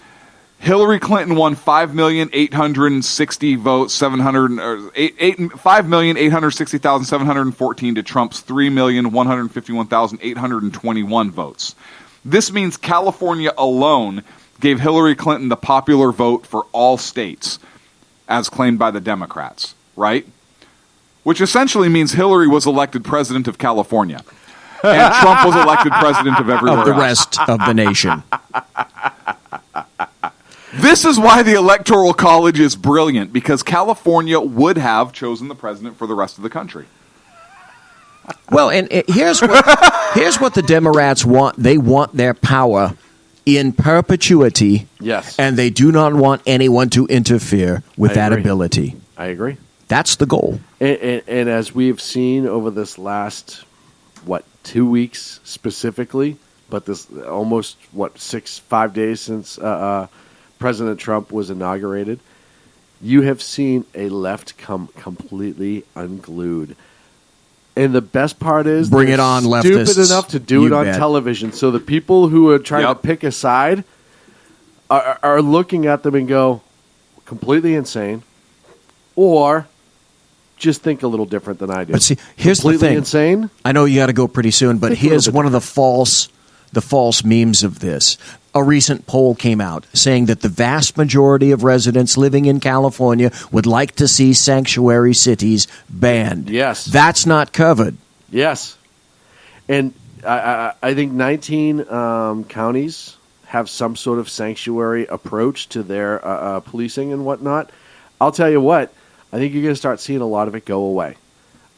Hillary Clinton won 5,860 votes, 5,860,714 to Trump's 3,151,821 votes. This means California alone gave Hillary Clinton the popular vote for all states, as claimed by the Democrats, right? Which essentially means Hillary was elected president of California, and Trump was elected president of everywhere of the else. rest of the nation. This is why the Electoral College is brilliant, because California would have chosen the president for the rest of the country. Well, and here's what the Democrats want. They want their power in perpetuity. Yes. And they do not want anyone to interfere with that agree. ability. I agree. That's the goal. And as we've seen over this last, 2 weeks specifically, but this almost, 5 days since President Trump was inaugurated, you have seen a left come completely unglued. And the best part is Bring they're it on, stupid leftists. enough to do You it on bet. television. So the people who are trying to pick a side are looking at them and go, completely insane, or just think a little different than I do. But see, here's completely the thing. insane. I know you got to go pretty soon, but Think a little here's bit one of the false memes of this. A recent poll came out saying that the vast majority of residents living in California would like to see sanctuary cities banned. Yes. That's not covered. Yes. And I think 19 counties have some sort of sanctuary approach to their policing and whatnot. I'll tell you what, I think you're going to start seeing a lot of it go away.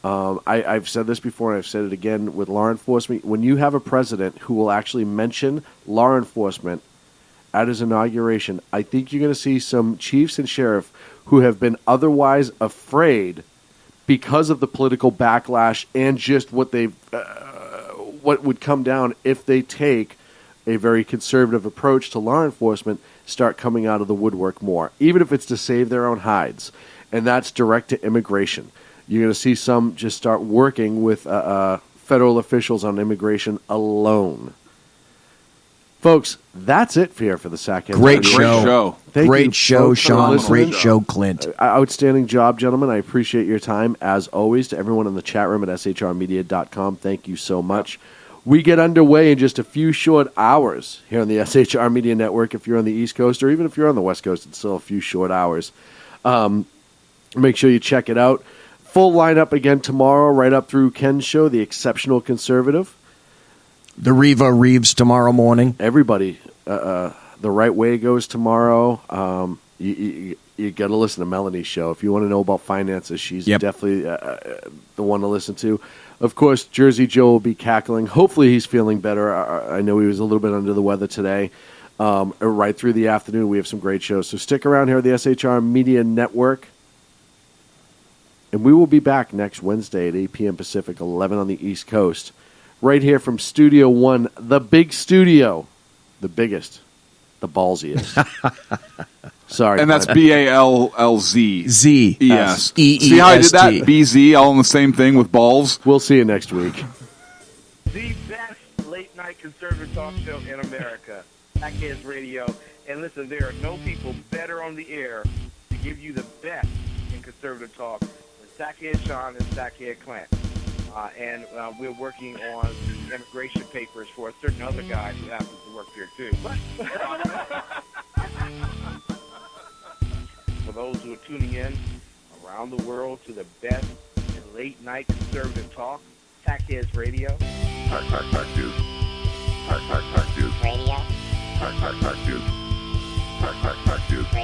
I've said this before, and I've said it again with law enforcement. When you have a president who will actually mention law enforcement at his inauguration, I think you're going to see some chiefs and sheriff who have been otherwise afraid because of the political backlash and just what would come down if they take a very conservative approach to law enforcement, start coming out of the woodwork more, even if it's to save their own hides. And that's direct to immigration. You're going to see some just start working with federal officials on immigration alone. Folks, that's it here for the Sackhead. Great show. Thank Great you, show, folks, for Sean. listening. Great show, Clint. Outstanding job, gentlemen. I appreciate your time, as always. To everyone in the chat room at shrmedia.com, thank you so much. We get underway in just a few short hours here on the SHR Media Network. If you're on the East Coast, or even if you're on the West Coast, it's still a few short hours. Make sure you check it out. Full lineup again tomorrow, right up through Ken's show, The Exceptional Conservative. The Reva Reeves tomorrow morning. Everybody, The Right Way goes tomorrow. You got to listen to Melanie's show. If you want to know about finances, she's definitely the one to listen to. Of course, Jersey Joe will be cackling. Hopefully he's feeling better. I know he was a little bit under the weather today. Right through the afternoon, we have some great shows. So stick around here at the SHR Media Network. And we will be back next Wednesday at 8 p.m. Pacific, 11 on the East Coast. Right here from Studio One, the big studio. The biggest. The ballsiest. Sorry. And that's BALLZ. Z. E-S. E-E-S-T. See how I did that? BZ, all in the same thing with balls? We'll see you next week. The best late-night conservative talk show in America, Sackheads Radio. And listen, there are no people better on the air to give you the best in conservative talk than Sackhead Sean and Sackhead Clint. And we're working on the immigration papers for a certain other guy who happens to work here, too. For those who are tuning in around the world to the best in late-night conservative talk, Sackheads Radio. Sack News. Sack News. Radio. Sack News. Sack News. Radio.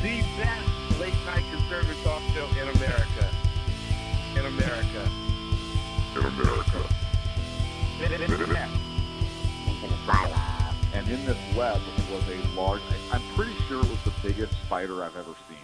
The best late-night conservative talk show in America. In America. In America. And in this web was a large, I'm pretty sure it was the biggest spider I've ever seen.